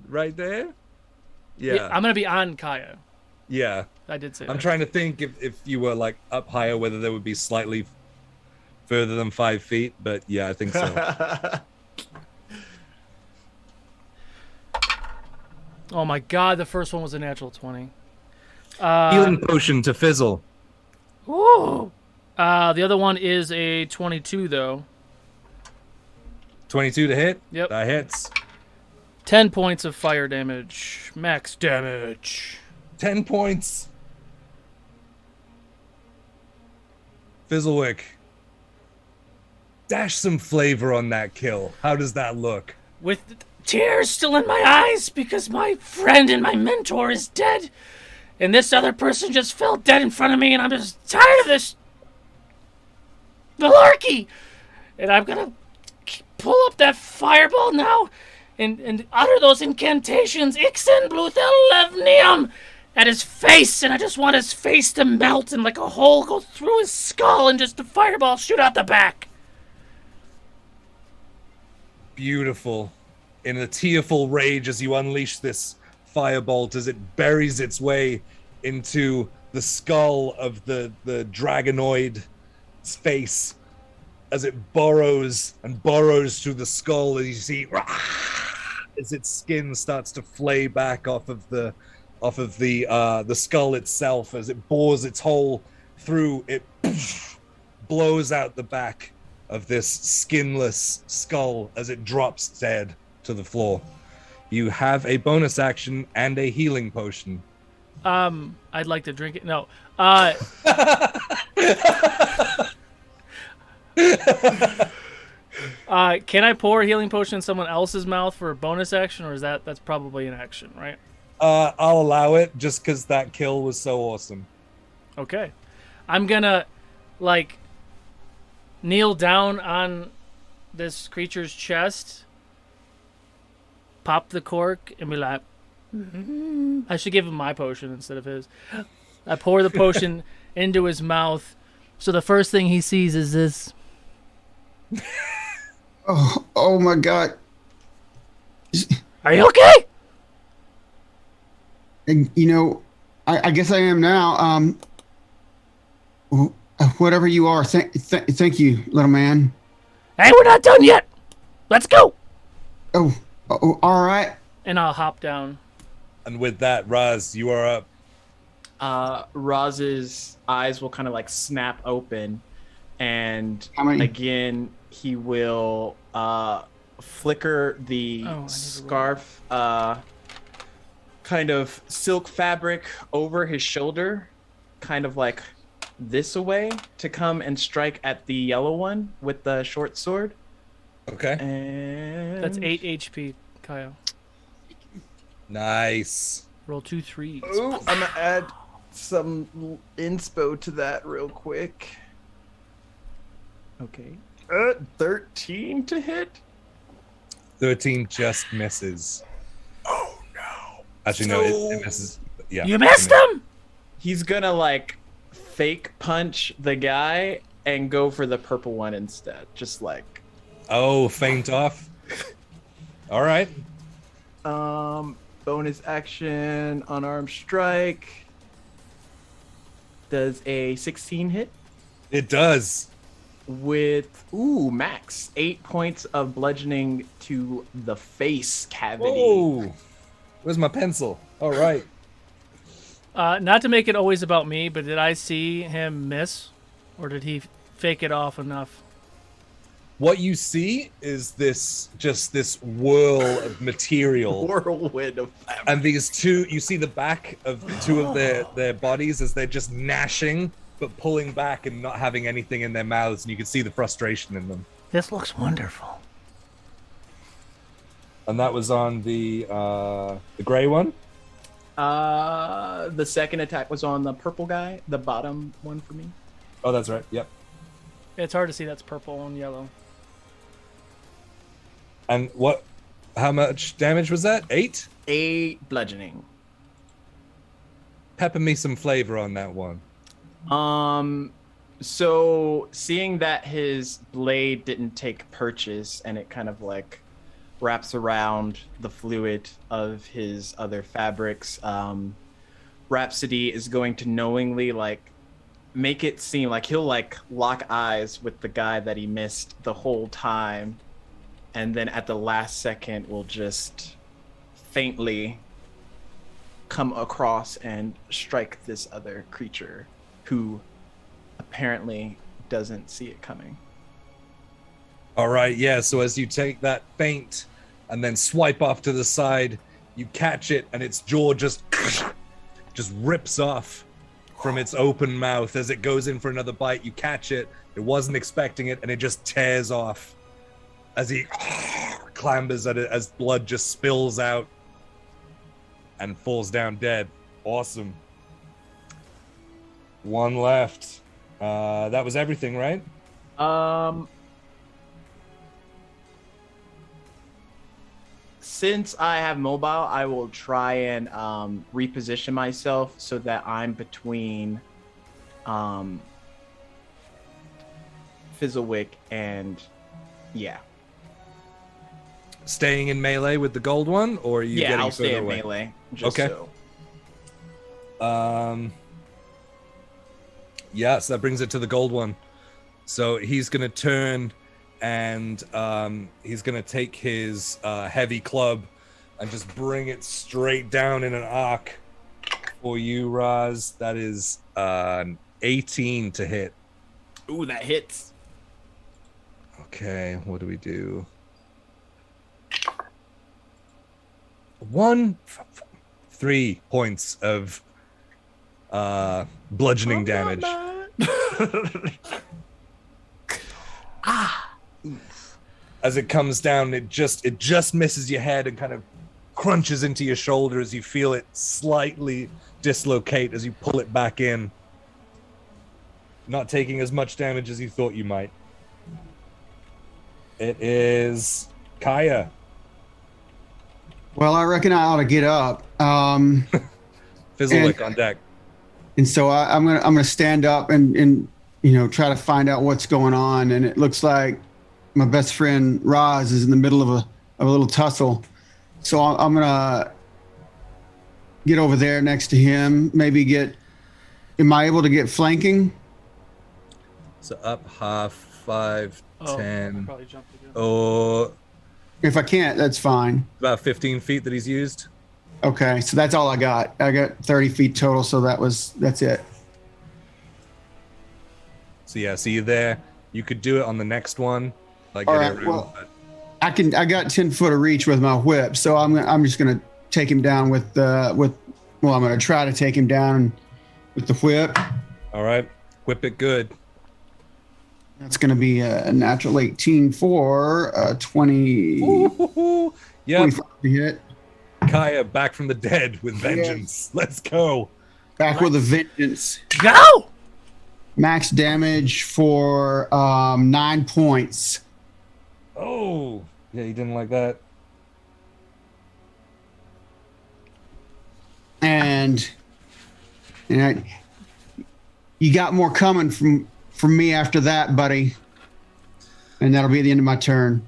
right there. Yeah. I'm gonna be on Kaiya. Yeah. I did say I'm that. trying to think if you were like up higher, whether there would be slightly further than 5 feet, but yeah, I think so. Oh my god, the first one was a natural 20. Healing potion to Fizzle. Ooh. The other one is a 22 though. 22 to hit. Yep. That hits. 10 points of fire damage. Max damage. 10 points. Fizzlewick. Dash some flavor on that kill. How does that look? With tears still in my eyes because my friend and my mentor is dead. And this other person just fell dead in front of me, and I'm just tired of this malarkey. And I'm gonna pull up that fireball now and utter those incantations. Ixen Bluthel Levnium at his face, and I just want his face to melt and like a hole go through his skull and just the fireball shoot out the back. Beautiful. In a tearful rage as you unleash this firebolt as it buries its way into the skull of the dragonoid's face, as it burrows and burrows through the skull, as you see as its skin starts to flay back off of the skull itself. As it bores its hole through, it blows out the back of this skinless skull as it drops dead to the floor. You have a bonus action and a healing potion. I'd like to drink it. No. Can I pour a healing potion in someone else's mouth for a bonus action, or is that's probably an action, right? I'll allow it just because that kill was so awesome. Okay. I'm gonna, like, kneel down on this creature's chest, pop the cork, and be like, I should give him my potion instead of his. I pour the potion into his mouth, so the first thing he sees is this. Oh my God. Are you okay? And, I guess I am now. Whatever you are, thank you, little man. Hey, we're not done yet. Let's go. Oh, all right. And I'll hop down. And with that, Raz, you are up. Raz's eyes will kind of like snap open, and again he will flicker the scarf, kind of silk fabric over his shoulder, kind of like this away, to come and strike at the yellow one with the short sword. Okay. And That's 8 HP, Kyle. Nice. Roll 2 3s. Oh, I'm gonna add some inspo to that real quick. Okay. 13 to hit. 13 just misses. Oh no. Actually, no, it misses. Yeah. You missed him? He's gonna like fake punch the guy and go for the purple one instead. Just like. Oh, feint off. All right. Bonus action, unarmed strike. Does a 16 hit? It does. With, max 8 points of bludgeoning to the face cavity. Whoa. Where's my pencil? All right. Not to make it always about me, but did I see him miss? Or did he fake it off enough? What you see is this whirl of material. Whirlwind of fabric. And these two, you see the back of two of their bodies as they're just gnashing, but pulling back and not having anything in their mouths, and you can see the frustration in them. This looks wonderful. And that was on the gray one? The second attack was on the purple guy, the bottom one for me. Oh, that's right. Yep. It's hard to see that's purple and yellow. And what How much damage was that? 8? 8 bludgeoning. Pepper me some flavor on that one. So seeing that his blade didn't take purchase and it kind of like wraps around the fluid of his other fabrics, Rhapsody is going to knowingly like make it seem like he'll like lock eyes with the guy that he missed the whole time, and then at the last second will just faintly come across and strike this other creature who apparently doesn't see it coming. All right, yeah, so as you take that feint and then swipe off to the side, you catch it and its jaw just rips off from its open mouth. As it goes in for another bite, you catch it. It wasn't expecting it, and it just tears off as he clambers at it, as blood just spills out and falls down dead. Awesome. One left. That was everything, right? Since I have mobile, I will try and reposition myself so that I'm between Fizzlewick and Staying in melee with the gold one, or are you getting I'll further stay in away? melee. Just Okay. So. Yeah, so that brings it to the gold one. So he's gonna turn and he's gonna take his heavy club and just bring it straight down in an arc for you, Raz. That is 18 to hit. Ooh, that hits. Okay, what do we do? 3 points of bludgeoning damage. As it comes down, it just misses your head and kind of crunches into your shoulder as you feel it slightly dislocate as you pull it back in. Not taking as much damage as you thought you might. It is Kaiya. Well, I reckon I ought to get up. Fizzlewick on deck. And so I'm gonna stand up and try to find out what's going on. And it looks like my best friend Roz is in the middle of a little tussle. So I'm gonna get over there next to him. Am I able to get flanking? So up half, 5, I 10. probably jumped again. Oh, If I can't, that's fine. about 15 feet that he's used. Okay, so that's all I got. I got 30 feet total, so that's it. So yeah, so you're there. You could do it on the next one. Like All get a right, room, well, but- I got 10 foot of reach with my whip, so I'm just gonna take him down I'm gonna try to take him down with the whip. all right, whip it good. That's gonna be a natural 18 for 20. Ooh, yep, 25 to hit. Kaiya back from the dead with vengeance. Let's go. Back with a vengeance. Go! Max damage for 9 points. Oh, yeah, he didn't like that. And you got more coming from me after that, buddy. And that'll be the end of my turn.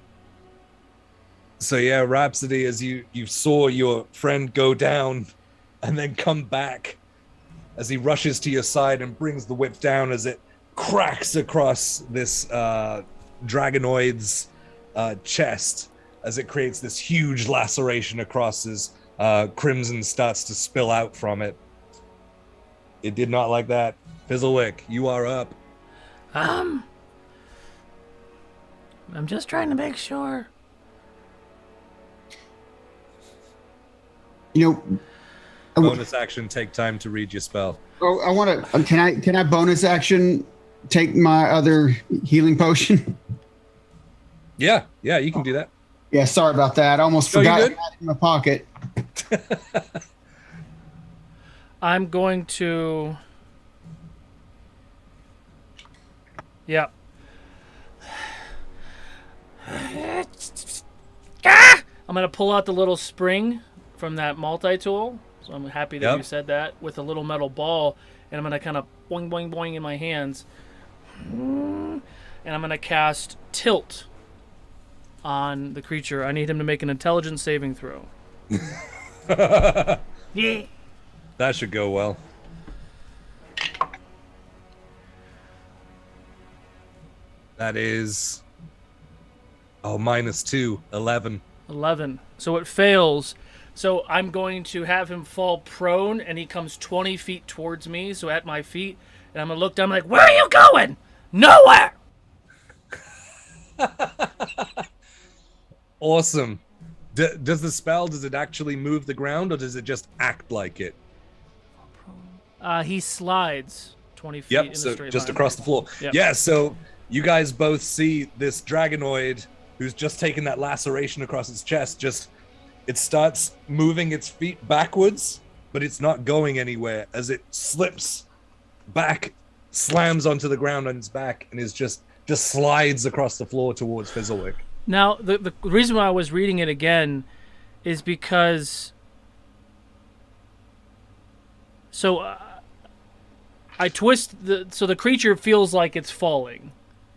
So yeah, Rhapsody, as you saw your friend go down and then come back as he rushes to your side and brings the whip down as it cracks across this dragonoid's chest as it creates this huge laceration across his crimson starts to spill out from it. It did not like that. Fizzlewick, you are up. I'm just trying to make sure. Bonus action, take time to read your spell. Oh, I want to. Can I bonus action take my other healing potion? Yeah, you can do that. Yeah, sorry about that. I almost No, you're forgot I good. had it in my pocket. I'm going to. Yep. I'm gonna pull out the little spring from that multi-tool. So I'm happy that you said that, with a little metal ball, and I'm gonna kind of boing boing boing in my hands, and I'm gonna cast Tilt on the creature. I need him to make an intelligence saving throw. Yeah. That should go well. That is... Oh, -2, 11. 11. So it fails. So I'm going to have him fall prone, and he comes 20 feet towards me, so at my feet, and I'm going to look down, I'm like, where are you going? Nowhere! Awesome. Does the spell, does it actually move the ground, or does it just act like it? He slides 20 feet in a so straight just line. across the floor. Yep. Yeah, so you guys both see this dragonoid who's just taken that laceration across its chest, it starts moving its feet backwards, but it's not going anywhere as it slips back, slams onto the ground on its back, and is just slides across the floor towards Fizzlewick. Now, the reason why I was reading it again is because... So, I twist so the creature feels like it's falling,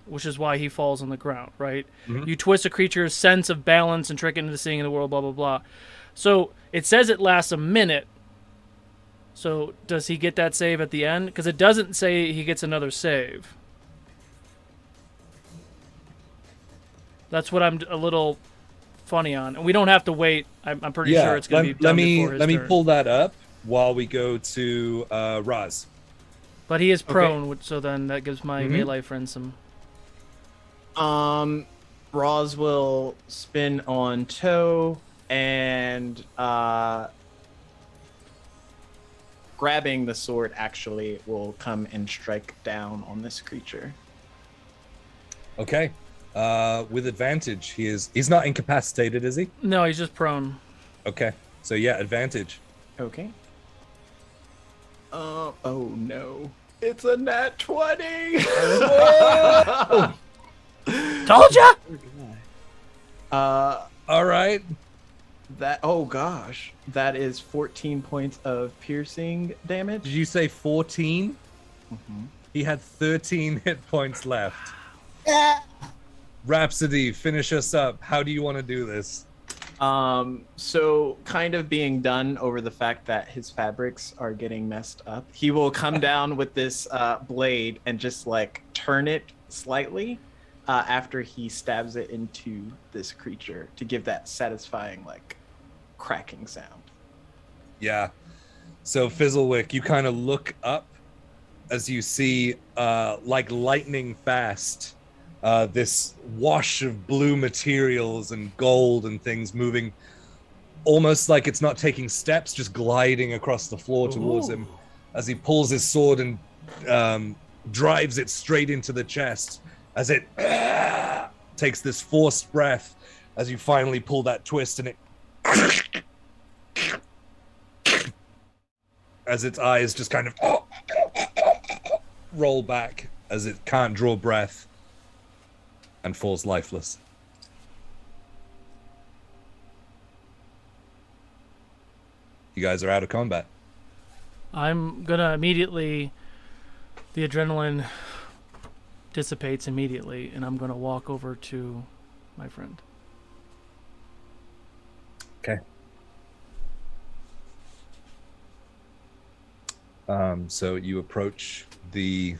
which is why he falls on the ground, right? Mm-hmm. You twist a creature's sense of balance and trick it into seeing the world, blah, blah, blah. So it says it lasts a minute. So does he get that save at the end? Because it doesn't say he gets another save. That's what I'm a little funny on. And we don't have to wait. I'm pretty sure it's going to be done before his Let me turn. pull that up while we go to Raz. But he is prone, so then that gives my melee friend some... Roz will spin on toe and grabbing the sword actually will come and strike down on this creature. Okay. With advantage. He's not incapacitated, is he? No, he's just prone. Okay. So yeah, advantage. Okay. Oh no. It's a nat 20. Told ya! All right. Oh gosh, that is 14 points of piercing damage. Did you say 14? Mm-hmm. He had 13 hit points left. Rhapsody, finish us up. How do you want to do this? So kind of being done over the fact that his fabrics are getting messed up, he will come down with this blade and just like turn it slightly after he stabs it into this creature to give that satisfying like cracking sound. Yeah. So Fizzlewick, you kind of look up as you see like lightning fast this wash of blue materials and gold and things moving almost like it's not taking steps, just gliding across the floor towards him as he pulls his sword and drives it straight into the chest as it takes this forced breath as you finally pull that twist and it as its eyes just kind of roll back as it can't draw breath and falls lifeless. You guys are out of combat. I'm gonna immediately... The adrenaline dissipates immediately, and I'm gonna walk over to my friend. Okay. So you approach the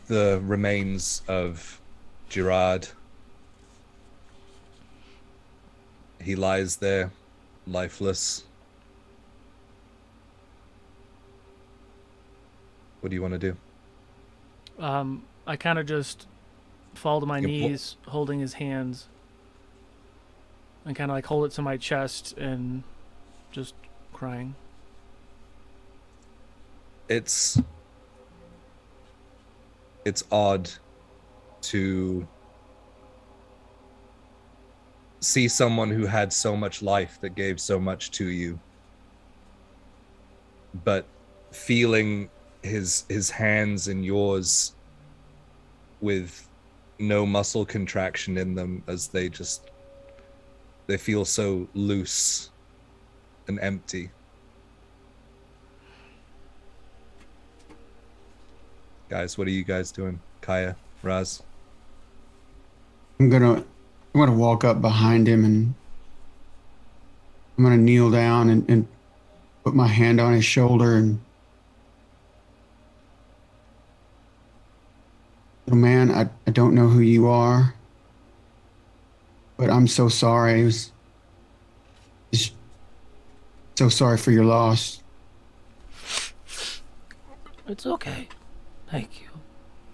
remains of Gerard. He lies there, lifeless. What do you want to do? I kind of just fall to my knees, holding his hands, and kind of like hold it to my chest and just crying. It's odd to see someone who had so much life that gave so much to you, but feeling his hands in yours with no muscle contraction in them as they just They feel so loose and empty. Guys, what are you guys doing? Kaiya, Raz? I'm gonna walk up behind him and I'm gonna kneel down and put my hand on his shoulder and, little man, I don't know who you are, but I'm so sorry. Just so sorry for your loss. It's okay. Thank you.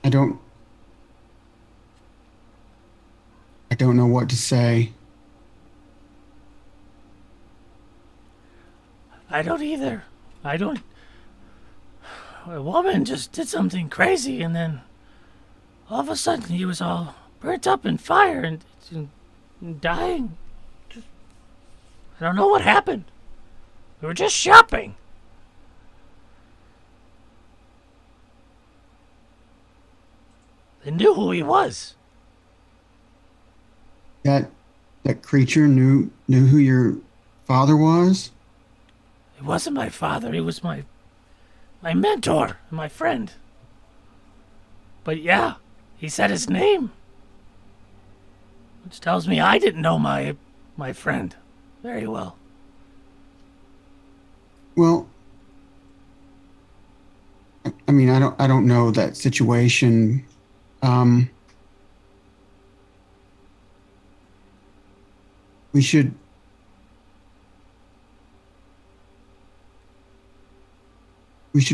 I don't know what to say. I don't either. A woman just did something crazy, and then all of a sudden he was all burnt up in fire and dying. I don't know what happened. We were just shopping. They knew who he was. That creature knew who your father was? He wasn't my father. He was my mentor, my friend. But yeah, he said his name, which tells me I didn't know my friend very well. Well, I mean, I don't know that situation. We should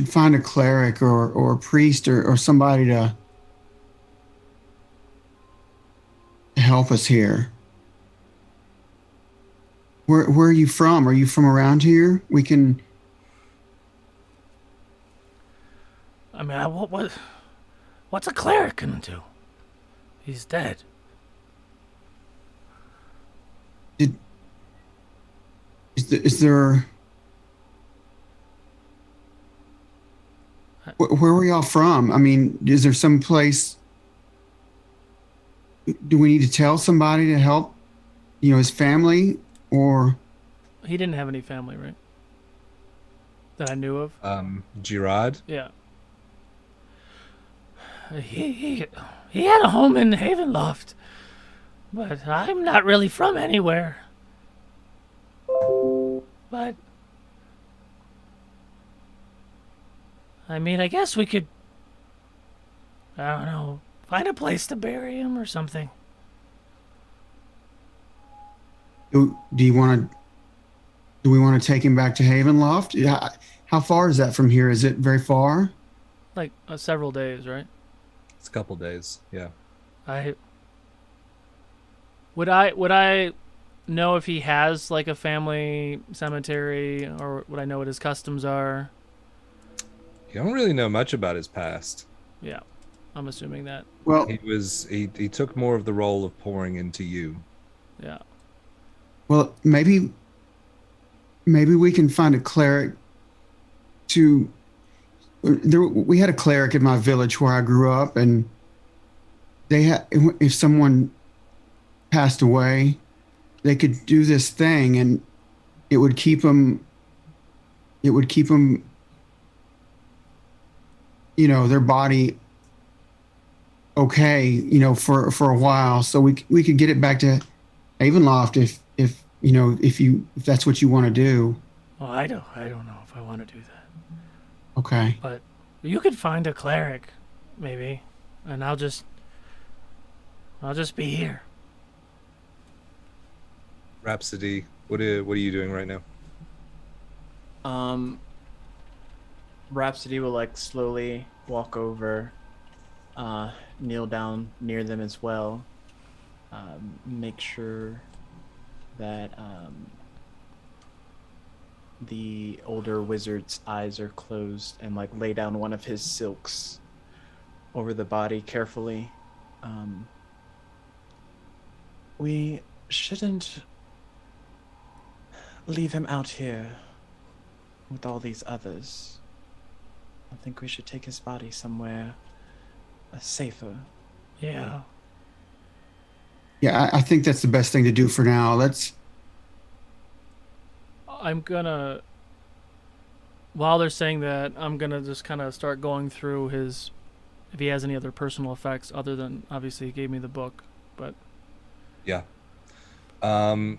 find a cleric or a priest or somebody to help us here. Where are you from? Are you from around here? We can. I mean, what's a cleric gonna do? He's dead. Is there? Where were y'all from? I mean, is there some place? Do we need to tell somebody to help? His family, or? He didn't have any family, right? That I knew of. Girard? Yeah. He had a home in Havenloft, but I'm not really from anywhere. But I mean, I guess we could, I don't know, find a place to bury him or something. Do we want to take him back to Havenloft? Yeah. How far is that from here? Is it very far? Like several days, right? It's a couple days, yeah. Would I know if he has like a family cemetery, or would I know what his customs are? You don't really know much about his past. Yeah, I'm assuming that. Well, he took more of the role of pouring into you. Yeah. Well, maybe we can find a cleric to. We had a cleric in my village where I grew up, and if someone passed away, they could do this thing, and it would keep them. Their body okay, for a while, so we could get it back to Havenloft if that's what you want to do. Well, I don't know if I want to do that. Okay. But you could find a cleric, maybe, and I'll just be here. Rhapsody, what are you doing right now? Rhapsody will slowly walk over, kneel down near them as well, make sure that the older wizard's eyes are closed, and lay down one of his silks over the body carefully. We shouldn't leave him out here with all these others. I think we should take his body somewhere safer. Yeah. Yeah, I think that's the best thing to do for now. Let's I'm gonna, while they're saying that, I'm gonna just kind of start going through his, if he has any other personal effects other than, obviously he gave me the book, but. Yeah. Is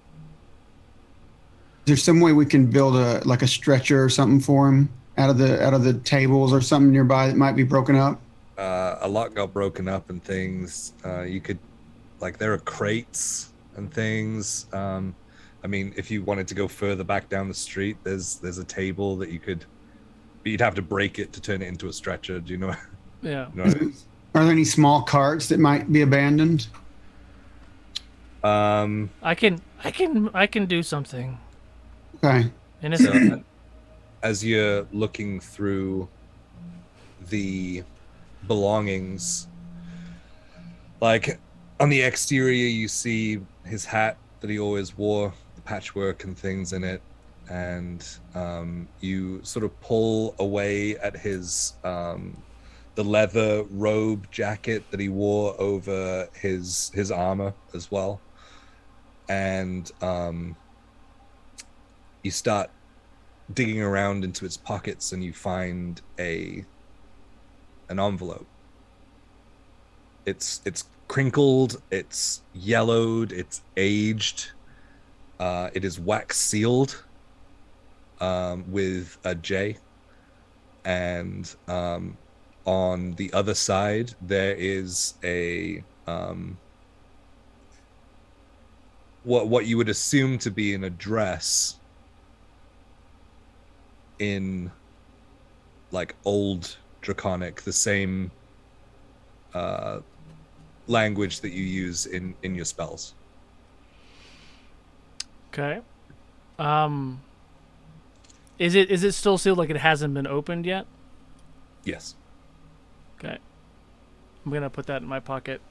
there some way we can build a stretcher or something for him out of the tables or something nearby that might be broken up? A lot got broken up and things. You could, like, there are crates and things. I mean, if you wanted to go further back down the street, there's a table that you could, but you'd have to break it to turn it into a stretcher. Do you know? Yeah. You know what I mean? Are there any small carts that might be abandoned? I can do something. Okay. So, as you're looking through the belongings, like on the exterior, you see his hat that he always wore, the patchwork and things in it, and you sort of pull away at his the leather robe jacket that he wore over his armor as well, and you start digging around into its pockets and you find an envelope. It's crinkled, it's yellowed, it's aged. It is wax sealed with a J, and on the other side there is a what you would assume to be an address in like old Draconic, the same language that you use in your spells. Okay. Is it still sealed, like it hasn't been opened yet? Yes. Okay. I'm gonna put that in my pocket.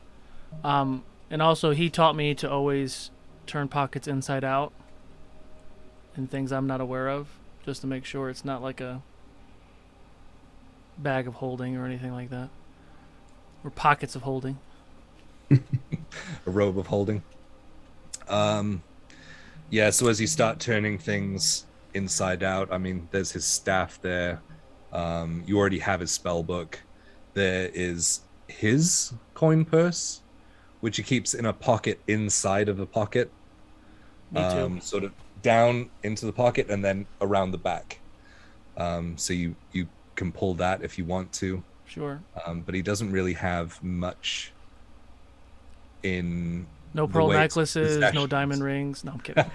And also he taught me to always turn pockets inside out and things I'm not aware of, just to make sure it's not like a bag of holding or anything like that. Or pockets of holding. A robe of holding. Yeah, so as you start turning things inside out, I mean, there's his staff there. You already have his spell book. There is his coin purse, which he keeps in a pocket inside of the pocket. Me too. Sort of down into the pocket and then around the back. So you can pull that if you want to. Sure. But he doesn't really have much in No the pearl way it's necklaces, no possessions. diamond rings. No, I'm kidding.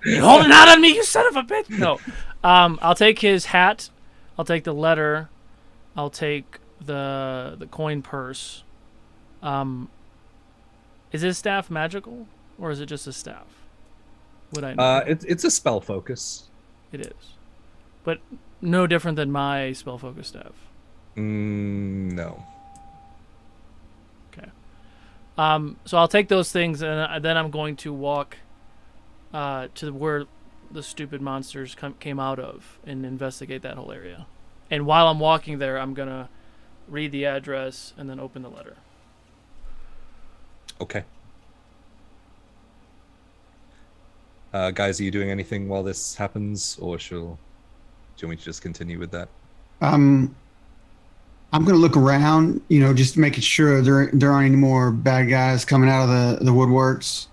You're holding out on me, you son of a bitch. No. I'll take his hat. I'll take the letter. I'll take the coin purse. Is his staff magical, or is it just a staff? Would I know? It's a spell focus. It is, but no different than my spell focus staff. No. Okay. So I'll take those things, and then I'm going to walk to where the stupid monsters came out of and investigate that whole area. And while I'm walking there, I'm gonna read the address and then open the letter. Okay. Guys, are you doing anything while this happens, or do you want me to just continue with that? I'm gonna look around, just making sure there aren't any more bad guys coming out of the woodworks,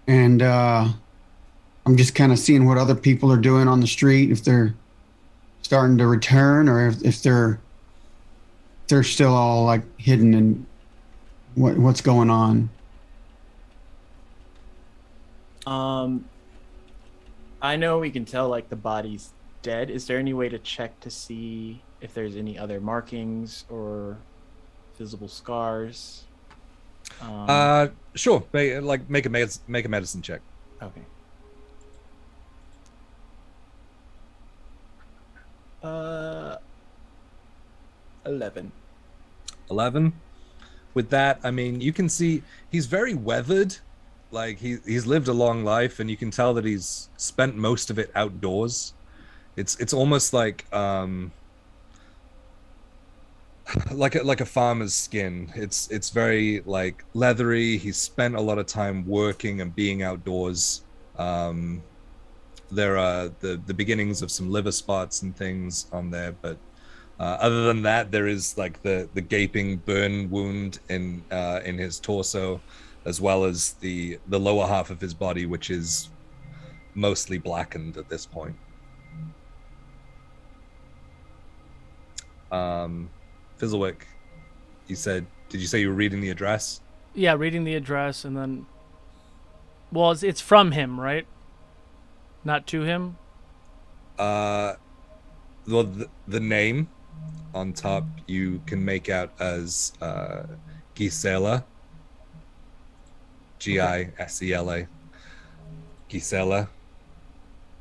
and I'm just kind of seeing what other people are doing on the street, if they're starting to return, or if they're still all like hidden, and what's going on. I know we can tell like the body's dead. Is there any way to check to see if there's any other markings or visible scars? Sure. Make a medicine check. Okay. 11. 11. With that, I mean, you can see he's very weathered. Like he's lived a long life, and you can tell that he's spent most of it outdoors. It's almost like a farmer's skin. It's very like leathery. He's spent a lot of time working and being outdoors. there are the beginnings of some liver spots and things on there, but other than that, there is like the gaping burn wound in his torso, as well as the lower half of his body, which is mostly blackened at this point. Fizzlewick, did you say you were reading the address? Yeah, reading the address, and then, well, it's from him, right? Not to him. Well, the name on top you can make out as Gisela, Gisela, Gisela,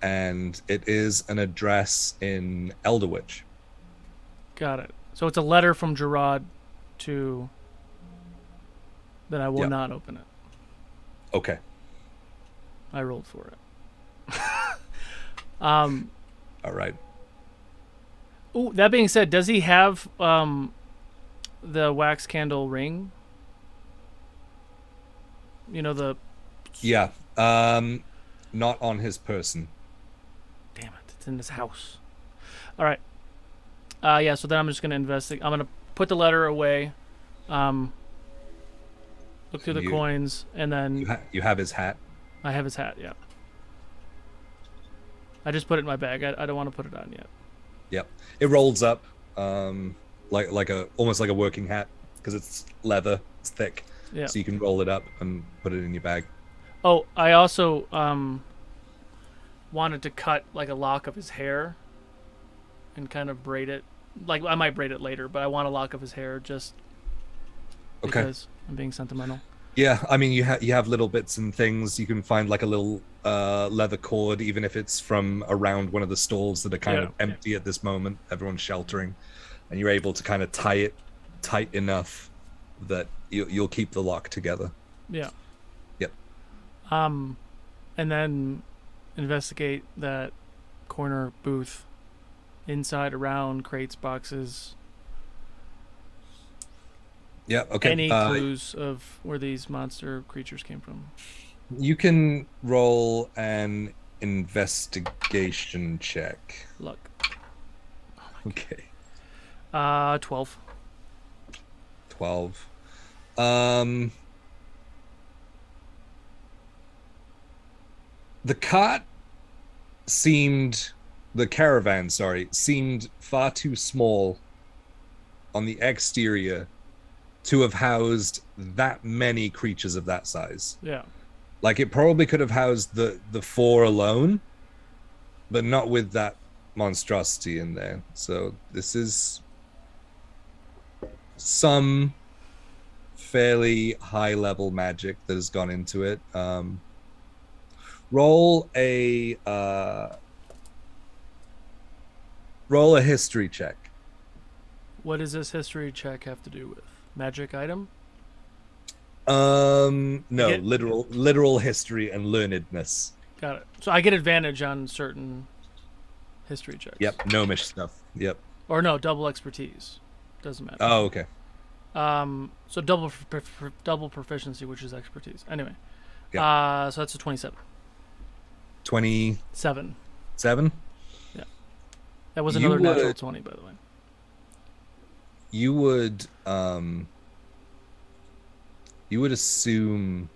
and it is an address in Elderwich. Got it. So it's a letter from Gerard to. Then I will not open it. Okay. I rolled for it. All right. Ooh, that being said, does he have the wax candle ring? You know, the... Yeah. Not on his person. Damn it. It's in his house. All right. Yeah, so then I'm just going to investigate. I'm going to put the letter away, look through the coins, and then... You have his hat? I have his hat, yeah. I just put it in my bag. I don't want to put it on yet. Yep. It rolls up almost like a working hat, because it's leather, it's thick. Yeah. So you can roll it up and put it in your bag. Oh, I also wanted to cut like a lock of his hair and kind of braid it. Like, I might braid it later, but I want a lock of his hair just because I'm being sentimental. Yeah, I mean, you have little bits and things. You can find like a little leather cord, even if it's from around one of the stalls that are kind of empty at this moment. Everyone's sheltering, and you're able to kind of tie it tight enough that you'll keep the lock together. Yeah. Yep. And then investigate that corner booth, inside, around, crates, boxes. Yeah, okay. Any clues of where these monster creatures came from? You can roll an investigation check. Luck. Oh okay. 12. 12. The caravan seemed far too small on the exterior to have housed that many creatures of that size. Yeah. Like, it probably could have housed the 4 alone, but not with that monstrosity in there. So this is some fairly high level magic that has gone into it. Roll a history check. What does this history check have to do with? Magic item? No, literal history and learnedness. Got it. So I get advantage on certain history checks. Yep, gnomish stuff. Yep. Or no, double expertise. Doesn't matter. Oh, okay. So double proficiency, which is expertise. Anyway. Yep. So that's a 27. 27? Yeah. That was another natural 20, by the way. You would assume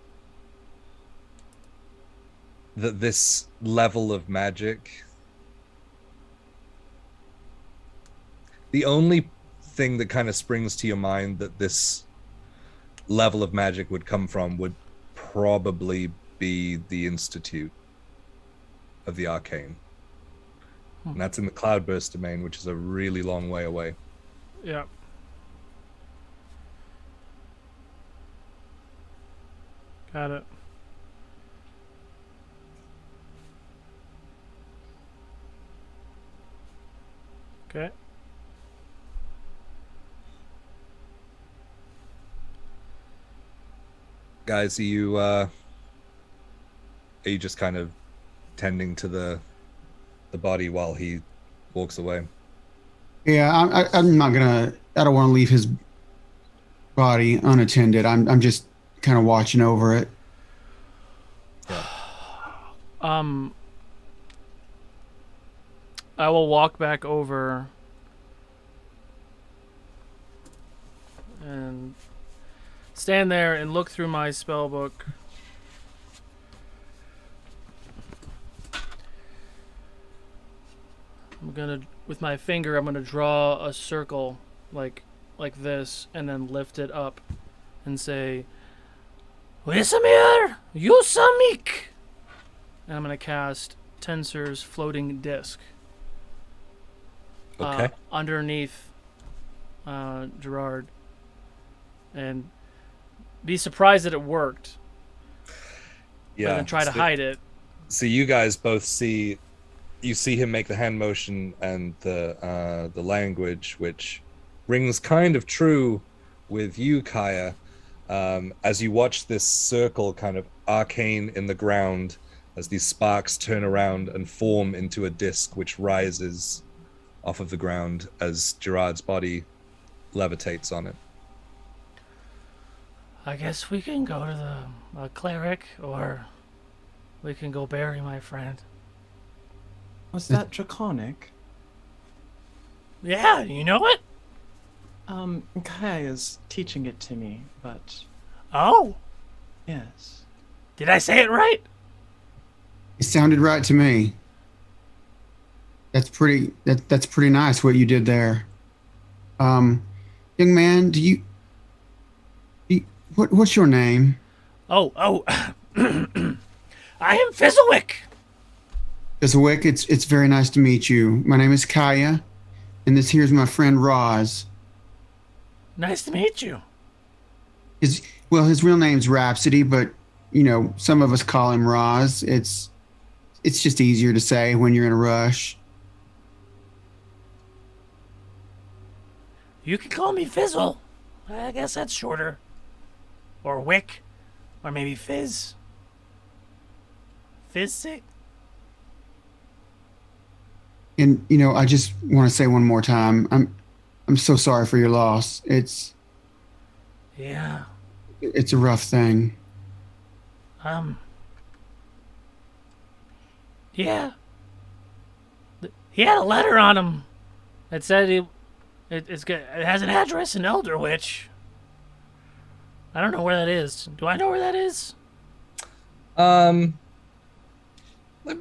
that this level of magic, the only thing that kind of springs to your mind that this level of magic would come from would probably be the Institute of the Arcane. And that's in the Cloudburst domain, which is a really long way away. Yeah. Got it. Okay. Guys, are you just kind of tending to the body while he walks away? Yeah, I'm not gonna. I don't want to leave his body unattended. I'm just kind of watching over it. Yeah. I will walk back over and stand there and look through my spell book. I'm gonna, with my finger, I'm gonna draw a circle like this, and then lift it up and say, Wisamir, Yusamik! And I'm gonna cast Tensor's floating disc. Okay. Underneath Gerard. And be surprised that it worked. Yeah. And then try to hide it. So you guys both see him make the hand motion and the language, which rings kind of true with you, Kaiya, as you watch this circle kind of arcane in the ground as these sparks turn around and form into a disc which rises off of the ground as Gerard's body levitates on it. I guess we can go to the cleric, or we can go bury my friend. Was that draconic? Yeah, you know it? Kaiya's teaching it to me, but Oh, yes. did I say it right? It sounded right to me. That's pretty nice what you did there. Young man, what's your name? Oh, I am Fizzlewick. Fizzlewick, it's very nice to meet you. My name is Kaiya, and this here's my friend Roz. Nice to meet you. His real name's Rhapsody, but some of us call him Roz. It's just easier to say when you're in a rush. You can call me Fizzle. I guess that's shorter. Or Wick. Or maybe Fizz. Fizzick? And I just want to say one more time, I'm so sorry for your loss. It's Yeah. a rough thing. Yeah. He had a letter on him that said it has an address in Elderwich. I don't know where that is. Do I know where that is?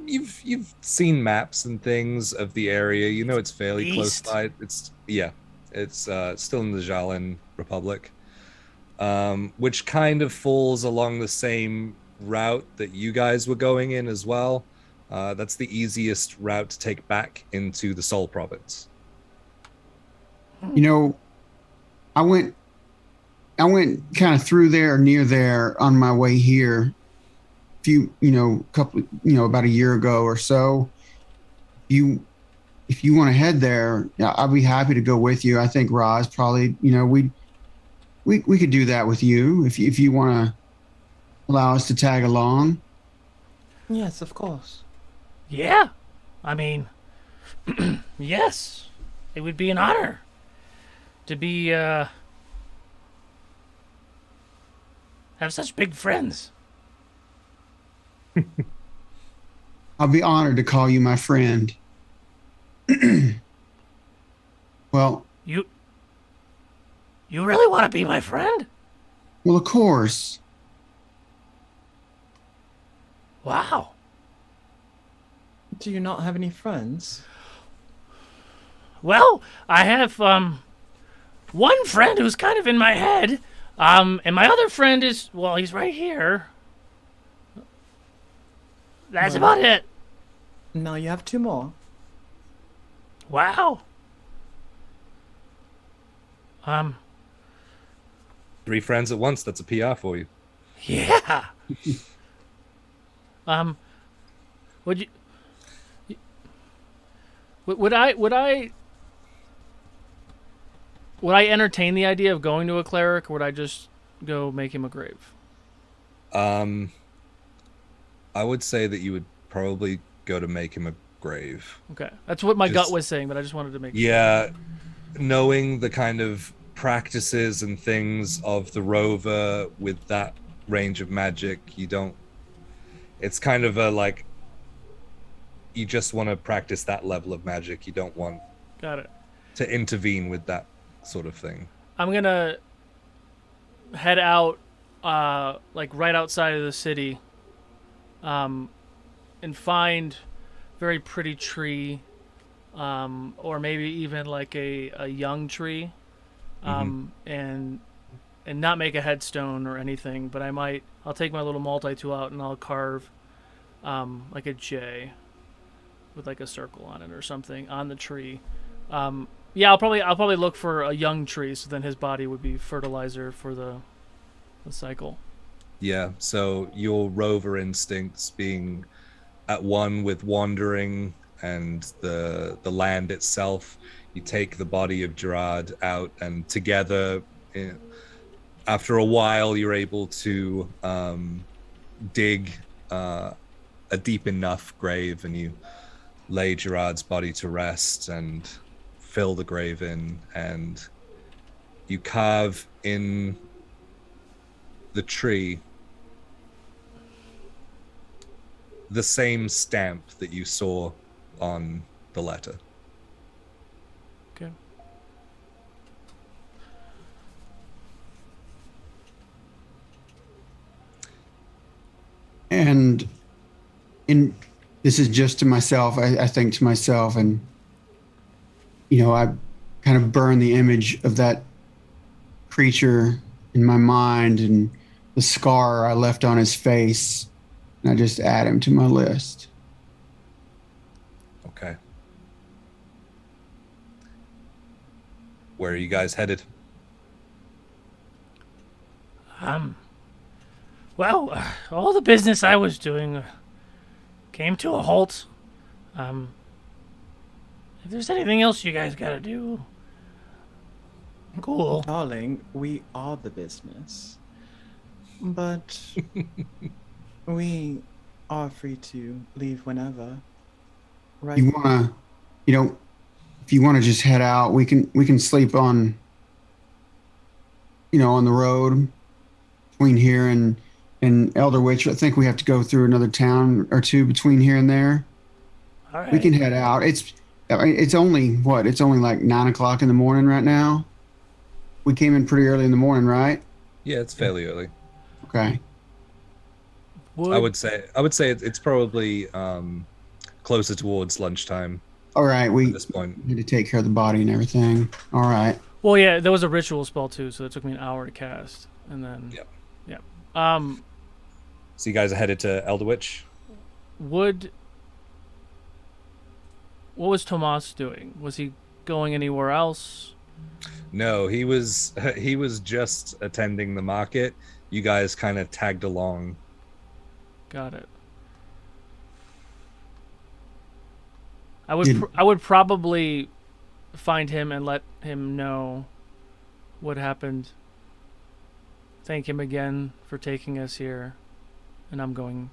You've seen maps and things of the area. You know it's fairly close by. It's still in the Jalin Republic, which kind of falls along the same route that you guys were going in as well. That's the easiest route to take back into the Soul Province. I went kind of through there, near there, on my way here. About a year ago or so. If you want to head there, I'll be happy to go with you. I think Roz probably, we could do that with you if you want to allow us to tag along. Yes, of course. Yeah. I mean, yes. It would be an honor to be, have such big friends. I'll be honored to call you my friend. Well, You really want to be my friend? Well, of course. Wow. Do you not have any friends? Well, I have one friend who's kind of in my head, and my other friend is, well, he's right here. That's about it. Now you have two more. Wow. 3 friends at once. That's a PR for you. Yeah. Would you? Would I entertain the idea of going to a cleric, or would I just go make him a grave? I would say that you would probably go to make him a grave. Okay, that's what my gut was saying, but I just wanted to make sure. Knowing the kind of practices and things of the rover with that range of magic, it's kind of a you just want to practice that level of magic. You don't want Got it. to intervene with that sort of thing. I'm gonna head out, like right outside of the city, and find very pretty tree, or maybe even like a young tree, and not make a headstone or anything. But I'll take my little multi-tool out and I'll carve, like a J, with like a circle on it or something on the tree. Yeah, I'll probably look for a young tree, so then his body would be fertilizer for the cycle. Yeah, so your rover instincts being at one with wandering and the land itself, you take the body of Gerard out, and together, after a while, you're able to dig a deep enough grave, and you lay Gerard's body to rest and fill the grave in, and you carve in the tree the same stamp that you saw on the letter. Okay. And this is just to myself. I think to myself, and I kind of burn the image of that creature in my mind and the scar I left on his face, and I just add him to my list. Okay. Where are you guys headed? Well, all the business I was doing came to a halt. If there's anything else you guys gotta do, cool. Darling, we are the business. But we are free to leave whenever. Right? You wanna, if you wanna just head out, we can sleep on, on the road between here and Elderwich. I think we have to go through another town or two between here and there. All right. We can head out. It's only what? It's only like 9 o'clock in the morning right now. We came in pretty early in the morning, right? Yeah, it's fairly early. Okay. I would say it's probably closer towards lunchtime. All right, we at this point need to take care of the body and everything. All right. Well, yeah, there was a ritual spell too, so it took me an hour to cast, and then. Yep. Yeah. So you guys are headed to Elderwich? What was Tomas doing? Was he going anywhere else? No, he was just attending the market. You guys kind of tagged along. Got it. I would probably find him and let him know what happened. Thank him again for taking us here, and I'm going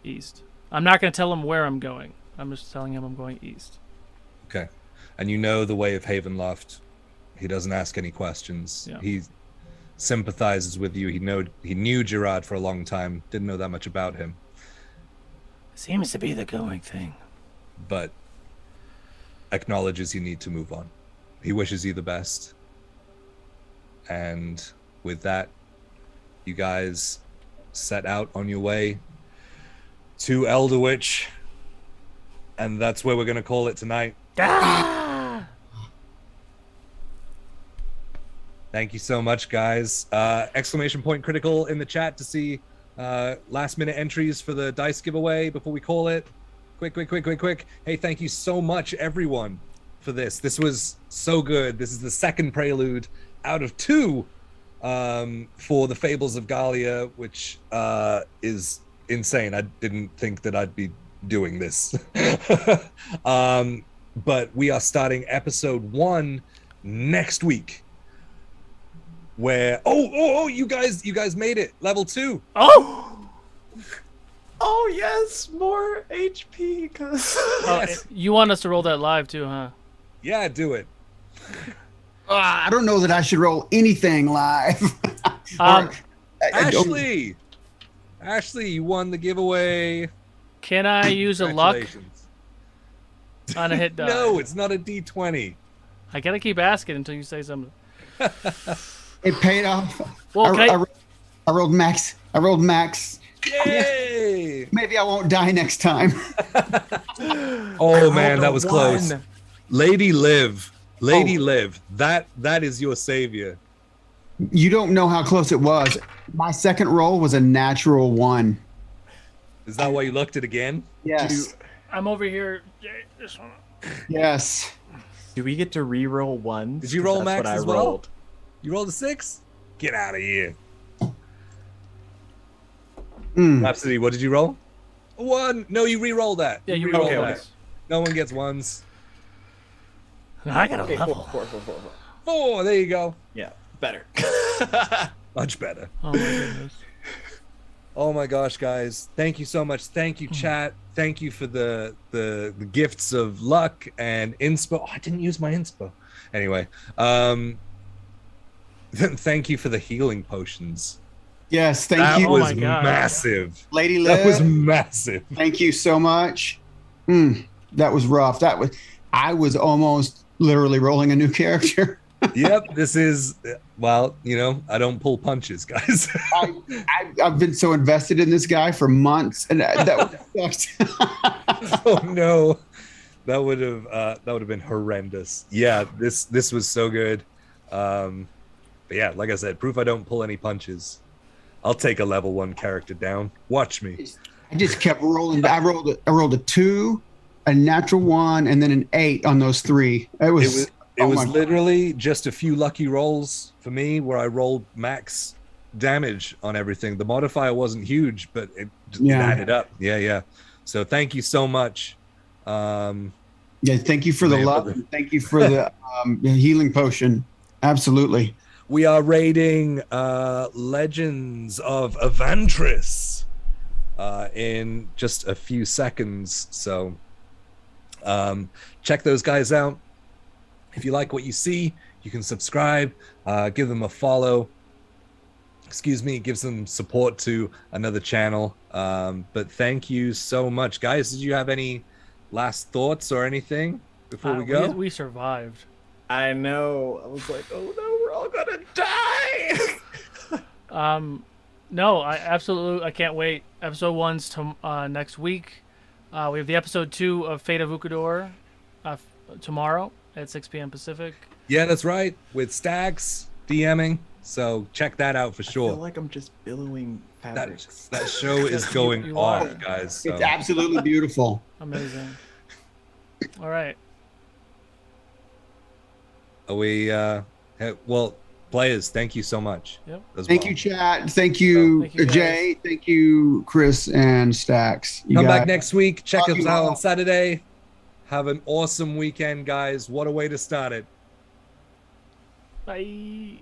east. I'm not going to tell him where I'm going. I'm just telling him I'm going east. Okay. And you know the way of Havenloft. He doesn't ask any questions. Yeah. He sympathizes with you. He knew Gerard for a long time. Didn't know that much about him. Seems to be the going thing. But acknowledges you need to move on. He wishes you the best. And with that, you guys set out on your way to Elderwich. And that's where we're going to call it tonight. Ah! Thank you so much, guys. Exclamation point critical in the chat to see last minute entries for the dice giveaway before we call it. Quick. Hey, thank you so much, everyone, for this. This was so good. This is the second prelude out of 2 for the Fables of Gahlia, which is insane. I didn't think that I'd be doing this. But we are starting episode 1 next week. Where you guys made it level 2. Oh yes, more HP. Cause Yes. You want us to roll that live too, huh? Yeah, do it. I don't know that I should roll anything live. Ashley, you won the giveaway. Can I use a luck? Congratulations. on a hit die. No, it's not a D20. I gotta keep asking until you say something. It paid off. Well, I rolled max. I rolled max. Yay! Maybe I won't die next time. Oh man, that was One. close. Lady Liv. Lady Liv. That is your savior. You don't know how close it was. My second roll was a natural 1. Is that why you looked it again? Yes. I'm over here. This one. Yes. Do we get to re-roll ones? Did you 'Cause roll that's max what I as well? rolled. You rolled a 6? Get out of here. Rhapsody, what did you roll? 1. No, you re-roll that. Yeah, you re-roll re-roll that. it. No one gets 1s. I got a Okay, level. 4. 4, there you go. Yeah, better. Much better. Oh my goodness. Oh my gosh, guys. Thank you so much. Thank you, chat. Thank you for the gifts of luck and inspo. Oh, I didn't use my inspo. Anyway, thank you for the healing potions. Yes. Thank That you, was my God. massive. Lady Liv. That was massive. Thank you so much. That was rough. I was almost literally rolling a new character. Yep, this is, well, I don't pull punches, guys. I've been so invested in this guy for months, and that sucked. Oh no, that would have been horrendous. Yeah, this was so good. But yeah, like I said, proof I don't pull any punches. I'll take a level 1 character down. Watch me. I just kept rolling. I rolled a 2, a natural 1, and then an 8 on those 3. It was literally just a few lucky rolls for me where I rolled max damage on everything. The modifier wasn't huge, but it added up. Yeah. So thank you so much. Thank you for the love. And thank you for the healing potion. Absolutely. We are raiding Legends of Evantris in just a few seconds. So check those guys out. If you like what you see, you can subscribe, give them a follow. Give some support to another channel. But thank you so much. Guys, did you have any last thoughts or anything before we go? We survived. I know. I was like, oh no, we're all gonna die. No, I can't wait. Episode 1's next week. We have the episode 2 of Fate of Ukador tomorrow at 6 p.m. Pacific. Yeah, that's right. With Stags DMing. So check that out for sure. I feel like I'm just billowing fabrics. That show is going you off, are. guys. So. It's absolutely beautiful. Amazing. All right. Well, players, thank you so much. Yep. Thank you, chat. Thank you, Thank you, Jay. Thank you, Chris and Stax. Come back next week. Check Love us you out all. on Saturday. Have an awesome weekend, guys. What a way to start it. Bye.